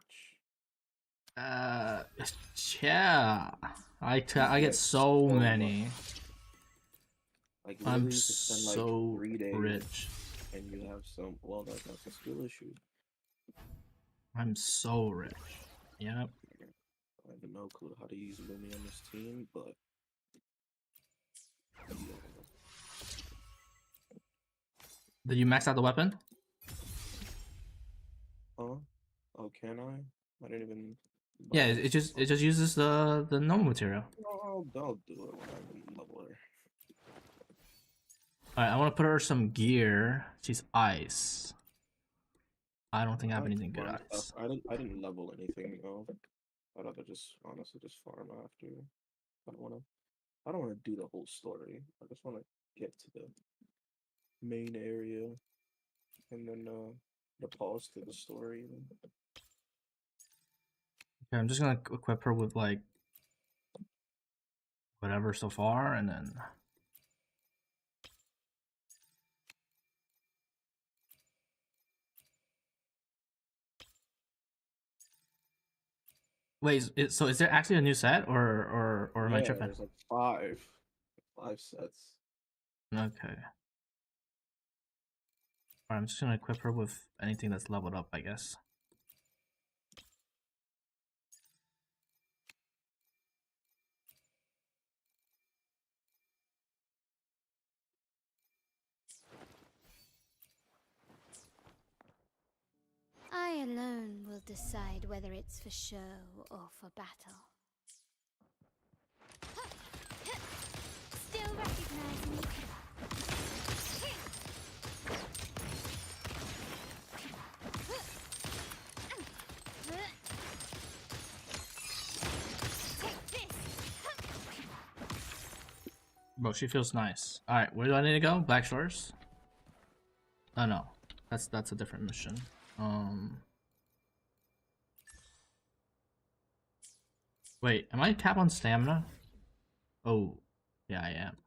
Yeah, I get so many. Like I'm literally, you could spend like so 3 days rich. and you have some. Well, that's a skill issue. I'm so rich. Yep. I have no clue how to use Lumi on this team, but yeah. Did you max out the weapon? Oh, can I? I didn't even. Yeah, it just uses the normal material. No, I'll do it when I'm level her. Alright, I want to put her some gear. She's ice. I don't think I have anything good ice. I didn't level anything though. I'd rather just honestly just farm after. I don't wanna do the whole story. I just wanna get to the main area and then the pause to the story. Okay, I'm just gonna equip her with like whatever so far, and then wait. So is there actually a new set, or am I tripping? There's like five sets. Okay. Alright, I'm just gonna equip her with anything that's leveled up, I guess. I alone will decide whether it's for show or for battle. Still recognize me? Bro, she feels nice. Alright, where do I need to go? Black Shores? Oh no. That's a different mission. Wait, am I capped on stamina? Oh, yeah, I am.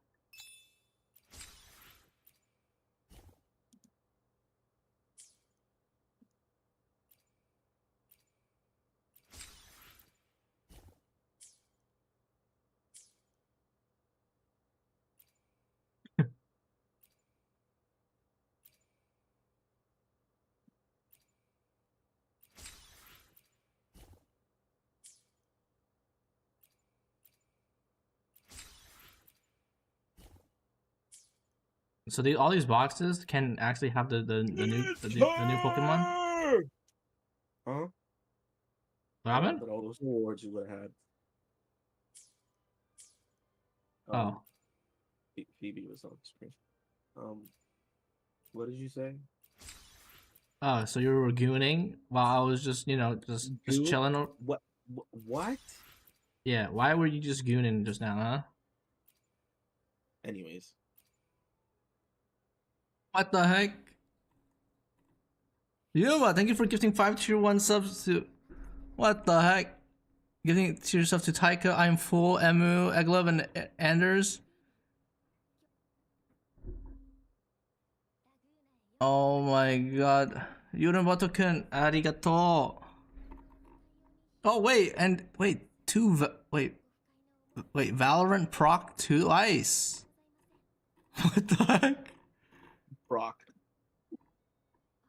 So all these boxes can actually have the new Pokemon? Huh? What happened? But all those awards you would have had. Oh. Phoebe was on screen. What did you say? Oh, so you were gooning while I was just, you know, just chilling? What? Yeah, why were you just gooning just now, huh? Anyways. What the heck? Yuba, thank you for gifting 5 tier 1 subs to... What the heck? Giving to yourself to Taika, I'm Full, Emu, Eglove, and Anders. Oh my god. Yurumoto-kun, arigato. Oh wait, and wait, wait, Valorant proc 2 ice. What the heck? Proc.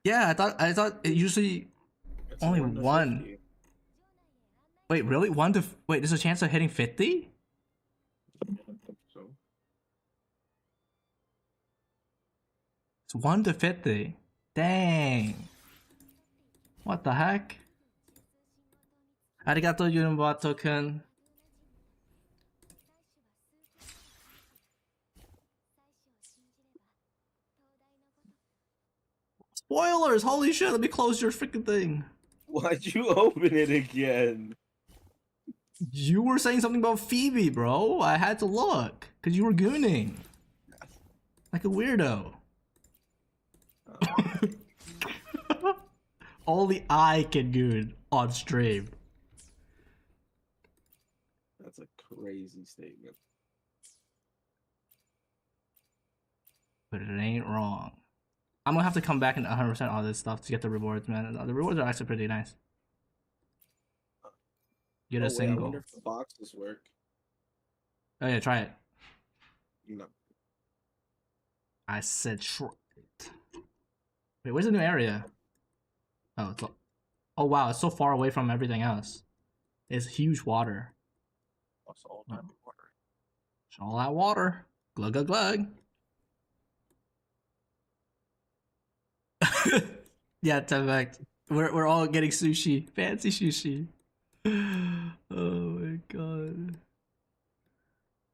Yeah, I thought it usually It's only 1 to one. 50. Wait, really? Wait, there's a chance of hitting 50? Yeah, I think so. It's 1 to 50. Dang. What the heck? Arigato Yunbato-kun. Spoilers! Holy shit, let me close your freaking thing. Why'd you open it again? You were saying something about Phoebe, bro. I had to look. Because you were gooning. Like a weirdo. Only I can goon on stream. That's a crazy statement. But it ain't wrong. I'm gonna have to come back and 100% all this stuff to get the rewards, man. The rewards are actually pretty nice. Get a Wait, I single. wonder if the boxes work. Oh yeah, try it. No. I said try it. Wait, where's the new area? Oh, oh wow, it's so far away from everything else. It's huge water. That's all that water. It's all that water. Glug glug glug. Yeah, Temek. We're all getting sushi. Fancy sushi. Oh my god.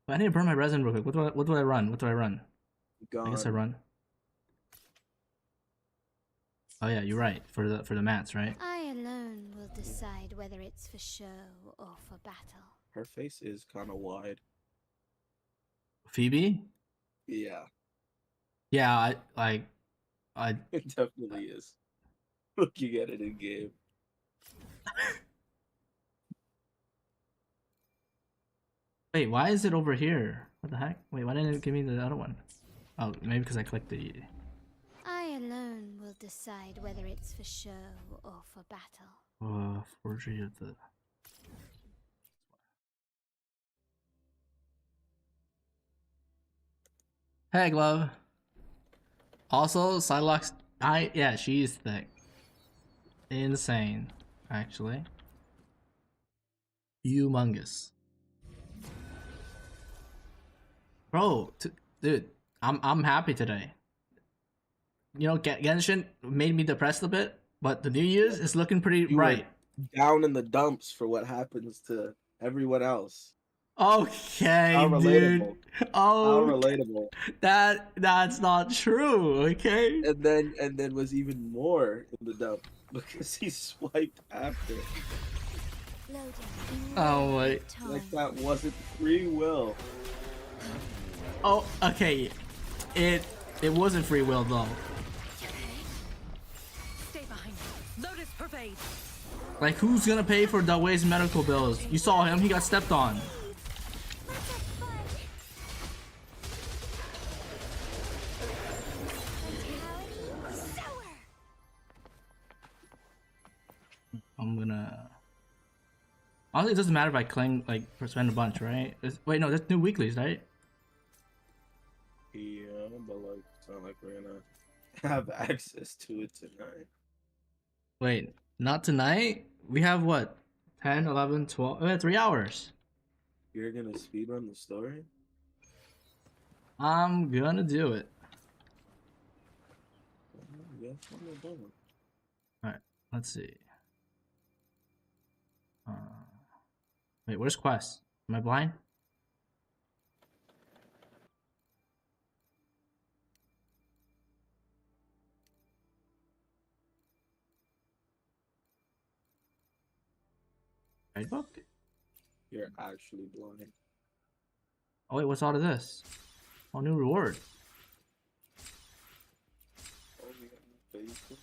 I need to burn my resin real quick. What do I run? What do I run? I guess I Gone. run. Oh yeah, you're right. For the mats, right? I alone will decide whether it's for show or for battle. Her face is kind of wide. Phoebe? Yeah, Yeah, I it definitely is. Looking at it in game. wait, why is it over here? What the heck? Wait, why didn't it give me the other one? Oh, maybe because I clicked the I alone will decide whether it's for show or for battle. forgery of the Hey Glove. Also, Psylocke's yeah, she's thick. Insane, actually. Humongous. Bro, dude, I'm happy today. You know, Genshin made me depressed a bit, but the New Year's is looking pretty You bright. were down in the dumps for what happens to everyone else. Okay, How dude. relatable. Oh, How relatable. that's not true. Okay. And then was even more in the dump because he swiped after. Oh wait. Like that wasn't free will. Oh, okay. It wasn't free will though. Stay behind me. Lotus pervade. Like, who's gonna pay for Dawei's medical bills? You saw him. He got stepped on. I'm gonna. Honestly, it doesn't matter if I cling like spend a bunch, right? Wait, no, that's new weeklies, right? Yeah, but like it's not like we're gonna have access to it tonight. Wait, not tonight? We have what? 10, 11, 12, 3 hours. You're gonna speedrun the story? I'm gonna do it. Yeah, I'm not done. Alright, let's see. Wait, where's Quest? Am I blind? Guidebook? You're actually blind. Oh wait, what's all of this? Oh, new reward. Oh, we got no Facebook.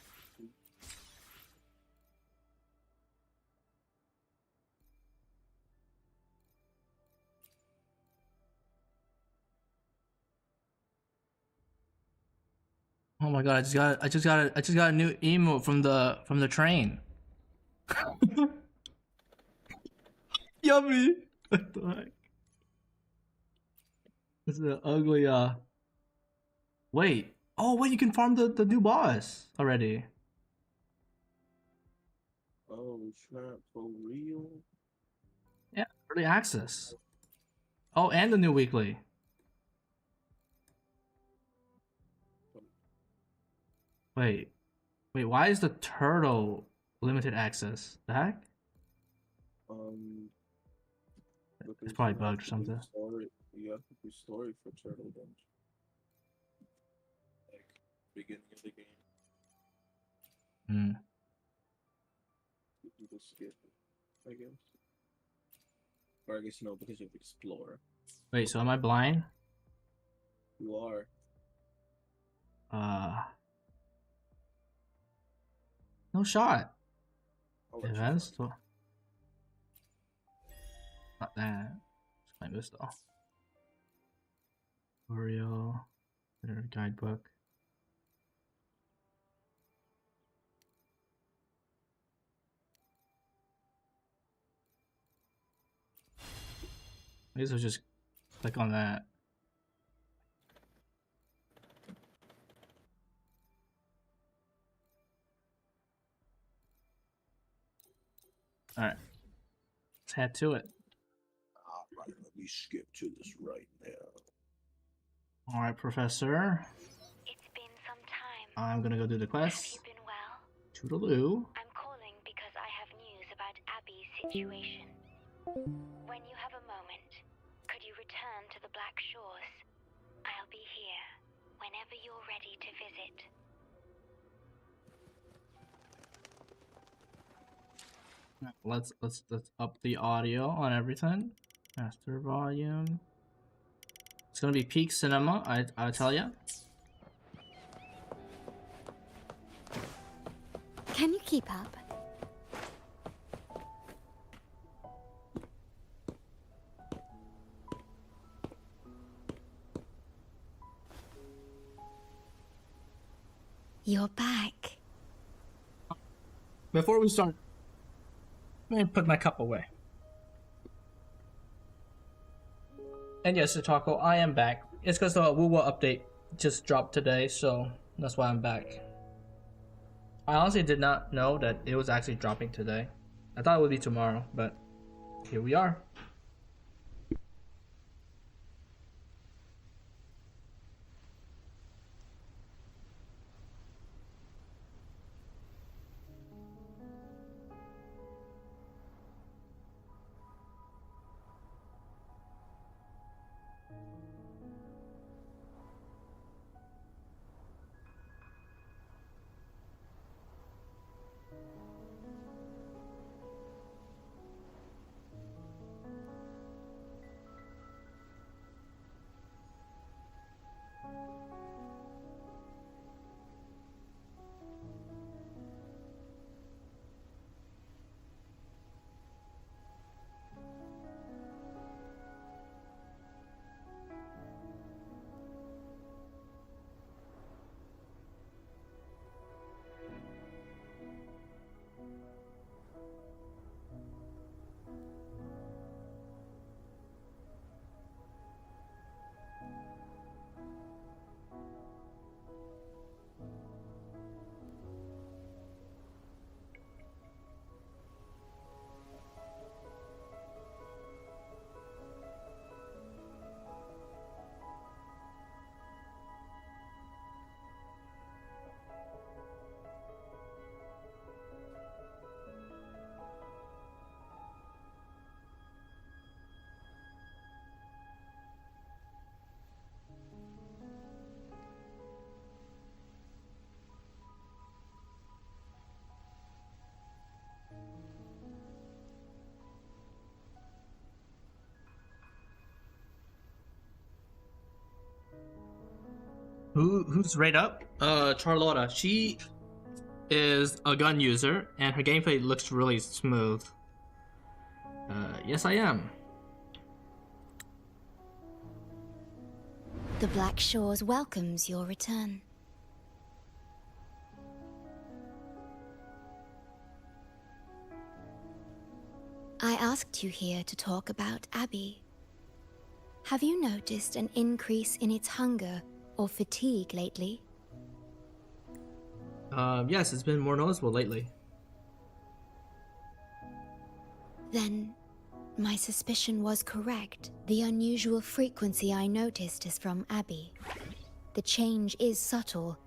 Oh my god, I just got a new emote from the train. Yummy. What the heck? This is an ugly wait. Oh wait, you can farm the new boss already. Oh snap, for real? Yeah, early access. Oh, and the new weekly. Wait, why is the turtle limited access? The heck? It's probably bugged or something. You have to do story for Turtle Dungeon. Like, beginning of the game. You just skip it, I guess. Or I guess no, because you have Explore. Wait, so am I blind? You are. No shot. Events? Not that. Just claim this though. Oreo. Guidebook. I guess I'll just click on that. Alright. head to it. Alright, let me skip to this right now. Alright, Professor. It's been some time. I'm gonna go do the quest. Have you been well? Toodaloo. I'm calling because I have news about Abby's situation. When you have a moment, could you return to the Black Shores? I'll be here whenever you're ready to visit. Let's up the audio on everything. Master volume. It's gonna be peak cinema, I tell ya. Can you keep up? You're back. Before we start, let me put my cup away. And yes, Taco, I am back. It's because the wuwa update just dropped today, so that's why I'm back. I honestly did not know that it was actually dropping today. I thought it would be tomorrow, but here we are. Who's right up? Charlotta. She is a gun user, and her gameplay looks really smooth. Yes, I am. The Black Shores welcomes your return. I asked you here to talk about Abby. Have you noticed an increase in its hunger or fatigue lately? Yes, it's been more noticeable lately. Then, my suspicion was correct. The unusual frequency I noticed is from Abby. The change is subtle,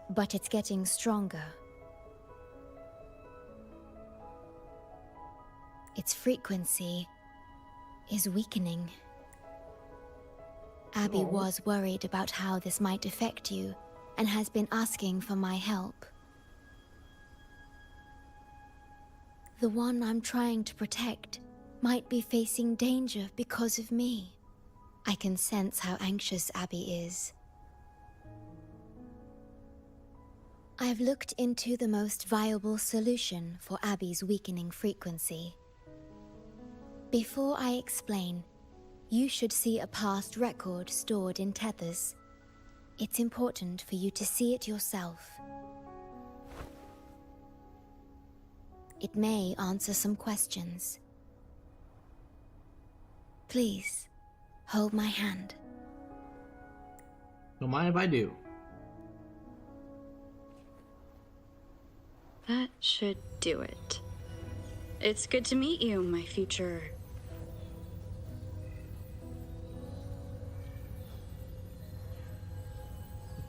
but it's getting stronger. Its frequency is weakening. Abby was worried about how this might affect you and has been asking for my help. The one I'm trying to protect might be facing danger because of me. I can sense how anxious Abby is. I've looked into the most viable solution for Abby's weakening frequency. Before I explain, you should see a past record stored in tethers. It's important for you to see it yourself. It may answer some questions. Please, hold my hand. Don't mind if I do. That should do it. It's good to meet you, my future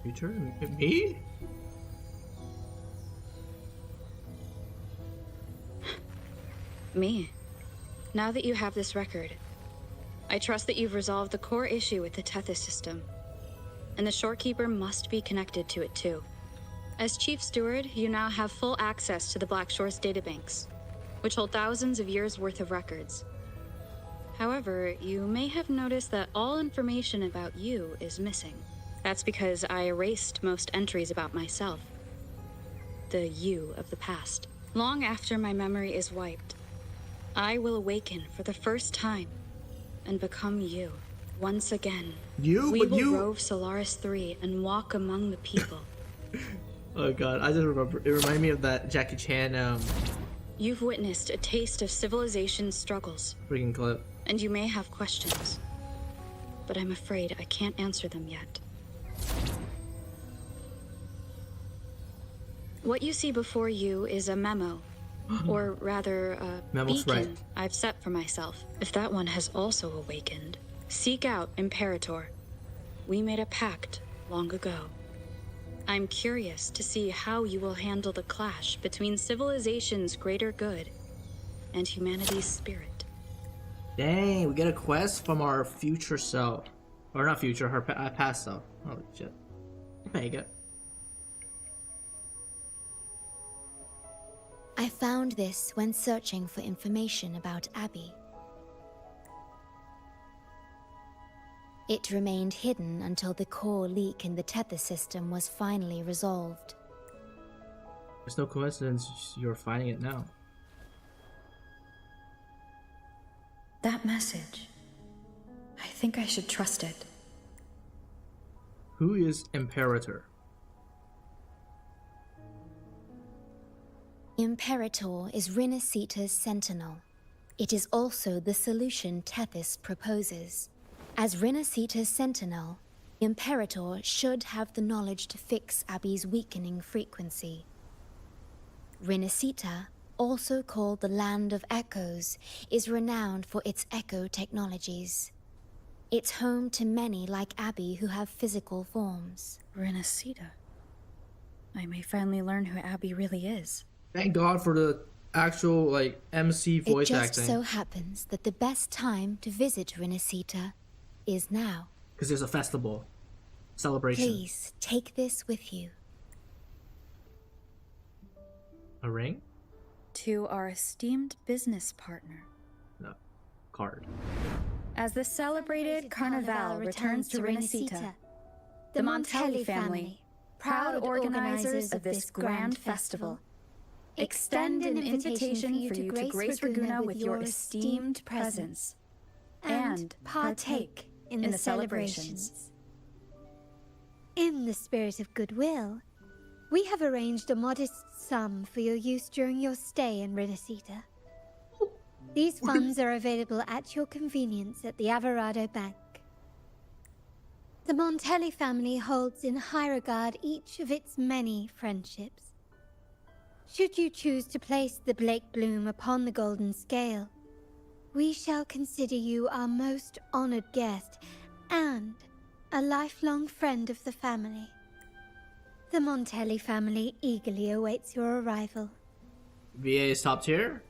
Future? Me? Me. Now that you have this record, I trust that you've resolved the core issue with the Tethys system. And the Shorekeeper must be connected to it too. As Chief Steward, you now have full access to the Black Shore's databanks, which hold thousands of years' worth of records. However, you may have noticed that all information about you is missing. That's because I erased most entries about myself. The you of the past. Long after my memory is wiped, I will awaken for the first time and become you. Once again, we will rove Solaris 3 and walk among the people. Oh god, I just remember. It reminded me of that Jackie Chan You've witnessed a taste of civilization's struggles. freaking clip. And you may have questions. But I'm afraid I can't answer them yet. What you see before you is a memo. Or rather, a Memo's beacon right. I've set for myself. If that one has also awakened, seek out Imperator. We made a pact long ago. I'm curious to see how you will handle the clash between civilization's greater good and humanity's spirit. Dang, we get a quest from our future self. Or not future, her past self. Holy shit. Make it. I found this when searching for information about Abby. It remained hidden until the core leak in the Tethys system was finally resolved. There's no coincidence you're finding it now. That message. I think I should trust it. Who is Imperator? Imperator is Rinasita's sentinel. It is also the solution Tethys proposes. As Rinasita's sentinel, Imperator should have the knowledge to fix Abby's weakening frequency. Rinasita, also called the Land of Echoes, is renowned for its echo technologies. It's home to many like Abby who have physical forms. Rinasita. I may finally learn who Abby really is. Thank God for the actual, like, MC voice It just acting. so happens that the best time to visit Rinasita is now. Because there's a festival. Celebration. Please, take this with you. A ring? To our esteemed business partner. No. Card. As the celebrated Carnival returns to Rinasita, the Montelli family, proud organizers of this grand festival, extend an invitation for you to grace Raguna with your esteemed presence and partake in the celebrations. In the spirit of goodwill, we have arranged a modest sum for your use during your stay in Rinasita. These funds are available at your convenience at the Averado Bank. The Montelli family holds in high regard each of its many friendships. Should you choose to place the Blake Bloom upon the golden scale, we shall consider you our most honored guest and a lifelong friend of the family. The Montelli family eagerly awaits your arrival. VA is top tier?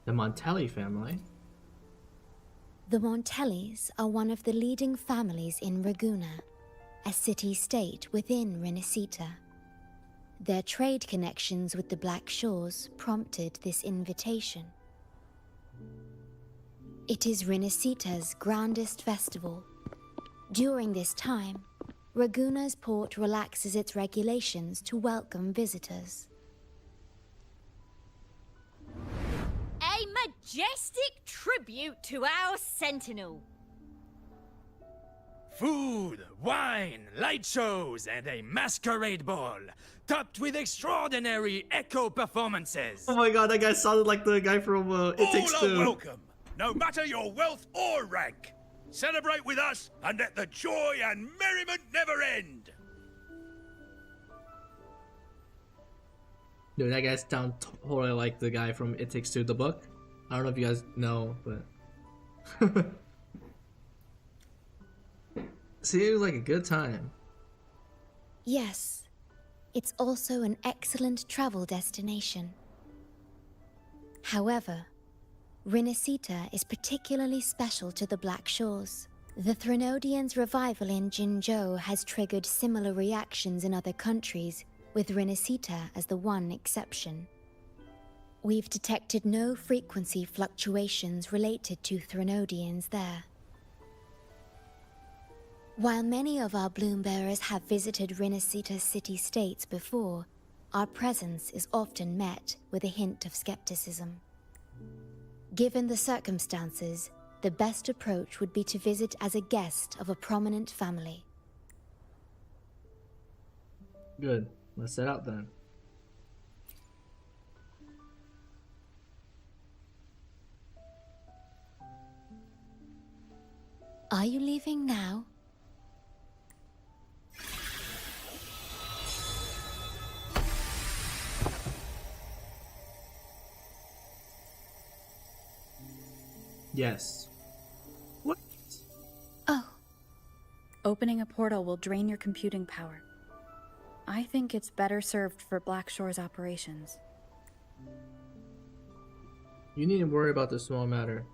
The Montelli family? The Montellis are one of the leading families in Raguna, a city-state within Rinasita. Their trade connections with the Black Shores prompted this invitation. It is Rinasita's grandest festival. During this time, Raguna's port relaxes its regulations to welcome visitors. A majestic tribute to our sentinel. Food, wine, light shows, and a masquerade ball, topped with extraordinary echo performances. Oh my god, that guy sounded like the guy from It Takes All are Two. welcome, no matter your wealth or rank. Celebrate with us and let the joy and merriment never end. Dude, that guy sounds totally like the guy from It Takes Two, the book. I don't know if you guys know, but... Seems like a good time. Yes, it's also an excellent travel destination. However, Rinascita is particularly special to the Black Shores. The Threnodians' revival in Jinzhou has triggered similar reactions in other countries, with Rinascita as the one exception. We've detected no frequency fluctuations related to Threnodians there. While many of our Bloombearers have visited Rinascita city-states before, our presence is often met with a hint of skepticism. Given the circumstances, the best approach would be to visit as a guest of a prominent family. Good. Let's set out then. Are you leaving now? Yes. What? Oh. Opening a portal will drain your computing power. I think it's better served for Black Shore's operations. You needn't worry about this small matter.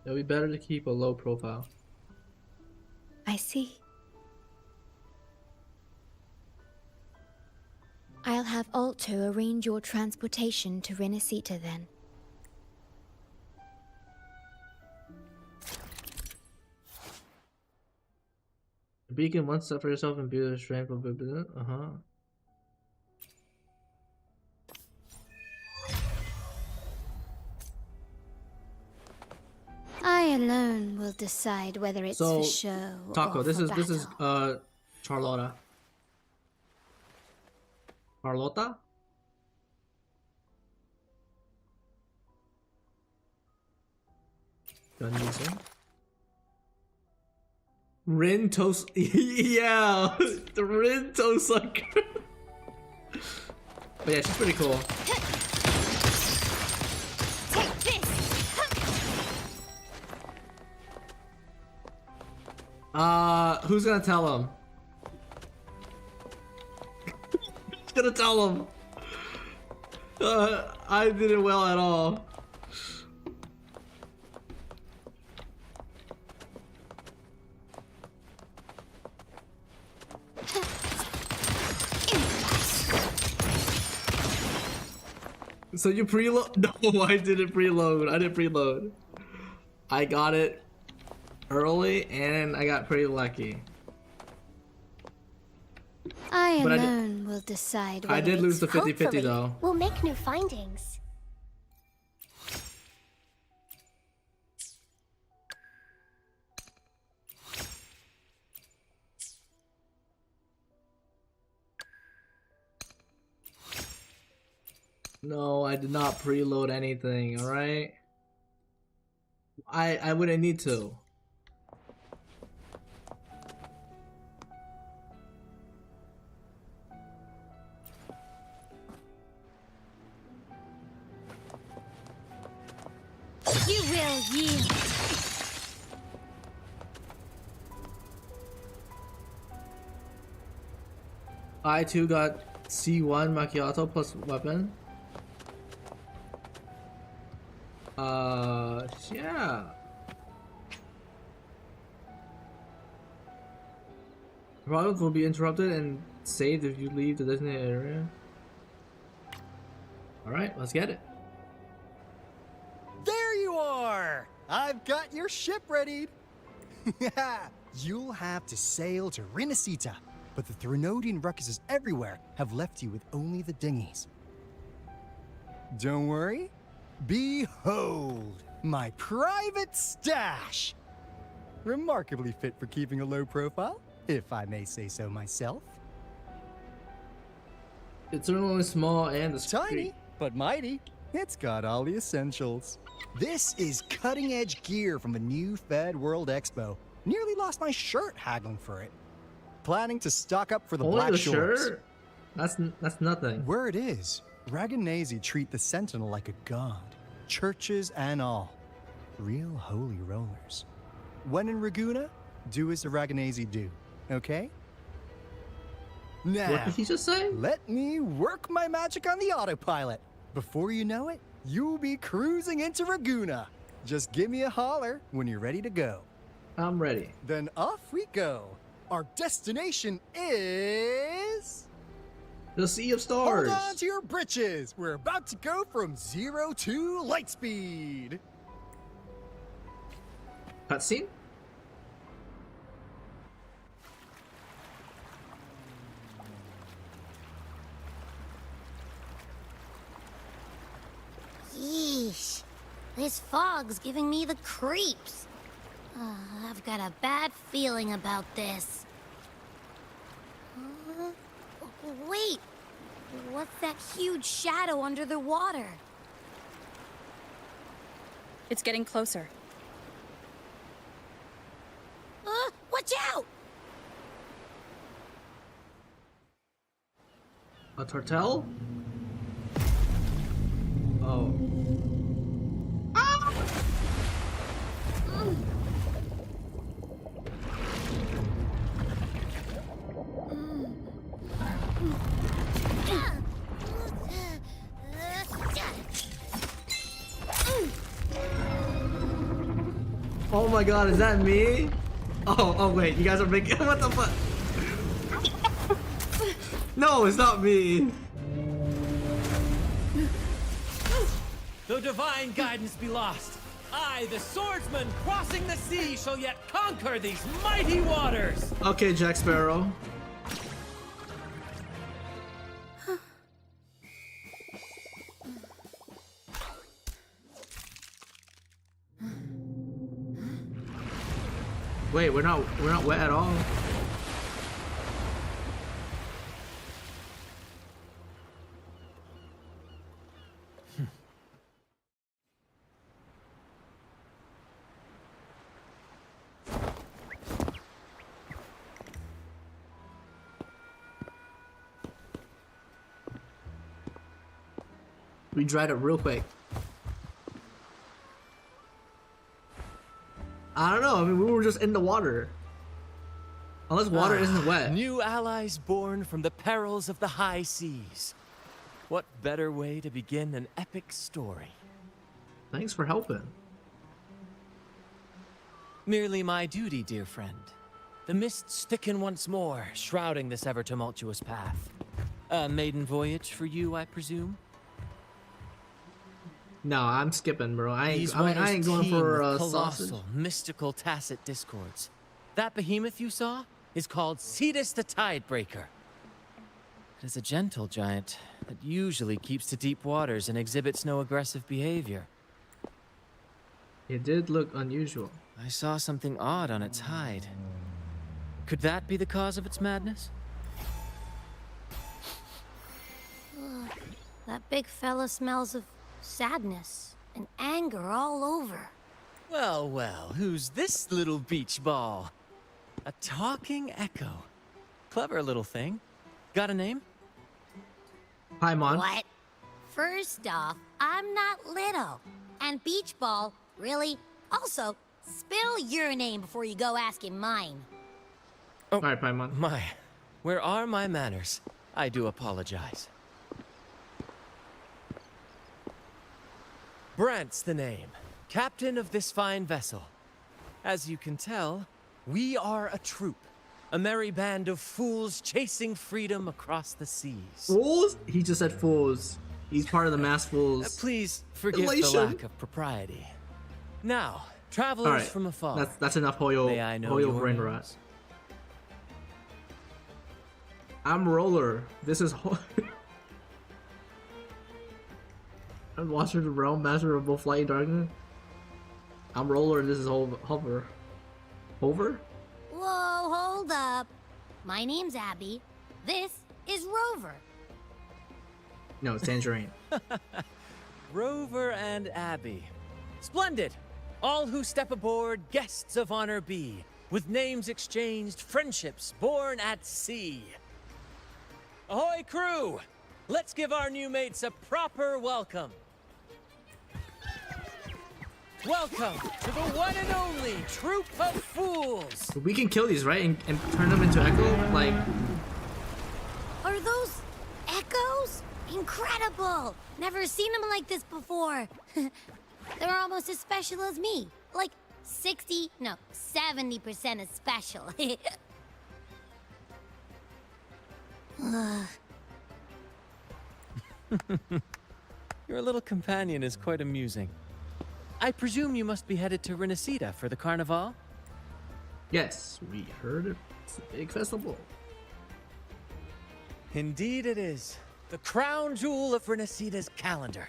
It'll be better to keep a low profile. I see. I'll have Alto arrange your transportation to Rinascita then. The beacon once suffered yourself and build a strength of I alone will decide whether it's So, for show Taco, or this for is Charlotta. Charlotta? Done using. Rintos. Yeah, the Rinto sucker. But yeah, she's pretty cool. Take this! Who's gonna tell him? Who's gonna tell him? I didn't well at all. So you preload? No, I didn't preload. I didn't preload. I got it early and I got pretty lucky. I But alone will decide whether I did lose the 50-50 Hopefully, though. we'll make new findings. No, I did not preload anything, alright? I wouldn't need to. You will yield. I too got C1 macchiato plus weapon. Yeah. Products will be interrupted and saved if you leave the designated area. Alright, let's get it. There you are! I've got your ship readied. You'll have to sail to Rinascita, but the Threnodian ruckuses everywhere have left you with only the dinghies. Don't worry. Behold, my private stash! Remarkably fit for keeping a low profile, if I may say so myself. It's only small and discreet. Tiny, but mighty. It's got all the essentials. This is cutting-edge gear from a new Fed World Expo. Nearly lost my shirt haggling for it. Planning to stock up for the Only Black the Shores. shirt? That's nothing. Word is, Raganese treat the Sentinel like a god. Churches and all. Real holy rollers. When in Raguna, do as the Raganese do, okay? Now, What did he just say? let me work my magic on the autopilot. Before you know it, you'll be cruising into Raguna. Just give me a holler when you're ready to go. I'm ready. Then off we go. Our destination is... The Sea of Stars. Hold on to your britches. We're about to go from 0 to light speed. Cutscene? Yeesh. This fog's giving me the creeps. I've got a bad feeling about this. Wait. What's that huge shadow under the water? It's getting closer. Watch out! A turtle? Oh. Oh my god, is that me? Oh wait, you guys are making what the fuck? No, it's not me. Though divine guidance be lost, I, the swordsman crossing the sea, shall yet conquer these mighty waters! Okay, Jack Sparrow. Wait, we're not wet at all. We dried it real quick. I don't know. I mean, we were just in the water. Unless water isn't wet. New allies born from the perils of the high seas. What better way to begin an epic story? Thanks for helping. Merely my duty, dear friend. The mists thicken once more, shrouding this ever-tumultuous path. A maiden voyage for you, I presume? No, I'm skipping, bro. I ain't going teem for with a colossal, sausage. mystical, tacit discords. That behemoth you saw is called Cetus the Tidebreaker. It is a gentle giant that usually keeps to deep waters and exhibits no aggressive behavior. It did look unusual. I saw something odd on its hide. Could that be the cause of its madness? That big fella smells of sadness and anger all over. Well, well, who's this little beach ball? A talking echo. Clever little thing. Got a name? Paimon. What? First off, I'm not little. And beach ball, really? Also, spill your name before you go asking mine. Oh, alright, Paimon. My, where are my manners? I do apologize. Brant's the name, captain of this fine vessel. As you can tell, we are a troop, a merry band of fools chasing freedom across the seas. Fools? He just said fools. He's part of the mass fools. Please forgive Elation. the lack of propriety. Now, travelers from afar. That's enough Hoyo, May I know Hoyo your brain names? rot. I'm Roller. This is I'm Watcher of the Realm, Master of both Flight and Darkness. I'm Roller and this is Hover. Hover? Whoa, hold up. My name's Abby. This is Rover. No, it's Tangerine. Rover and Abby. Splendid! All who step aboard, guests of honor be. With names exchanged, friendships born at sea. Ahoy, crew! Let's give our new mates a proper welcome. Welcome to the one and only Troop of Fools! We can kill these, right? And turn them into Echo? Like... incredible! Never seen them like this before. They're almost as special as me. Like 70% as special. Your little companion is quite amusing. I presume you must be headed to Renacita for the Carnival? Yes, we heard it. It's a big festival. Indeed it is. The crown jewel of Renacita's calendar.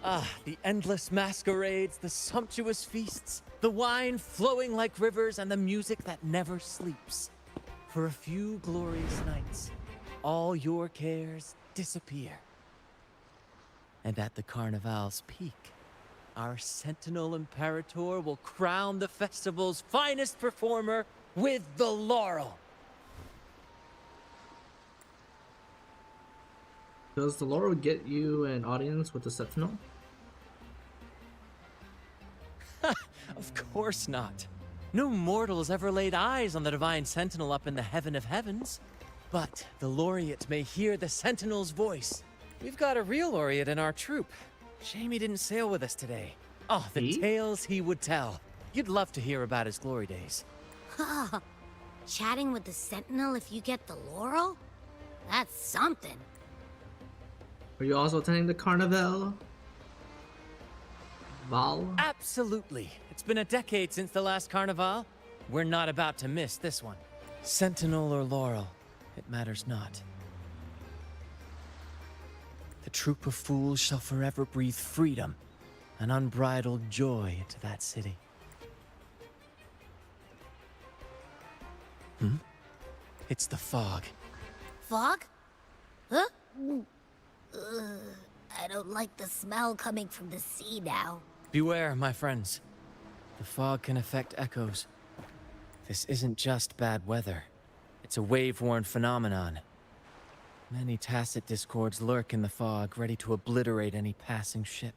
Ah, the endless masquerades, the sumptuous feasts, the wine flowing like rivers, and the music that never sleeps. For a few glorious nights, all your cares disappear. And at the Carnival's peak, our Sentinel Imperator will crown the festival's finest performer with the laurel. Does the laurel get you an audience with the Sentinel? Of course not. No mortal has ever laid eyes on the Divine Sentinel up in the Heaven of Heavens. But the Laureate may hear the Sentinel's voice. We've got a real Laureate in our troop. Shame he didn't sail with us today. Oh, the tales he would tell. You'd love to hear about his glory days. Chatting with the Sentinel if you get the laurel? That's something. Are you also attending the Carnival? Absolutely. It's been a decade since the last Carnival. We're not about to miss this one. Sentinel or laurel, it matters not. The troop of fools shall forever breathe freedom and unbridled joy into that city. It's the fog. Fog? Huh? I don't like the smell coming from the sea now. Beware, my friends. The fog can affect echoes. This isn't just bad weather. It's a wave-worn phenomenon. Many tacit discords lurk in the fog, ready to obliterate any passing ship.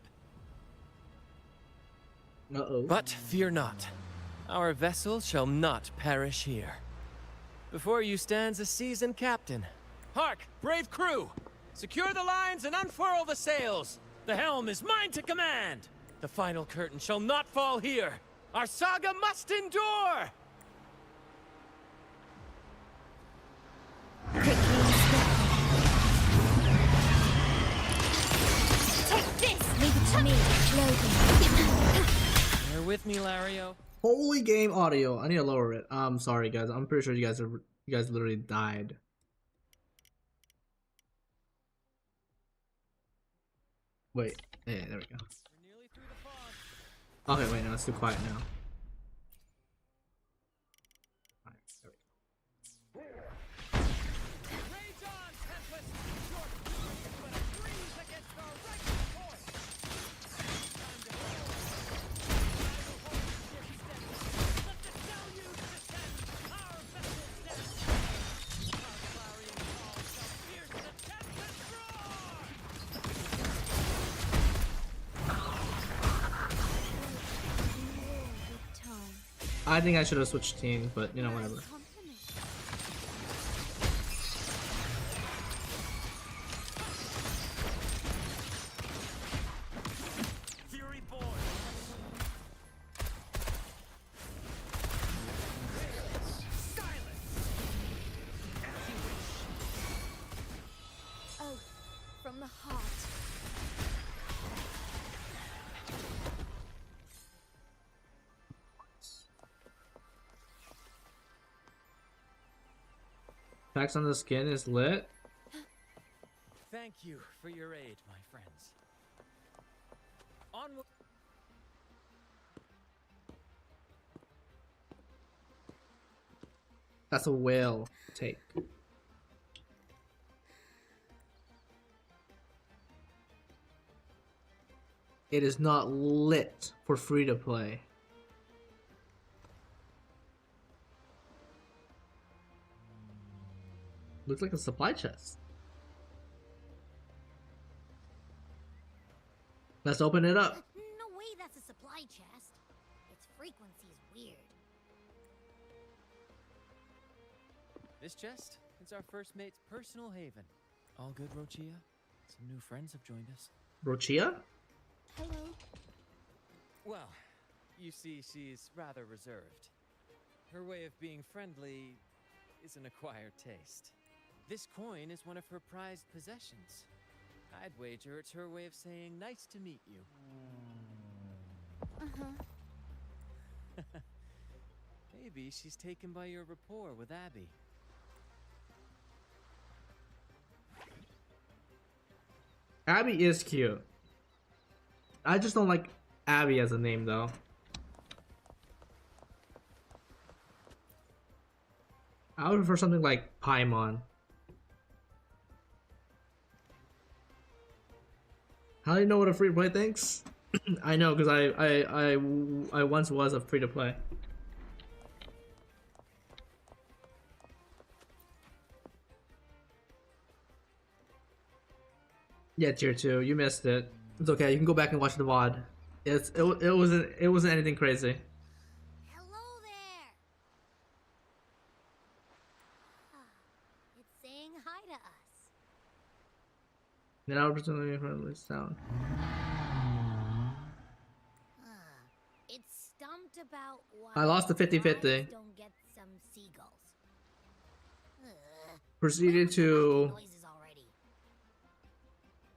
But fear not. Our vessel shall not perish here. Before you stands a seasoned captain. Hark, brave crew! Secure the lines and unfurl the sails! The helm is mine to command! The final curtain shall not fall here! Our saga must endure! Take this! Leave it to me, Logan. Bear with me, Lario. Holy game audio. I need to lower it. I'm sorry, guys. I'm pretty sure you guys literally died. Wait. Yeah, there we go. Okay, wait, no, it's too quiet now. Alright, there we go. I think I should have switched teams, but you know, whatever. Oh, from the heart. Packs on the skin is lit. Thank you for your aid, my friends. Onward. That's a whale take. It is not lit for free to play. Looks like a supply chest. Let's open it up. No way that's a supply chest. Its frequency is weird. This chest is our first mate's personal haven. All good, Rochia? Some new friends have joined us. Rochia? Hello. Well, you see, she's rather reserved. Her way of being friendly is an acquired taste. This coin is one of her prized possessions. I'd wager it's her way of saying nice to meet you. Maybe she's taken by your rapport with Abby. Abby is cute. I just don't like Abby as a name though. I would prefer something like Paimon. How do you know what a free to play thinks? I know because I once was a free to play. Yeah, tier 2. You missed it. It's okay. You can go back and watch the VOD. It wasn't anything crazy. Hello there. It's saying hi to us. Then I'll presumably friendly sound. It's stumped about why I lost the 50-50. flies don't get some seagulls.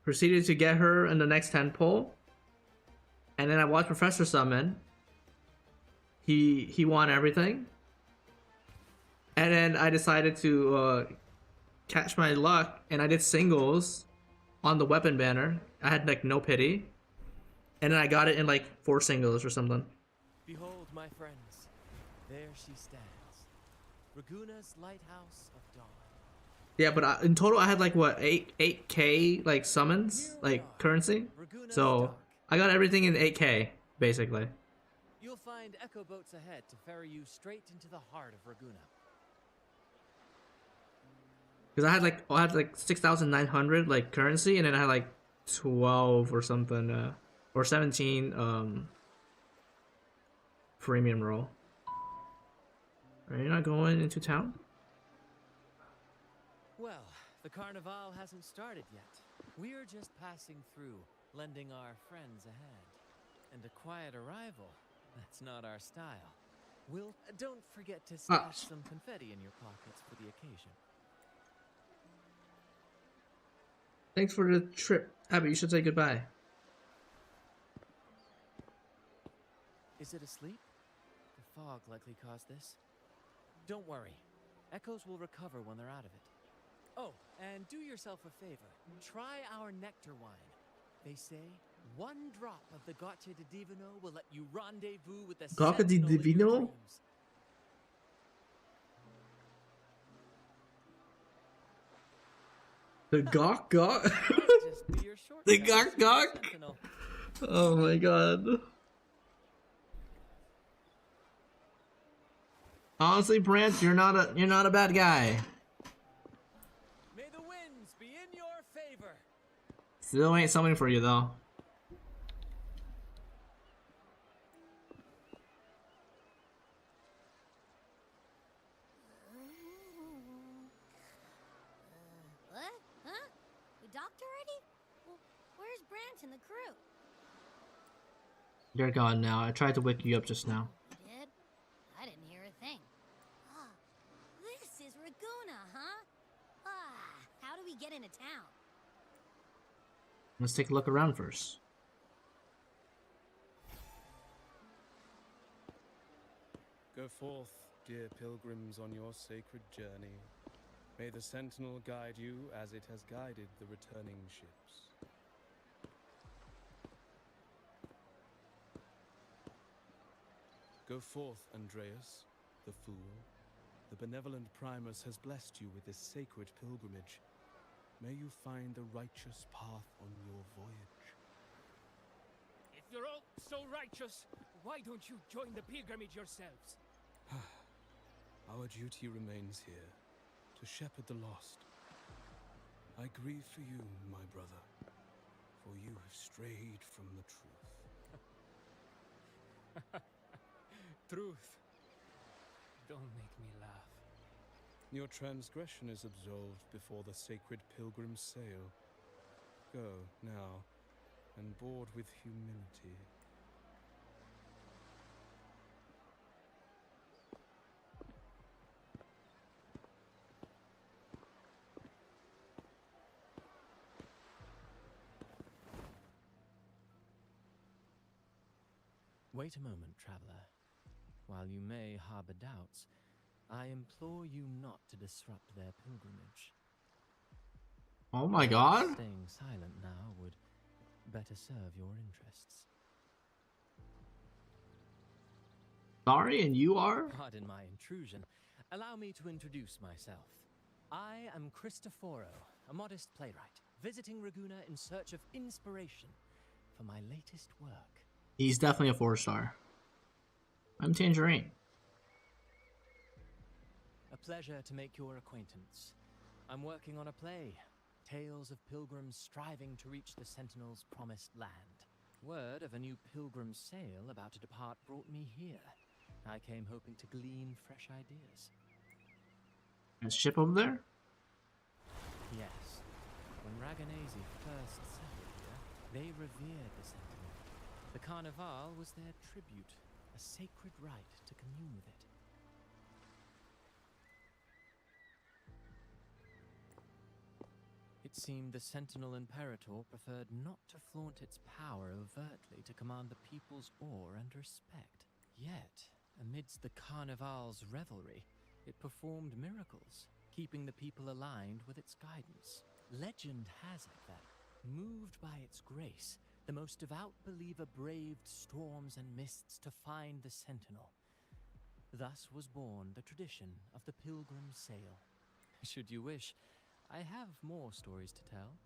Proceeded to get her in the next 10 pull. And then I watched Professor summon. He won everything. And then I decided to catch my luck and I did singles on the weapon banner. I had like no pity. And then I got it in like 4 singles or something. Behold, my friends, there she stands, Raguna's lighthouse of dawn. Yeah, but in total I had like what 8k like summons, like currency. So I got everything in 8k basically. You'll find echo boats ahead to ferry you straight into the heart of Raguna. Because I had like 6,900 like currency, and then I had like 12 or something, or 17 premium roll. Are you not going into town? Well, the carnival hasn't started yet. We're just passing through, lending our friends a hand. And a quiet arrival, that's not our style. We'll don't forget to stash some confetti in your pockets for the occasion. Thanks for the trip. Abby, you should say goodbye. Is it asleep? The fog likely caused this. Don't worry. Echoes will recover when they're out of it. Oh, and do yourself a favor. Try our nectar wine. They say one drop of the gacha di divino will let you rendezvous with the Gacha di sentinel of your divino? dreams. The gawk gawk? The gawk gawk? Oh my god. Honestly, Brant, you're not a bad guy. May the winds be in your favor. Still ain't something for you though. What? Huh? We docked already? Well, where's Brant and the crew? You're gone now. I tried to wake you up just now. Did? I didn't hear a thing. Ah, this is Raguna, huh? How do we get into town? Let's take a look around first. Go forth, dear pilgrims, on your sacred journey. May the Sentinel guide you as it has guided the returning ships. Go forth, Andreas, the fool. The benevolent Primus has blessed you with this sacred pilgrimage. May you find the righteous path on your voyage. If you're all so righteous, why don't you join the pilgrimage yourselves? Our duty remains here, to shepherd the lost. I grieve for you, my brother, for you have strayed from the truth. Truth. Don't make me laugh. Your transgression is absolved before the sacred pilgrims sail. Go now, and board with humility. Wait a moment, traveler. While you may harbor doubts, I implore you not to disrupt their pilgrimage. Oh my god. Staying silent now would better serve your interests. Sorry, and you are? Pardon my intrusion. Allow me to introduce myself. I am Cristoforo, a modest playwright, visiting Raguna in search of inspiration for my latest work. He's definitely a 4-star. I'm Tangerine. A pleasure to make your acquaintance. I'm working on a play, tales of pilgrims striving to reach the Sentinel's promised land. Word of a new pilgrim sail about to depart brought me here. I came hoping to glean fresh ideas. That ship over there? Yes. When Raganese first settled here, they revered the Sentinel. The Carnival was their tribute, a sacred right to commune with it. It seemed the Sentinel Imperator preferred not to flaunt its power overtly to command the people's awe and respect. Yet, amidst the Carnival's revelry, it performed miracles, keeping the people aligned with its guidance. Legend has it that, moved by its grace, the most devout believer braved storms and mists to find the Sentinel. Thus was born the tradition of the Pilgrim Sail. Should you wish, I have more stories to tell.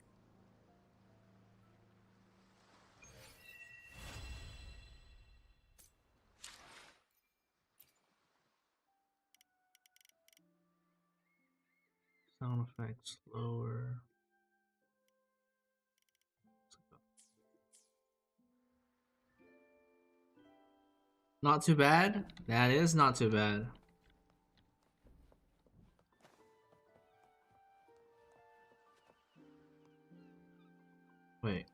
Sound effects lower. Not too bad. That is not too bad. Wait.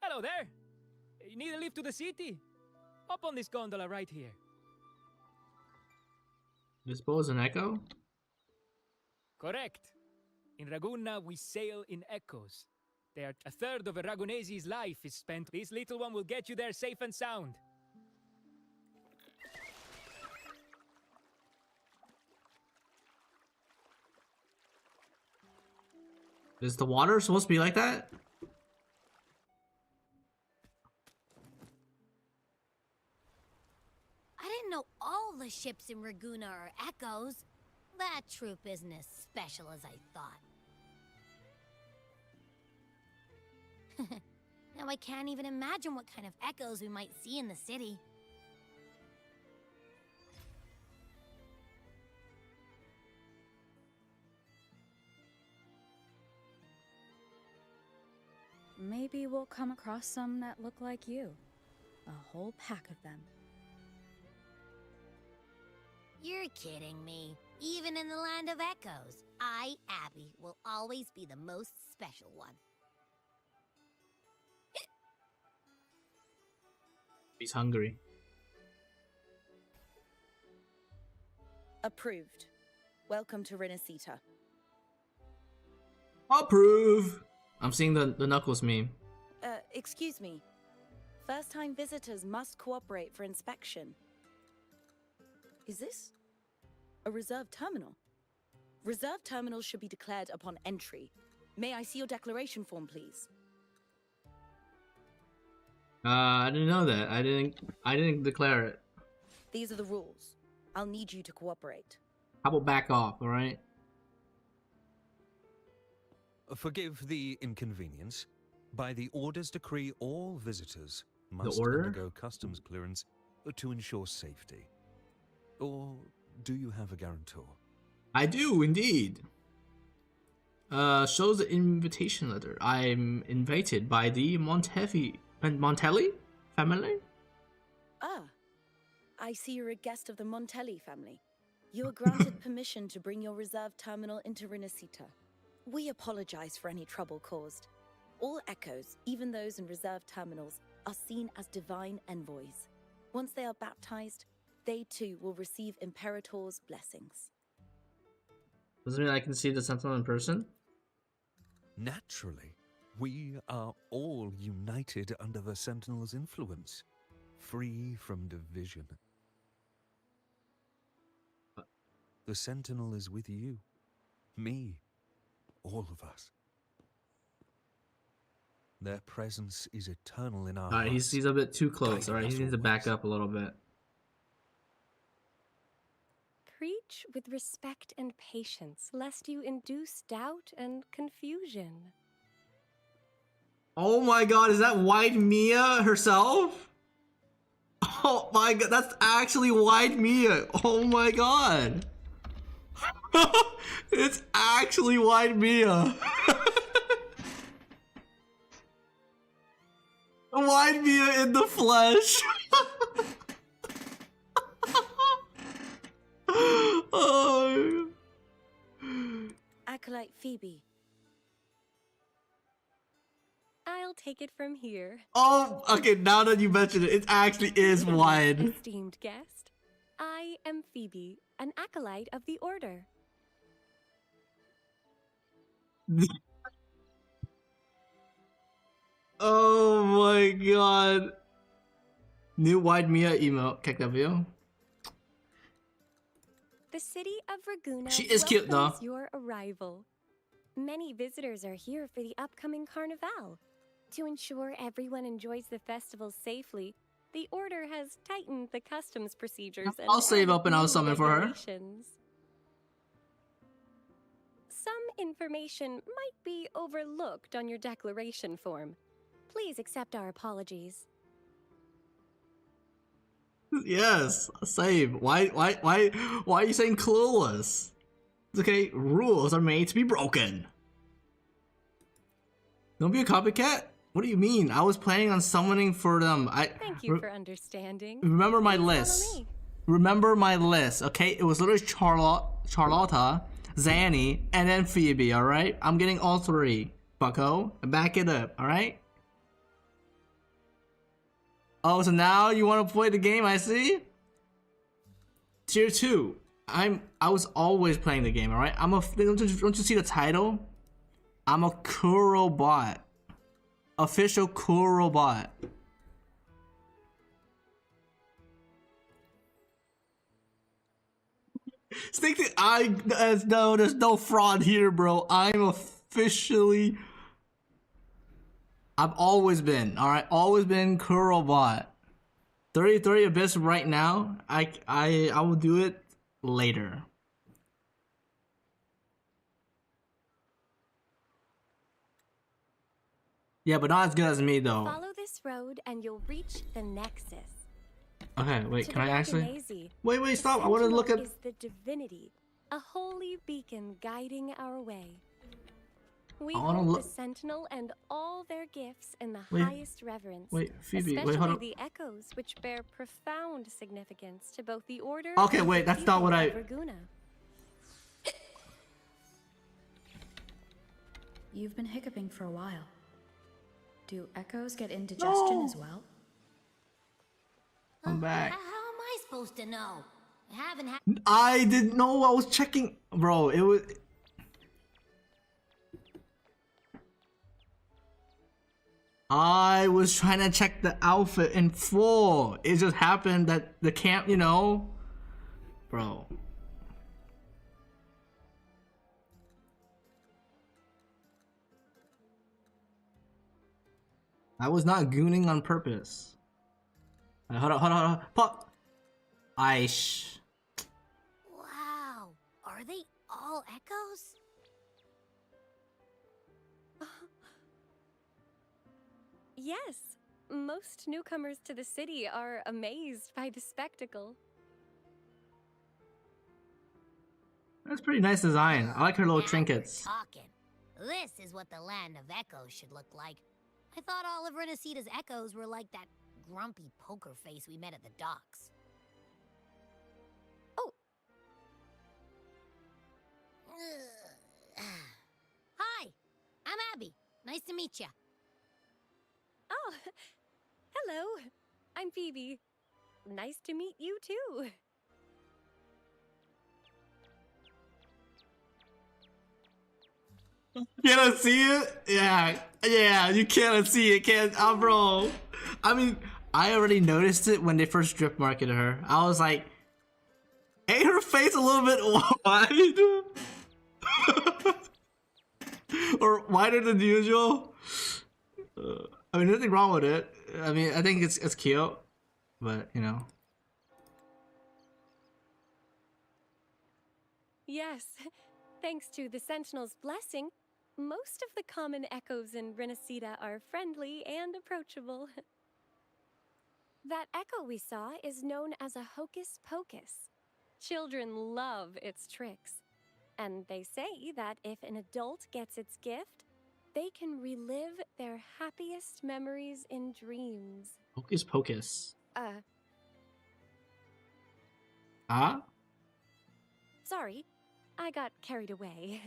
Hello there! You need a lift to the city? Hop on this gondola right here. This bow is an echo? Correct. In Raguna, we sail in echoes. They are a third of a Ragunese's life is spent. This little one will get you there safe and sound. Is the water supposed to be like that? I didn't know all the ships in Raguna are echoes. That troop isn't as special as I thought. Now I can't even imagine what kind of echoes we might see in the city. Maybe we'll come across some that look like you. A whole pack of them. You're kidding me. Even in the land of echoes, I, Abby, will always be the most special one. He's hungry. Approved. Welcome to Renacita. Approve! I'm seeing the Knuckles meme. Excuse me. First-time visitors must cooperate for inspection. Is this a reserved terminal? Reserved terminals should be declared upon entry. May I see your declaration form, please? I didn't know that. I didn't declare it. These are the rules. I'll need you to cooperate. How about back off, alright? Forgive the inconvenience. By the Order's decree, all visitors must order? undergo customs clearance to ensure safety. Or do you have a guarantor? I do, indeed. Shows the invitation letter. I'm invited by the Montelli family? Ah, I see you're a guest of the Montelli family. You are granted permission to bring your reserve terminal into Renacita. We apologize for any trouble caused. All echoes, even those in reserve terminals, are seen as divine envoys. Once they are baptized, they too will receive Imperator's blessings. Does it mean I can see the Sentinel in person? Naturally, we are all united under the Sentinel's influence, free from division. The Sentinel is with you, me, all of us. Their presence is eternal in our Alright, hearts. he's a bit too close. guiding Alright, he us needs to back always. up a little bit. Preach with respect and patience, lest you induce doubt and confusion. Oh my god, is that White Mia herself? Oh my god, that's actually White Mia. Oh my god. It's actually White Mia. White Mia in the flesh. Oh. Acolyte Phoebe. I'll take it from here. Oh, okay, now that you mentioned it, it actually is White. Esteemed guest, I am Phoebe, an acolyte of the Order. Oh my god. New White Mia emote. KW. The city of Raguna She is cute, welcomes though. your arrival. Many visitors are here for the upcoming carnival. To ensure everyone enjoys the festival safely, the Order has tightened the customs procedures and I'll save up and I'll added new summon for her. regulations. Some information might be overlooked on your declaration form. Please accept our apologies. Yes, save. Why are you saying clueless? It's okay, rules are made to be broken. Don't be a copycat? What do you mean? I was planning on summoning for them. Thank you for understanding. Remember my Please follow list. me. Remember my list, okay? It was literally Charlotta, Zanny, and then Phoebe, alright? I'm getting all three, bucko. Back it up, alright? Oh, so now you want to play the game, I see? Tier 2. I was always playing the game, alright? Don't you see the title? I'm a Kuro bot. Official Kuro bot. There's no fraud here, bro. I'm officially. I've always been, alright? Always been Kuro bot. 30 Abyss right now. I will do it later. Yeah, but not as good as me though. Follow this road and you'll reach the Nexus. Okay, wait, To can the I actually? Ragnesi, Wait, the stop. I want to look Sentinel at. is the divinity, a holy beacon guiding our way. We I wanna hold look- the Sentinel and all their gifts in the Wait. highest reverence. Wait, Phoebe, especially wait, hold on. the echoes, which bear profound significance to both the Order. Okay, and wait, the that's not what people I- of Raguna. You've been hiccuping for a while. Do echoes get indigestion as well? I'm back. How am I supposed to know? I haven't had. I didn't know. I was checking, bro. It was. I was trying to check the outfit in full. It just happened that the camp, you know, bro. I was not gooning on purpose. Hold on. Pop. Wow. Are they all echoes? Yes, most newcomers to the city are amazed by the spectacle. That's pretty nice design. I like her little Now we're trinkets. talking. This is what the land of echoes should look like. I thought all of Renacita's echoes were like that grumpy poker face we met at the docks. Hi, I'm Abby. Nice to meet you. Oh, hello. I'm Phoebe. Nice to meet you too. Cannot see it? Yeah, you cannot see it, can't, bro. I mean, I already noticed it when they first drip marketed her. I was like, ain't her face a little bit wide? Or wider than usual? I mean, nothing wrong with it. I mean, I think it's cute, but you know. Yes, thanks to the Sentinel's blessing, most of the common echoes in Renacita are friendly and approachable. That echo we saw is known as a hocus pocus. Children love its tricks, and they say that if an adult gets its gift, they can relive their happiest memories in dreams. Hocus pocus. Huh? Sorry, I got carried away.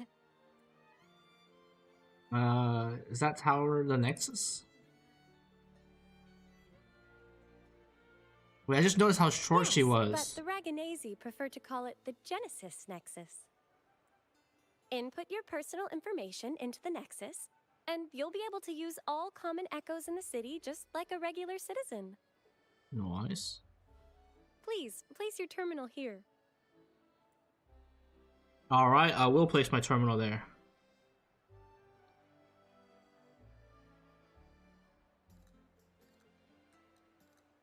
Is that tower the Nexus? Wait, I just noticed how short she was. But the Raganese prefer to call it the Genesis Nexus. Input your personal information into the Nexus, and you'll be able to use all common echoes in the city just like a regular citizen. Nice. Please, place your terminal here. Alright, I will place my terminal there.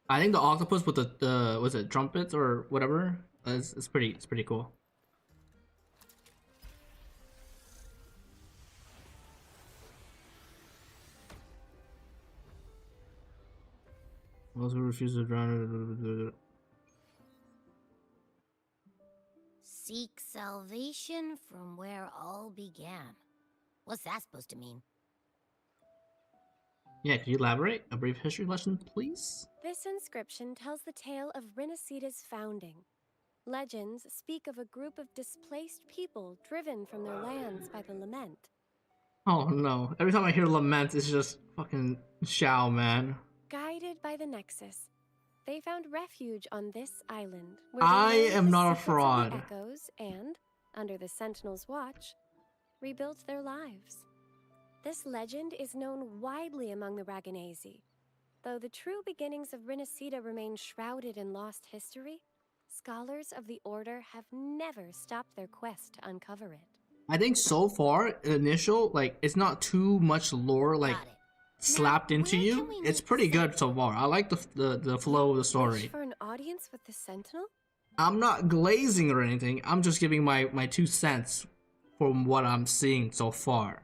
I think the octopus with the was it trumpets or whatever? It's pretty cool. Those who refuse to drown. Seek salvation from where all began. What's that supposed to mean? Yeah, could you elaborate? A brief history lesson, please? This inscription tells the tale of Renacita's founding. Legends speak of a group of displaced people driven from their lands by the lament. Oh no. Every time I hear lament, it's just fucking Shao, man. Guided by the Nexus, they found refuge on this island. Where I they learned am the not a secrets of the fraud. echoes and, under the Sentinel's watch, rebuilt their lives. This legend is known widely among the Raganese. Though the true beginnings of Renacita remain shrouded in lost history, scholars of the Order have never stopped their quest to uncover it. I think so far, initial, like, it's not too much lore, like, slapped into you. It's pretty good so far. I like the flow of the story. Wish for an audience with the Sentinel? I'm not glazing or anything. I'm just giving my 2 cents from what I'm seeing so far.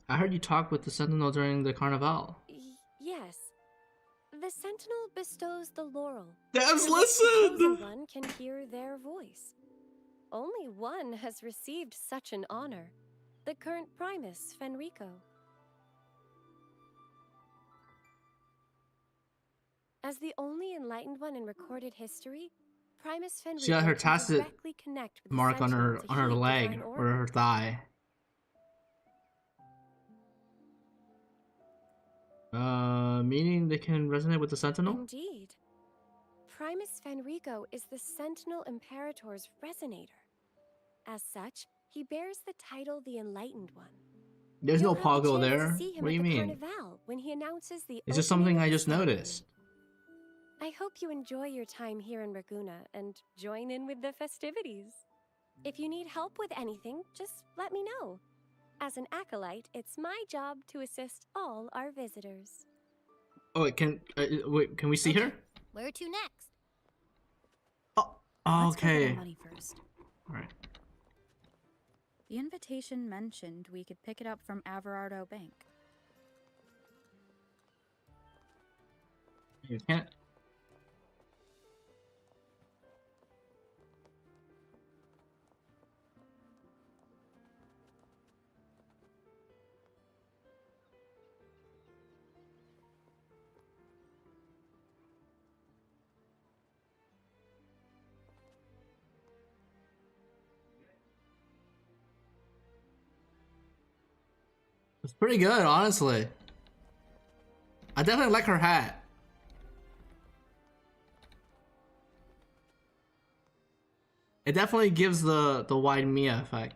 I heard you talk with the Sentinel during the Carnival. Yes. The Sentinel bestows the laurel. Devs, so that the chosen listen! one can hear their voice. Only one has received such an honor. The current Primus, Fenrico. As the only enlightened one in recorded history, Primus Fenrico She got her can tacit directly connect with the mark on Sentinel her to heed leg divine or order. her thigh. Meaning they can resonate with the Sentinel? Indeed. Primus Fenrico is the Sentinel Imperator's resonator. As such, he bears the title the Enlightened One. There's You'll no have the Poggo chance to there. see him What do at you the mean? Carnival when he announces the It's just opening something of I the just ceremony. noticed. I hope you enjoy your time here in Raguna and join in with the festivities. If you need help with anything, just let me know. As an acolyte, it's my job to assist all our visitors. Oh, wait, can we see her? Where to next? Let's go get Okay. our money first. Alright. The invitation mentioned we could pick it up from Everardo Bank. You can't. It's pretty good, honestly. I definitely like her hat. It definitely gives the wide Mia effect.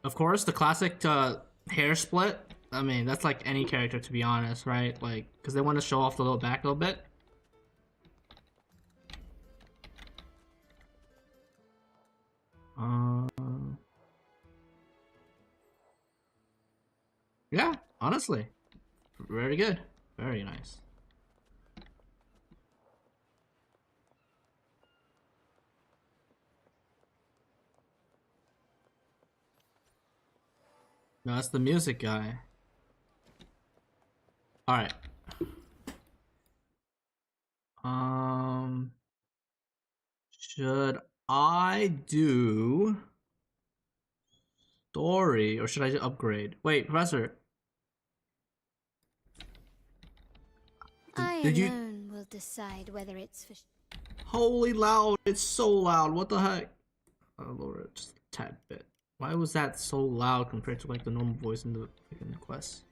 Of course, the classic hair split. I mean, that's like any character, to be honest, right? Like, because they want to show off the little back a little bit. Yeah, honestly, very good, very nice. No, that's the music guy. All right. Should I do story or should I upgrade? Wait, Professor. I Did you? alone will decide whether it's for. Holy loud! It's so loud. What the heck? I'll lower it just a tad bit. Why was that so loud compared to like the normal voice in the quest?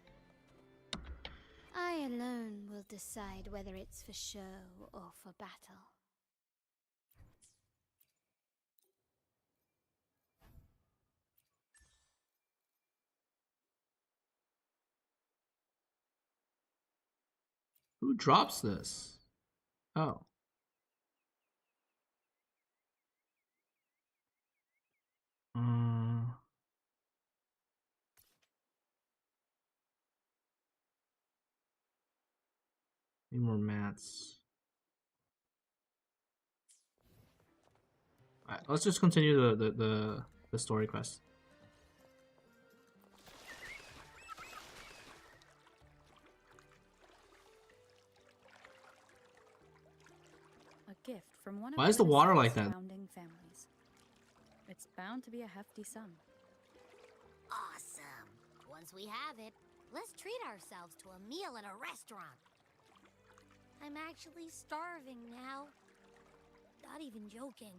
I alone will decide whether it's for show or for battle. Who drops this? Oh. Need more mats. Alright, let's just continue the story quest. A gift from one of Why is the water like Renaissance's that? founding families. It's bound to be a hefty sum. Awesome. Once we have it, let's treat ourselves to a meal at a restaurant. I'm actually starving now. Not even joking.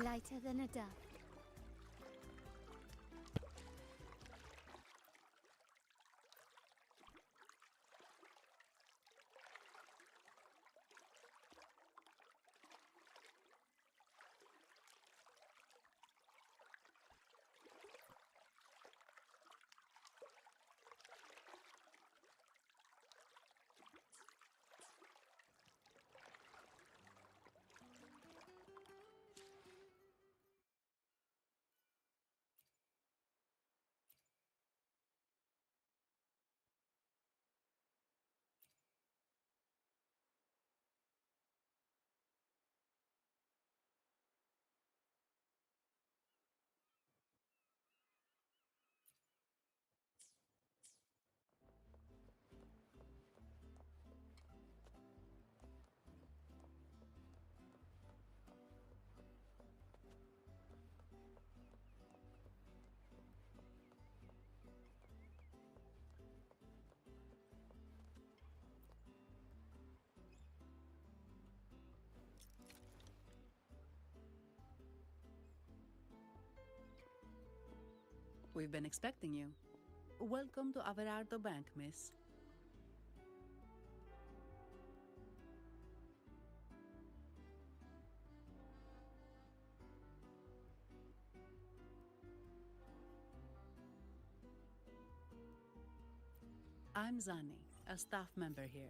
Lighter than a dove. We've been expecting you. Welcome to Averardo Bank, miss. I'm Zani, a staff member here.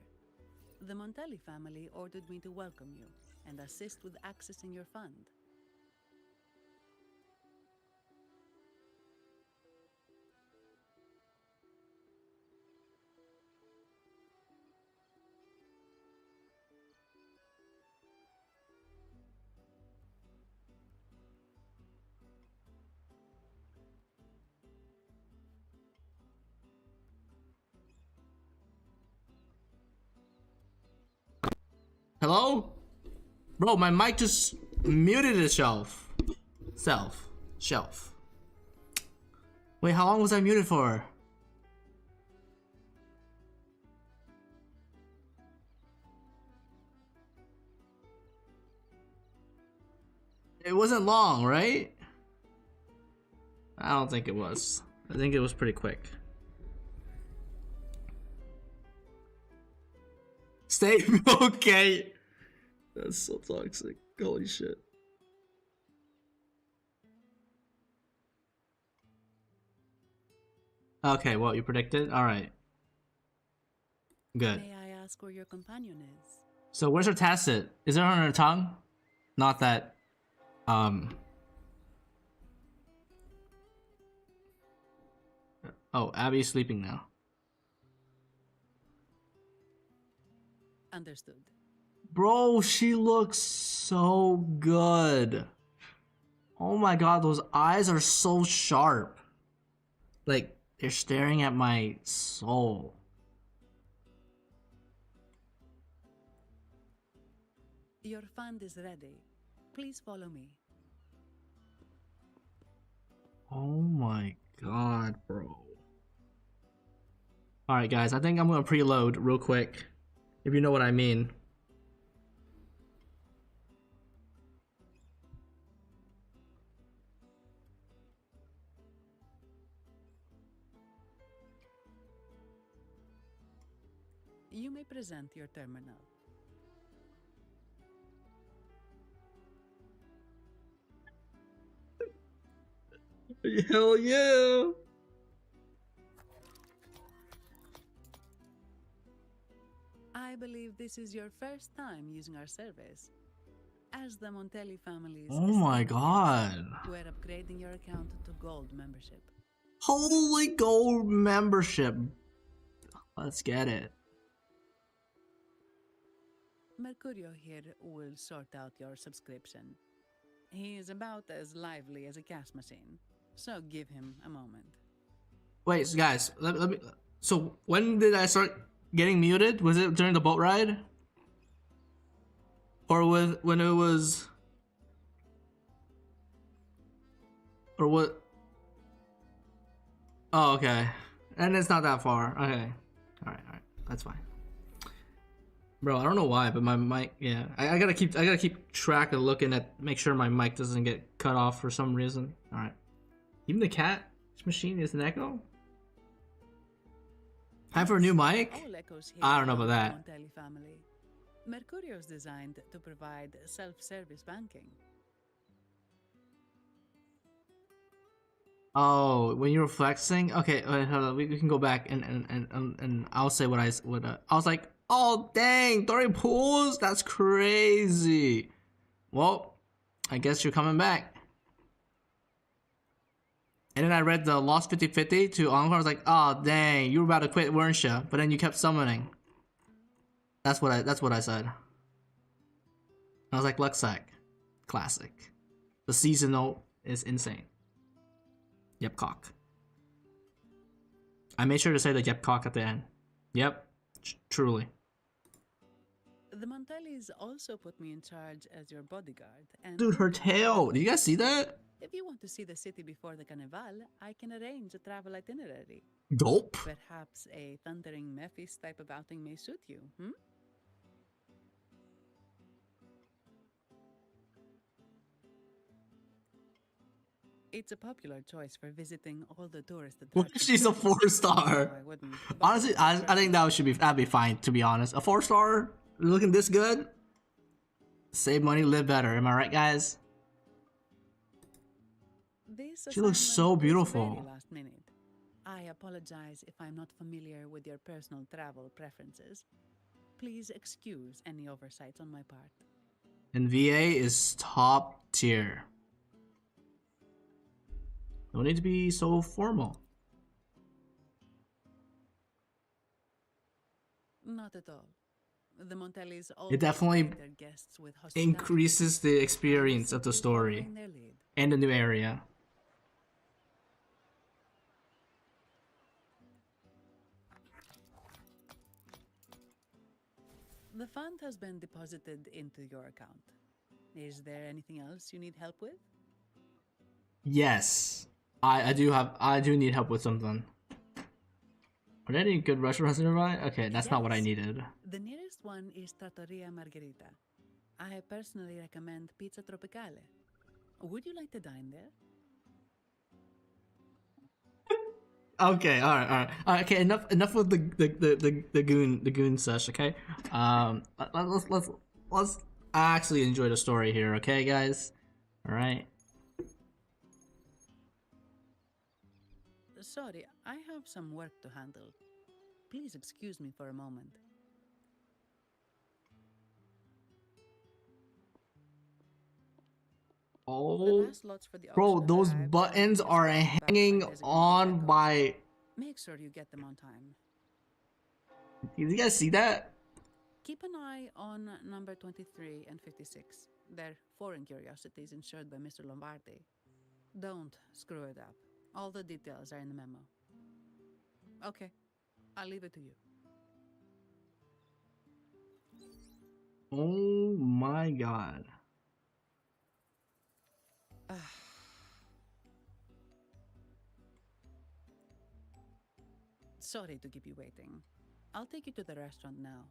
The Montelli family ordered me to welcome you and assist with accessing your fund. Hello? Bro, my mic just muted itself. Shelf. Wait, how long was I muted for? It wasn't long, right? I don't think it was. I think it was pretty quick. Stay okay. That's so toxic. Holy shit. Okay, well, you predicted? Alright. Good. May I ask where your companion is? So where's her tacit? Is it on her tongue? Not that, Oh, Abby's sleeping now. Understood. Bro, she looks so good. Oh my god, those eyes are so sharp. Like, they're staring at my soul. Your fund is ready. Please follow me. Oh my god, bro. Alright guys, I think I'm gonna preload real quick. If you know what I mean. You may present your terminal. Hell yeah! I believe this is your first time using our service. As the Montelli family's Oh my god. we're upgrading your account to gold membership. Holy gold membership. Let's get it. Mercurio here will sort out your subscription. He is about as lively as a cash machine, so give him a moment. Wait, so guys, let me. So when did I start getting muted? Was it during the boat ride? Or when it was? Or what? Oh, okay. And it's not that far. Okay. Alright, that's fine. Bro, I don't know why, but my mic, yeah. I gotta keep track of looking at, make sure my mic doesn't get cut off for some reason. Alright. Even the cat machine is an echo? Time for a new mic? I don't know about that. Montelli family. Mercurio is designed to provide self-service banking. Oh, when you were flexing? Okay, wait, hold on. We can go back and I'll say what I was like, oh dang, 30 pools? That's crazy. Well, I guess you're coming back. And then I read the Lost 50/50 to Encore. I was like, oh dang, you were about to quit, weren't you? But then you kept summoning. That's what I said. I was like, Luxac. Classic. The seasonal is insane. Yep, cock. I made sure to say the yep cock at the end. Yep, truly. The Montellis also put me in charge as your bodyguard. And Dude, her tail. Do you guys see that? if you want to see the city before the Carnival, I can arrange a travel itinerary. Dope. Perhaps a thundering Mephis type of outing may suit you, hmm? It's a popular choice for visiting all the tourist What attractions. if she's a 4-star? I wouldn't. Honestly, I think that'd be fine, to be honest. A 4-star looking this good? Save money, live better. Am I right, guys? This She looks so assignment was beautiful. very last minute. I apologize if I'm not familiar with your personal travel preferences. Please excuse any oversights on my part. And VA is top tier. No need to be so formal. Not at all. The Montellis It definitely treat their guests with hospitality. increases the experience of the story Following their lead. and the new area. The fund has been deposited into your account. Is there anything else you need help with? Yes. I do need help with something. Are there any good restaurants nearby? Okay, that's not what I Yes. needed. The nearest one is Trattoria Margherita. I personally recommend Pizza Tropicale. Would you like to dine there? Okay, all right. Okay, enough with the goon sesh. Okay, let's actually enjoy the story here. Okay, guys. All right. Sorry, I have some work to handle. Please excuse me for a moment. Oh, last lots for the bro, auction have those arrived, and buttons please are call me back by hanging designated on echoes. by. Make sure you get them on time. You guys see that? Keep an eye on number 23 and 56. They're foreign curiosities insured by Mr. Lombardi. Don't screw it up. All the details are in the memo. Okay, I'll leave it to you. Oh my god. Sorry to keep you waiting. I'll take you to the restaurant now.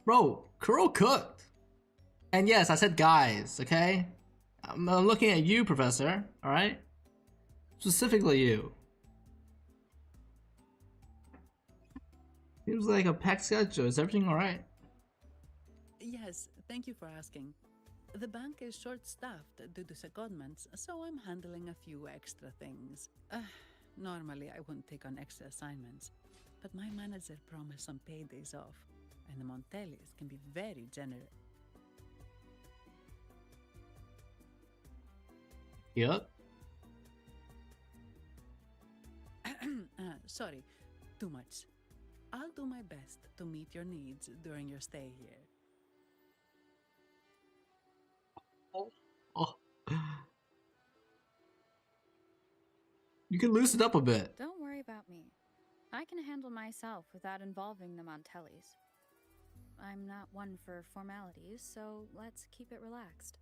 Bro, Kuro cooked. And yes, I said guys, okay? I'm looking at you, Professor, alright? Specifically you. Seems like a packed schedule. Is everything alright? Yes, thank you for asking. The bank is short-staffed due to secondments, so I'm handling a few extra things. Normally, I wouldn't take on extra assignments, but my manager promised some paydays off, and the Montellis can be very generous. Yep. Sorry, too much. I'll do my best to meet your needs during your stay here. Oh. You can loosen up a bit. Don't worry about me. I can handle myself without involving the Montellis. I'm not one for formalities, so let's keep it relaxed.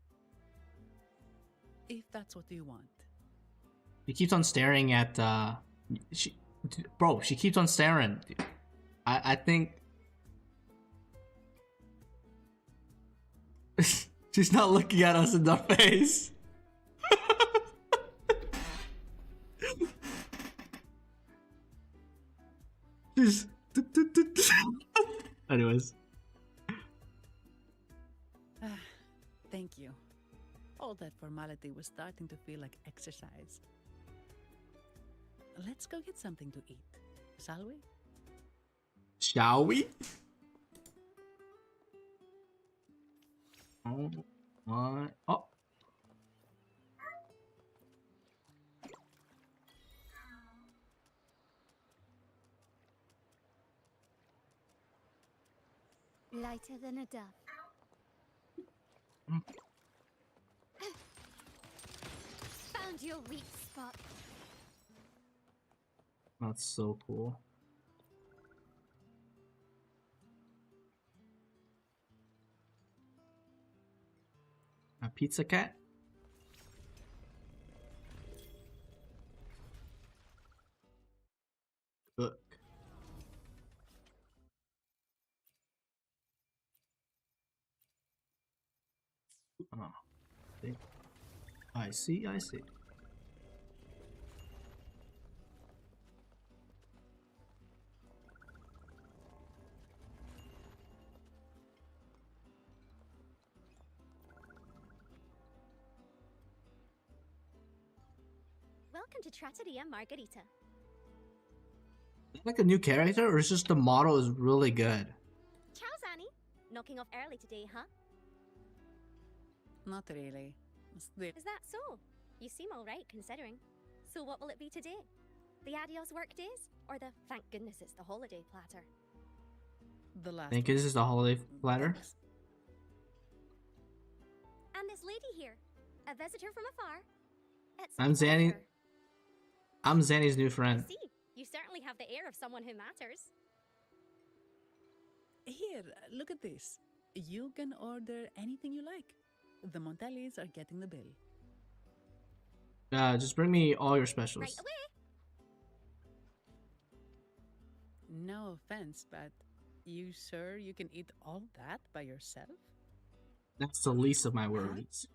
If that's what you want. She keeps on staring at she keeps on staring. I think she's not looking at us in the face. She's anyways. Thank you. All that formality was starting to feel like exercise. Let's go get something to eat, shall we? Shall we? Oh my. Oh. Lighter than a dove. Found your weak spot. That's so cool. A pizza cat? Look. Oh. I see, I see. Welcome to Trattoria Margherita. Is it like a new character, or is just the model is really good? Ciao, Zanny. Knocking off early today, huh? Not really. Is that so? You seem alright considering. So what will it be today? The adios work days? Or the thank goodness it's the holiday platter? The last Think this is the holiday platter? And this lady here, a visitor from afar. It's I'm Zanny. I'm Zanny's new friend. See, you certainly have the air of someone who matters. Here, look at this. You can order anything you like. The Montellis are getting the bill. Just bring me all your specials. Right away. No offense, but you sure you can eat all that by yourself? That's the least of my worries.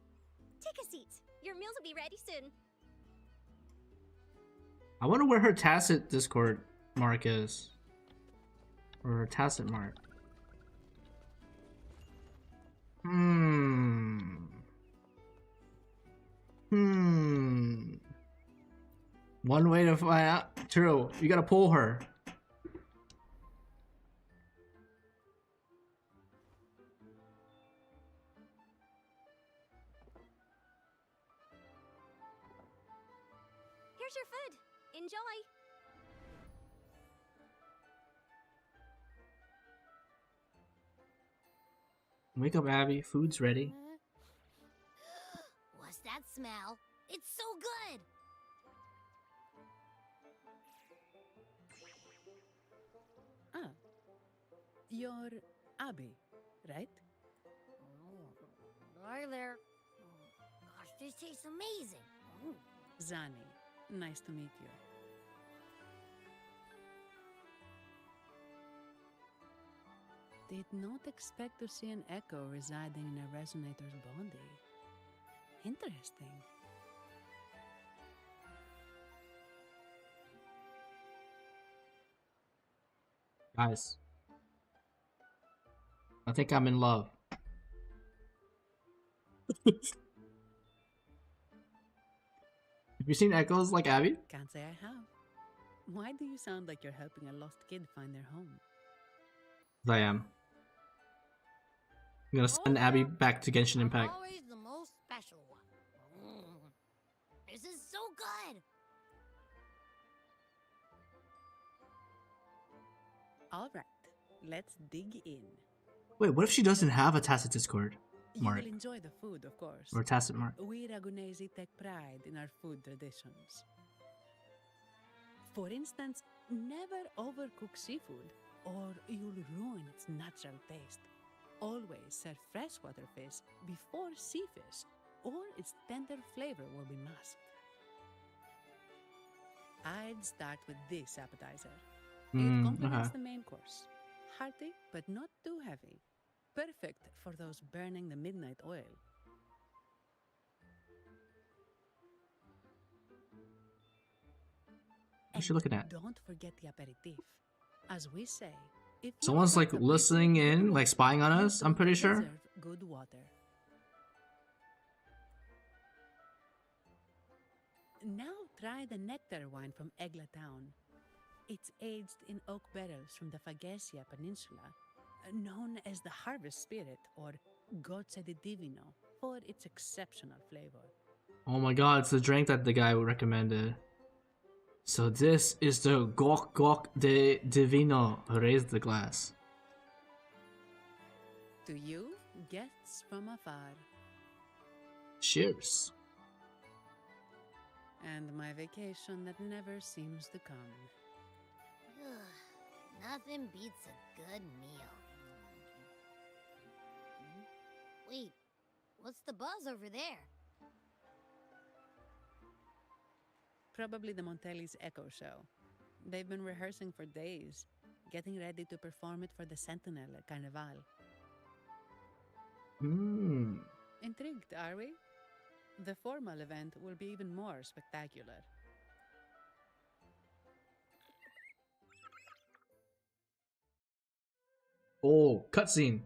Take a seat. Your meals will be ready soon. I wonder where her tacit Discord mark is. Or her tacit mark. One way to find out. True. You gotta pull her. Here's your food. Enjoy. Wake up, Abby. Food's ready. What's that smell? It's so good! Ah, you're Abby, right? Hi there. Gosh, this tastes amazing. Zani, nice to meet you. Did not expect to see an echo residing in a resonator's body. Interesting. Guys. I think I'm in love. Have you seen echoes like Abby? Can't say I have. Why do you sound like you're helping a lost kid find their home? I am. I'm gonna send Abby back to Genshin Impact. Always the most special one. This is so good! Alright, let's dig in. Wait, what if she doesn't have a tacit Discord mark? You will enjoy the food, of course. Or tacit mark. We Ragunesi take pride in our food traditions. For instance, never overcook seafood, or you'll ruin its natural taste. Always serve freshwater fish before sea fish, or its tender flavor will be masked. I'd start with this appetizer. It complements the main course. Hearty, but not too heavy. Perfect for those burning the midnight oil. What's she looking at? Don't forget the aperitif. As we say, if Someone's like listening in, like spying on us, I'm pretty sure. deserve good water. Now try the nectar wine from Egla Town. It's aged in oak barrels from the Fagesia Peninsula, known as the Harvest Spirit or Goce di Divino for its exceptional flavor. Oh my god, it's the drink that the guy recommended. So this is the Gok Gok de Divino. Raise the glass. To you, guests from afar, Cheers. and my vacation that never seems to come. Nothing beats a good meal. Wait, what's the buzz over there? Probably the Montelli's Echo Show. They've been rehearsing for days, getting ready to perform it for the Sentinel at Carnival. Intrigued, are we? The formal event will be even more spectacular. Oh, cutscene.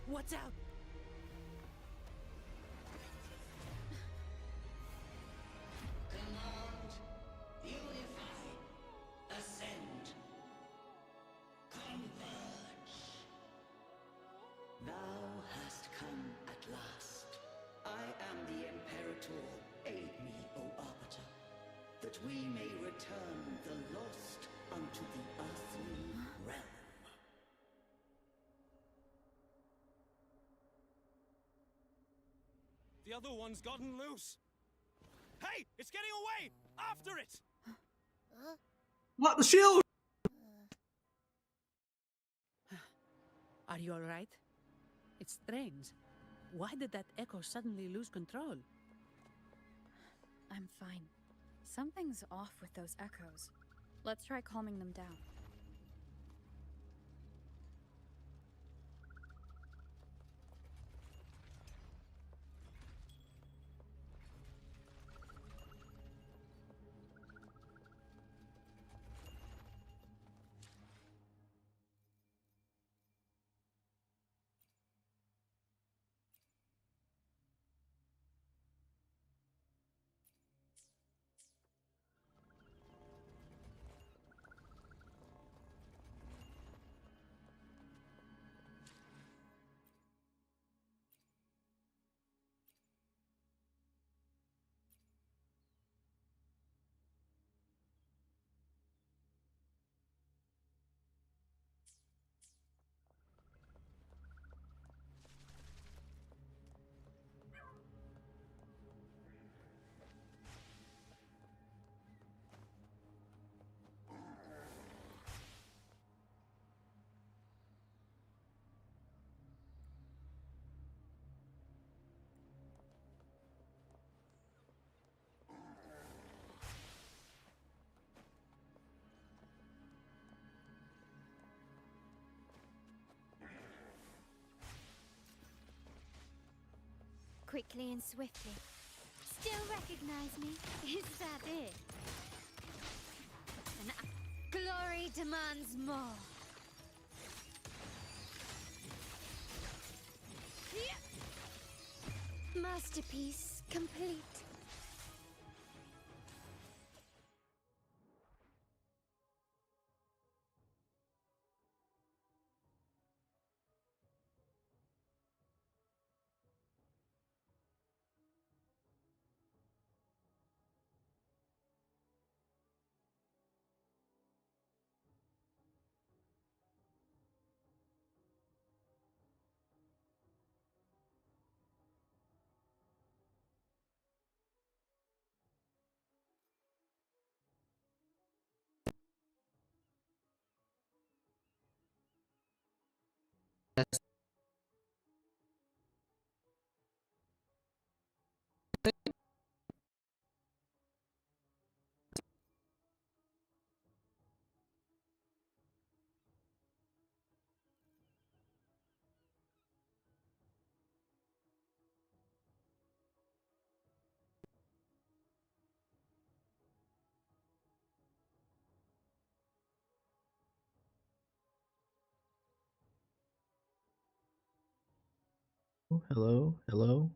What's out? Command, unify, ascend, converge. Thou hast come at last. I am the Imperator. Aid me, O Arbiter, that we may return the lost unto the earthly realm. The other one's gotten loose. Hey, it's getting away! After it! What, the shield? Are you all right? It's strange. Why did that echo suddenly lose control? I'm fine. Something's off with those echoes. Let's try calming them down. Quickly and swiftly. Still recognize me? Is that it? And glory demands more. Masterpiece complete. Hello, hello.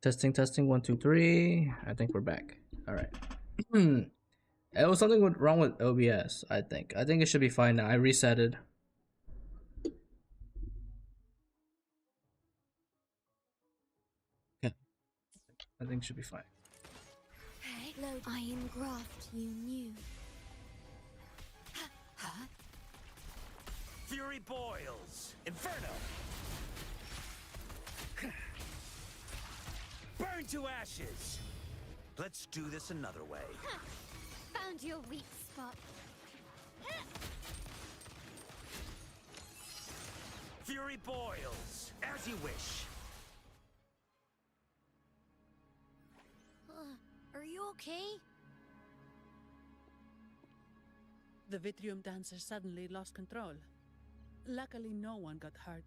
Testing, testing, 1, 2, 3. I think we're back. All right. It was something wrong with OBS, I think. I think it should be fine now. I reset it. Yeah. I think it should be fine. Load iron graft you knew. Huh? Fury boils! Inferno! Burn to ashes! Let's do this another way. Found your weak spot. Fury boils! As you wish! Are you okay? The Vitrium dancer suddenly lost control. Luckily, no one got hurt.